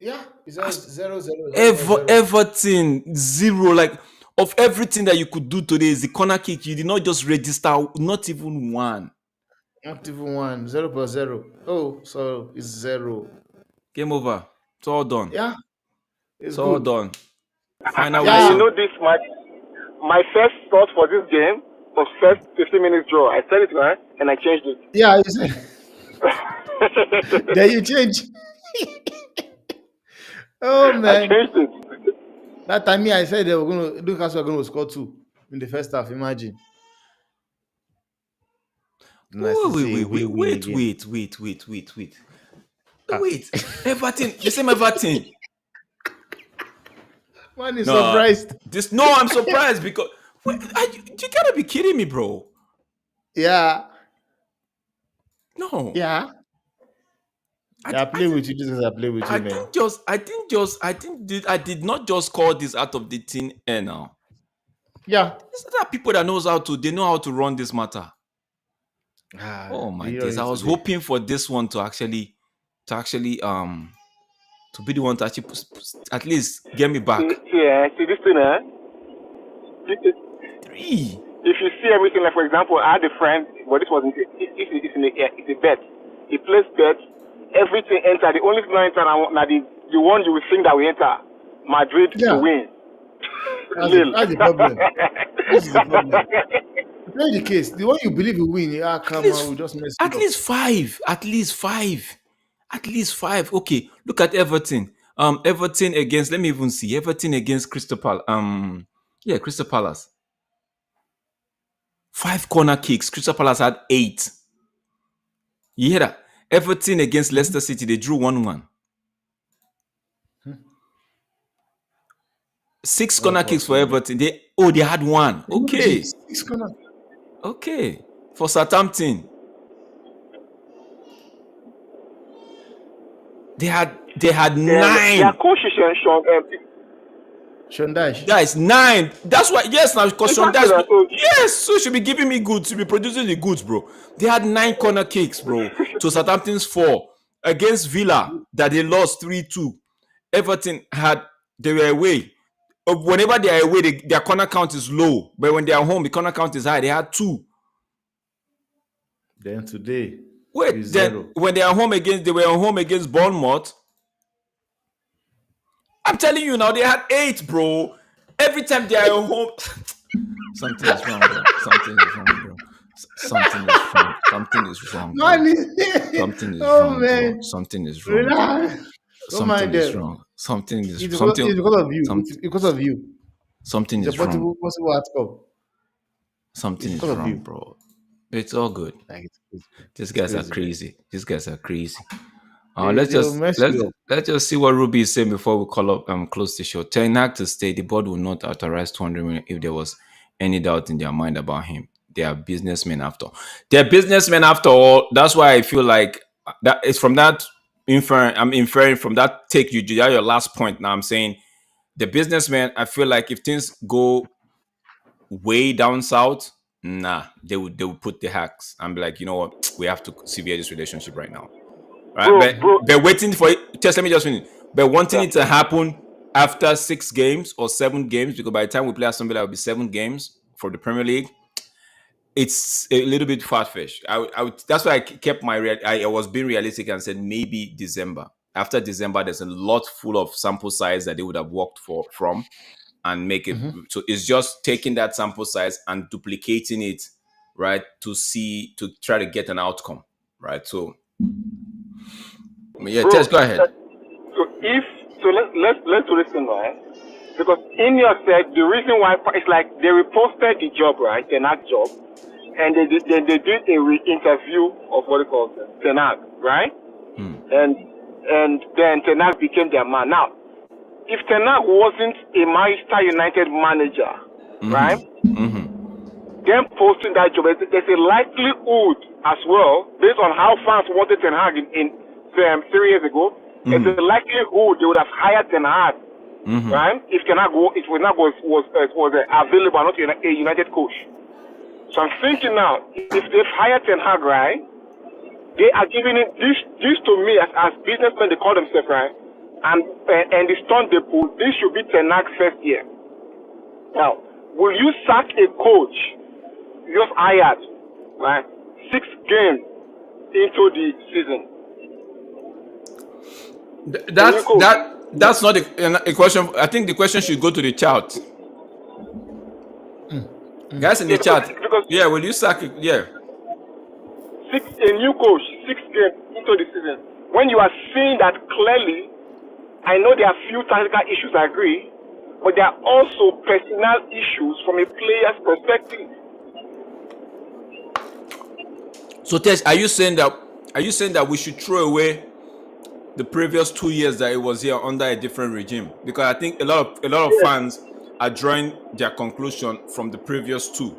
Yeah. It's all 0-0. Everton 0. Like of everything that you could do today is the corner kick. You did not just register, not even one. Not even one. 0 plus 0. Oh, so it's 0. Game over. It's all done. Yeah. It's It's all good. done. Final And you Yeah. whistle. know this, my first thought for this game was first 15 minutes draw. I said it right, and I changed it. Yeah. You said. Then you change. Oh I man. changed it. That time I said Lucas were going to score 2 in the first half. Imagine. Nice to Oh, say we win again. Wait. Everton, the same Everton. Man is No, surprised. I'm surprised because you gotta be kidding me, bro. Yeah. No, Yeah. I play with you just as I play with you, man. I did not just call this out of the thin air now. Yeah. There are people that they know how to run this matter. Oh my the days! hero I was today. hoping for this one to actually to be the one to actually at least get me back. See this thing, If 3. if you see everything, like for example, I had a friend, but this was it's a bet. He plays bet, everything enter. The only thing not enter now the one you will think that we enter, Madrid Yeah. to win. That's Lille. the problem. This is the problem. Play the case. The one you believe will win, come on, we just mess it At up. least 5. At least 5. At least 5. Okay, look at Everton. Everton against. Let me even see. Everton against Crystal Palace. Crystal Palace. 5 corner kicks. Crystal Palace had 8. You hear that? Everton against Leicester City. They drew 1-1. 6 corner kicks for Everton. They had 1. Okay. 6 corner. Okay. For Southampton. They had Their 9. coach is Sean. Shondash. Guys, 9. That's why, yes, now because Exactly. Shondash. So Yes, so should be giving me goods, should be producing the goods, bro. They had 9 corner kicks, bro, to Southampton's 4 against Villa that they lost 3-2. Everton they were away. Whenever they are away, their corner count is low, but when they are home, the corner count is high. They had 2. Then today, Wait, is then 0. when they were home against Bournemouth. I'm telling you now, they had 8, bro. Every time they are home, something is wrong, bro. Something is wrong, bro. Something is wrong. Something is wrong, bro. Something is Oh wrong, man. bro. Something is wrong, bro. Relax. Don't Something mind is them. wrong. Something is It's something. because of you. It's Something. because of you. Something It's a is wrong. possible outcome. Something It's is because of wrong, you. bro. It's all good. Like it's These it's guys are crazy, man. crazy. These guys are crazy. They, Let's they'll just mess let's you up. let's just see what Ruby is saying before we call up close the show. Ten Hag to stay. The board will not authorize 200 million if there was any doubt in their mind about him. They are businessmen after all. They're businessmen after all. That's why I feel like that it's from that I'm inferring from that take you did your last point. Now I'm saying the businessmen, I feel like if things go way down south, nah, they would put the hacks and be like, you know what, we have to severe this relationship right now. Right? bro, But waiting for it, just let me just finish. But wanting yeah. it to happen after 6 games or 7 games, because by the time we play Aston Villa, it'll be 7 games for the Premier League. It's a little bit far-fetched. That's why I kept I was being realistic and said maybe December. After December, there's a lot full of sample size that they would have worked from and make it. Mhm. So it's just taking that sample size and duplicating it, right, to try to get an outcome, right? So yeah, Bro, Tess, go ahead. let's do this thing, right? Because in your said the reason why it's like they reposted the job, right? The Tenag job, and they did interview of what they call Tenag, right? And then Tenag became their man. Now, if Tenag wasn't a Manchester United manager, right? Them posting that job, there's a likelihood as well, based on how fans wanted Ten Hag in 3 years ago, there's a likelihood they would have hired Ten Hag, right? If Ten Hag was available, not a United coach. So I'm thinking now, if they've hired Ten Hag, right, they are giving it this to me as businessmen, they call themselves, right, and the stunt they pull, this should be Ten Hag's first year. Now, will you sack a coach just hired, right, 6 games into the season? That's not a question. I think the question should go to the chat. Guys in the chat. Because Yeah, will you sack it? Yeah. a new coach, 6 games into the season. When you are seeing that clearly, I know there are few tactical issues, I agree, but there are also personal issues from a player's perspective. So Tess, are you saying that we should throw away the previous 2 years that it was here under a different regime? Because I think a lot of fans are drawing their conclusion from the previous 2.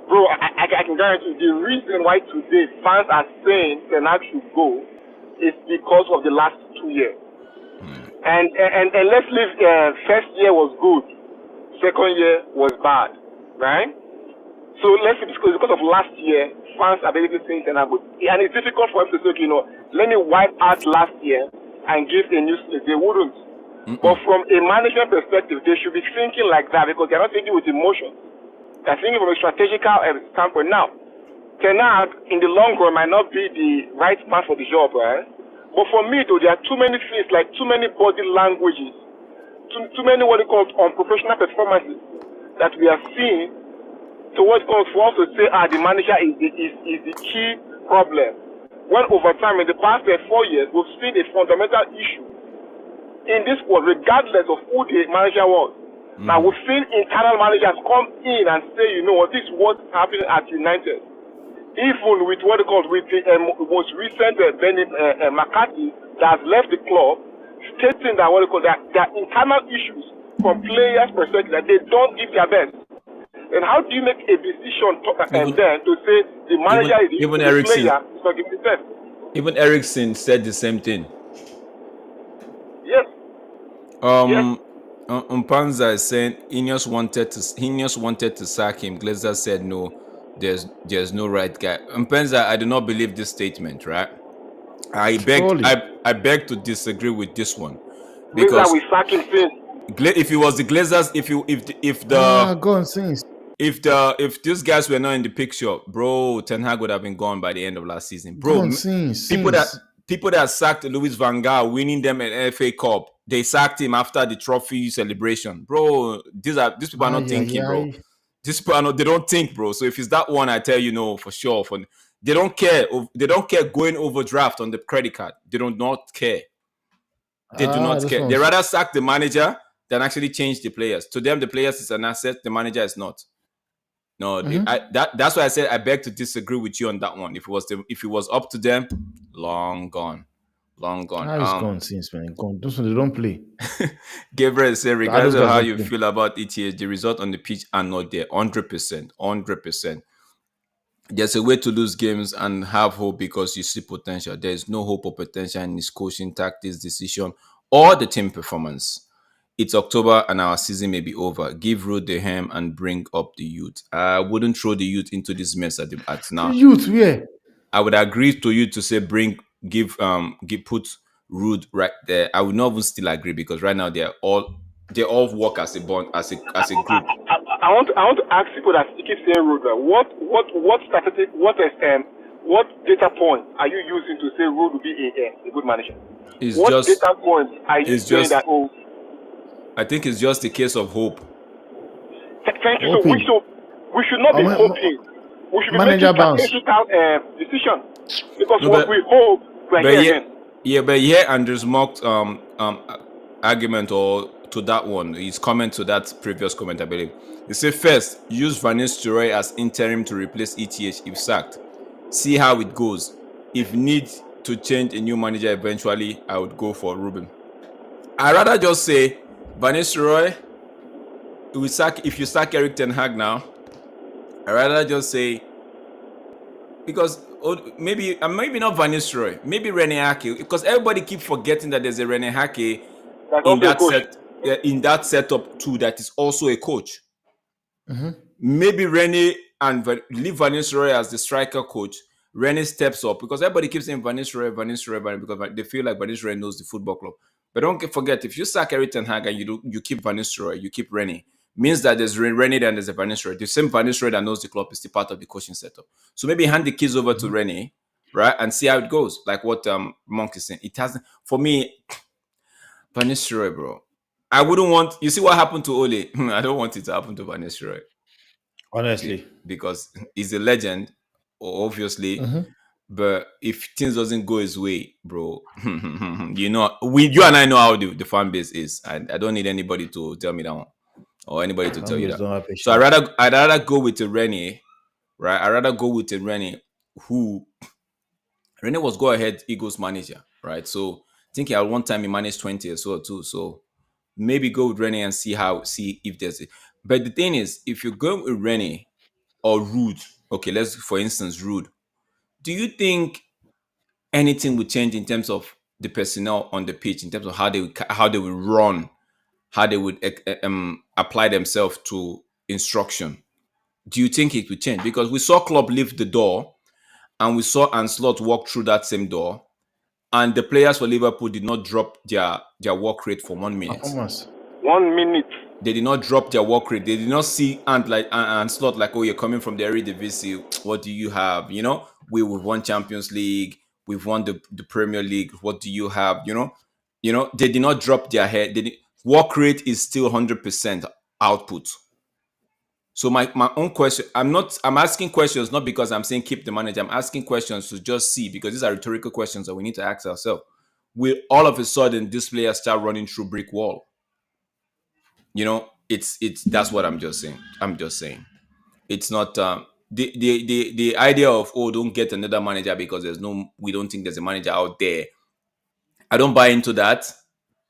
Bro, I can guarantee you the reason why today fans are saying Ten Hag should go is because of the last 2 years. And let's leave. First year was good, second year was bad, right? So let's say because of last year, fans are basically saying Ten Hag good, and it's difficult for them to say, okay, let me wipe out last year and give a new slate. They wouldn't. But from a management perspective, they should be thinking like that because they're not thinking with emotion. They're thinking from a strategical standpoint. Now, Ten Hag in the long run might not be the right man for the job, right? But for me, though, there are too many things, like too many body languages, too many what they call unprofessional performances that we are seeing to what goes for us to say, the manager is the key problem. When over time, in the past 4 years, we've seen a fundamental issue in this world, regardless of who the manager was. Now, we've seen internal managers come in and say, this is what's happening at United. Even with what they call with the most recent McCarthy that has left the club, stating that what they call there are internal issues from players' perspective that they don't give their best. And how do you make a decision then to say the manager is the player is not giving the best? Even Ericsson said the same thing. Yes, Umpanza is saying Ineos wanted to sack him. Glazer said no. There's no right guy. Umpanza, I do not believe this statement. Right? Surely. I beg to disagree with this one Glazer because will sack him since. If it was the Glazers, if you Gone since. if these guys were not in the picture, bro, Ten Hag would have been gone by the end of last season, bro. Gone since. People that Since. people that sacked Louis Van Gaal, winning them an FA Cup, they sacked him after the trophy celebration, bro. These people are not Ay, ay, thinking, bro. ay. These people are not. They don't think, bro. So if it's that one, I tell you no for sure. For they don't care. They don't care going overdraft on the credit card. They do not care. They do not This care. They one's. rather sack the manager than actually change the players. To them, the players is an asset. The manager is not. No, that's why I said I beg to disagree with you on that one. If it was up to them, long gone, long gone. It's gone since, man. Gone. Those ones, they don't play. Gabriel said, regardless Those of guys how don't you play. feel about ETH, the result on the pitch are not there. 100%, 100%. There's a way to lose games and have hope because you see potential. There is no hope or potential in his coaching tactics, decision, or the team performance. It's October and our season may be over. Give Rude the ham and bring up the youth. I wouldn't throw the youth into this mess at now. Youth, where? I would agree to you to say put Rude right there. I would not even still agree because right now they all work as a bond as a group. I want to ask people that keep saying Road. What statistic, what data point are you using to say Road will be a good manager? It's What just data point are you it's saying just that? Oh, I think it's just a case of hope. thank you. Hoping. We should not be Ma- hoping. We should be making Manager bounce. strategical decision because No, what but we hope we're but here yeah, again. but yeah, Andrew's mocked argument or to that one, his comment to that previous comment, I believe. He said first, use Van Nistelrooy as interim to replace ETH if sacked. See how it goes. If need to change a new manager eventually, I would go for Ruben. I rather just say Van Nistelrooy. If you sack Eric Ten Hag now, I rather just say because maybe not Van Nistelrooy, maybe Rene Hake, because everybody keep forgetting that there's a Rene Hake That's in also a that coach. setup too that is also a coach. Mm-hmm. Maybe Rene and leave Van Nistelrooy as the striker coach. Rene steps up because everybody keeps saying Van Nistelrooy because they feel like Van Nistelrooy knows the football club. But don't forget, if you sack Eric Ten Hag and you keep Van Nistelrooy, you keep Rene, means that there's Rene and there's a Van Nistelrooy. The same Van Nistelrooy that knows the club is still part of the coaching setup. So maybe hand the keys over to Rene, right, and see how it goes. Like what Monk is saying. It hasn't for me. Van Nistelrooy, bro. I wouldn't want. You see what happened to Ole? I don't want it to happen to Van Nistelrooy Honestly. because he's a legend, obviously. Mm-hmm. But if things doesn't go his way, bro, you and I know how the fan base is. I don't need anybody to tell me that one or anybody to tell you Families that. don't have So patience. I'd rather go with a Rene, right? I'd rather go with a Rene who Rene was go ahead Eagles manager, right? So I think at one time he managed 20 as well too. So maybe go with Rene and see if there's it. But the thing is, if you're going with Rene or Rude, okay, let's for instance Rude. Do you think anything would change in terms of the personnel on the pitch, in terms of how they would run, how they would apply themselves to instruction? Do you think it would change? Because we saw Klopp leave the door, and we saw Anslot walk through that same door, and the players for Liverpool did not drop their work rate for 1 minute. Performance. 1 minute. They did not drop their work rate. They did not see Anslot like, oh, you're coming from the Eredivisie. What do you have? We've won Champions League. We've won the Premier League. What do you have? They did not drop their head. Work rate is still 100% output. So my own question, I'm asking questions not because I'm saying keep the manager. I'm asking questions to just see because these are rhetorical questions that we need to ask ourselves. Will all of a sudden this player start running through brick wall? It's that's what I'm just saying. It's not the idea of, oh, don't get another manager because we don't think there's a manager out there. I don't buy into that,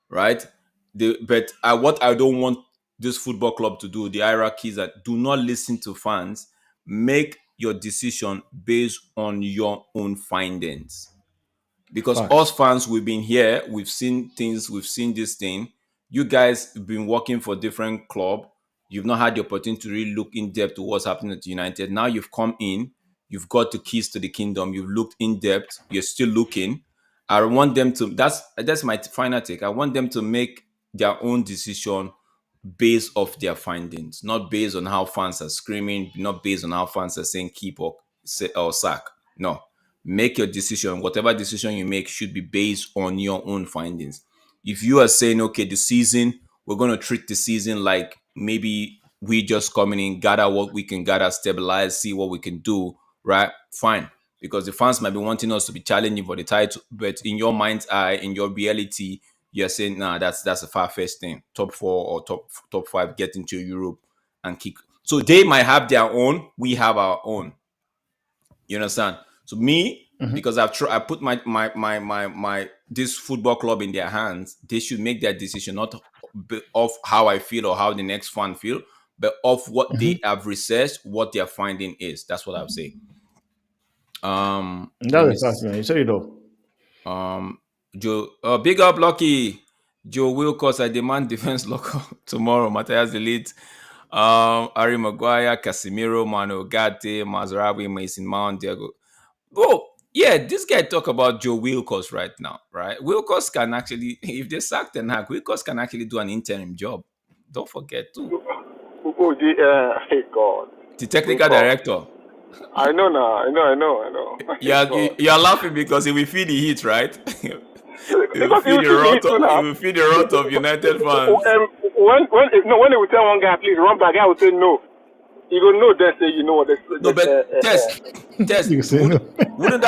right? What I don't want this football club to do, the hierarchy, is that do not listen to fans. Make your decision based on your own findings. Because us Facts. fans, we've been here, we've seen things, we've seen this thing. You guys have been working for different club. You've not had the opportunity to really look in depth to what's happening at United. Now you've come in, you've got the keys to the kingdom. You've looked in depth. You're still looking. I want them to. That's my final take. I want them to make their own decision based off their findings, not based on how fans are screaming, not based on how fans are saying keep or sack. No, make your decision. Whatever decision you make should be based on your own findings. If you are saying, okay, the season, we're going to treat the season like maybe we just coming in, gather what we can gather, stabilize, see what we can do, right? Fine. Because the fans might be wanting us to be challenging for the title, but in your mind's eye, in your reality, you're saying, nah, that's a far-fetched thing. Top four or top five, get into Europe and kick. So they might have their own, we have our own. You understand? So me, because I put my this football club in their hands, they should make their decision not of how I feel or how the next fan feel, but of what they have researched, what their finding is. That's what I would say. Let me That's a fact, man. You said it all. Joe, big up, Lucky. Joe Wilcox, I demand defense local tomorrow. Matthias Elite, Harry Maguire, Casemiro, Manu Gatti, Mazraoui, Mason Mount, Diego. Oh, yeah, this guy talk about Joe Wilcox right now, right? Wilcox can actually, if they sack Ten Hag, Wilcox can actually do an interim job. Don't forget too. Hey God. The technical director. I know now. I know. Yeah, you're laughing because he will feel the heat, right? He will Because feel the you wrath too of, he now. will feel the wrath of United fans. When they would tell one guy, please run back, I would say no. You go no, then say you know what. No, but test. You say no. Wouldn't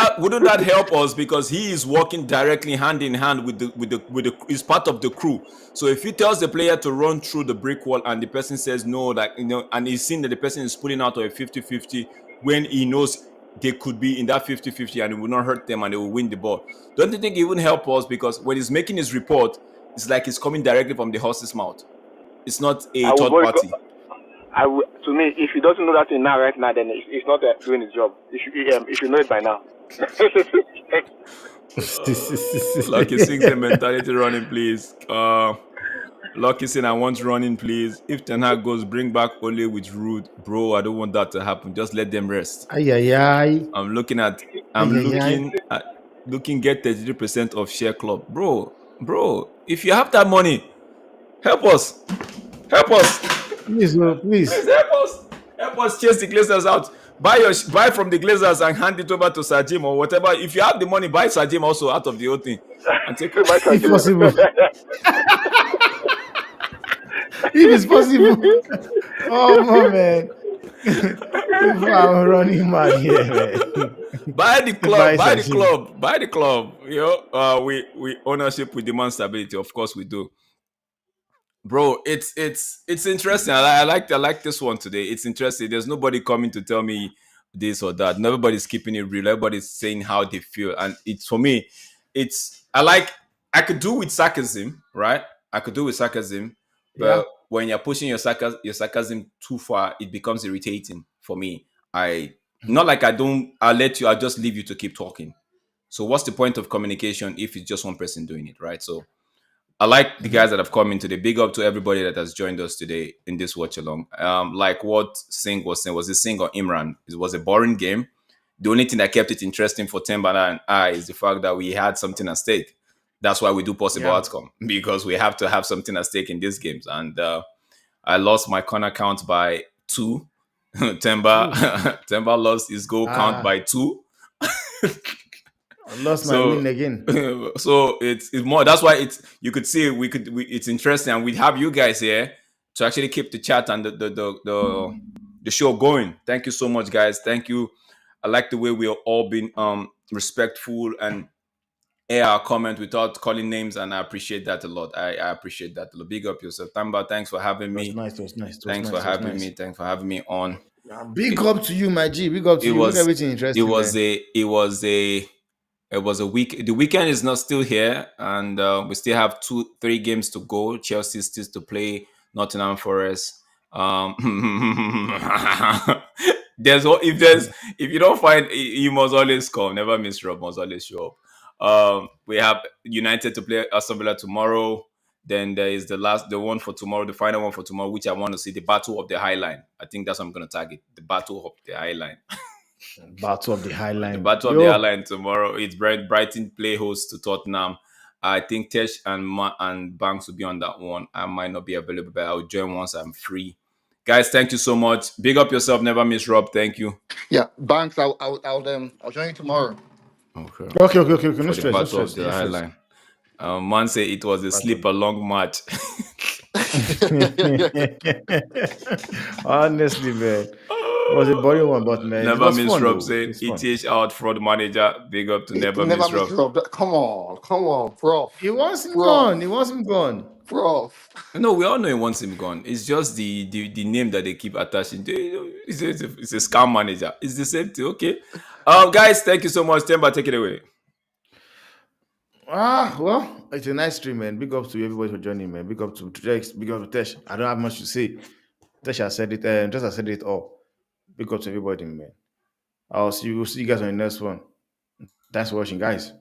that help us because he is working directly hand in hand with the is part of the crew. So if he tells the player to run through the brick wall and the person says no, like and he's seen that the person is pulling out of a 50-50 when he knows they could be in that 50-50 and it will not hurt them and they will win the ball. Don't you think it would help us because when he's making his report, it's like it's coming directly from the horse's mouth. It's not a I will third boycott. party. To me, if he doesn't know that thing now, right now, then he's not doing his job. If you know it by now. Lucky sings the mentality running, please. Lucky saying I want running, please. If Ten Hag goes, bring back Ole with Rude, bro. I don't want that to happen. Just let them rest. Ay, ay, ay. I'm looking at. Ay, I'm ay, ay. looking get 33% of share club, bro. If you have that money, help us. Help us. Please, no, please. Help us chase the Glazers out. Buy from the Glazers and hand it over to Sajim or whatever. If you have the money, buy Sajim also out of the whole thing and take. If possible. If it's possible. Oh, my man. People are running mad here, man. Buy the club. Buy Buy the Sajim. club. Buy the club. You know, we ownership, we demand stability. Of course, we do. Bro, it's interesting. I like this one today. It's interesting. There's nobody coming to tell me this or that. Nobody's keeping it real. Everybody's saying how they feel, and it's for me. I could do with sarcasm, right? I could do with sarcasm, Yeah. but when you're pushing your sarcasm too far, it becomes irritating for me. I not like I don't. I'll just leave you to keep talking. So what's the point of communication if it's just one person doing it, right? So I like the guys that have come in today. Big up to everybody that has joined us today in this watch along. Like what Singh was saying, was it Singh or Imran? It was a boring game. The only thing that kept it interesting for Tembana and I is the fact that we had something at stake. That's why we do possible Yeah. outcome because we have to have something at stake in these games. And I lost my corner count by 2. Temba lost his goal count by 2. I lost my So win again. so it's more, that's why it's interesting and we have you guys here to actually keep the chat and the show going. Thank you so much, guys. Thank you. I like the way we are all been respectful and air our comment without calling names, and I appreciate that a lot. I appreciate that a lot. Big up yourself, Tamba. Thanks for having It was me. nice. It was nice. It was Thanks nice. for It was having nice. me. Thanks for having me on. Yeah, big up to you, my G. Big up to It you. Look was everything it interesting, was man. it was a week. The weekend is not still here, and we still have 3 games to go. Chelsea still to play. Nottingham Forest. If you don't find, you must always come. Never miss Rob. Must always show up. We have United to play Aston Villa tomorrow. Then there is the one for tomorrow, the final one for tomorrow, which I want to see, the Battle of the High Line. I think that's what I'm going to target, the Battle of the High Line. Battle of the High The Line. Battle of the High Yo, Line tomorrow. It's Brighton play host to Tottenham. I think Tesh and Banks will be on that one. I might not be available, but I'll join once I'm free. Guys, thank you so much. Big up yourself. Never miss Rob. Thank you. Yeah, Banks. I'll join you tomorue. Okay. okay. No For the stress, no Battle of stress, the no High stress. Line. Man say it was a Battle. sleep along match. Honestly, man, it was a boring one, but man, it Never was miss fun Rob though. saying It's fun. ETH out fraud manager. Big up to Never Never miss miss Rob. Rob. Come on, It prof, was him gone. It prof, was him gone. prof. No, we all know he wants him gone. It's just the name that they keep attaching to. It's a scam manager. It's the same thing. Okay. Guys, thank you so much. Temba, take it away. Well, it's a nice stream, man. Big up to everybody for joining, man. Big up to Tex. Big up to Tesh. I don't have much to say. Tesh has said it. Just has said it all. Big up to everybody, man. See you guys on the next one. Thanks for watching, guys.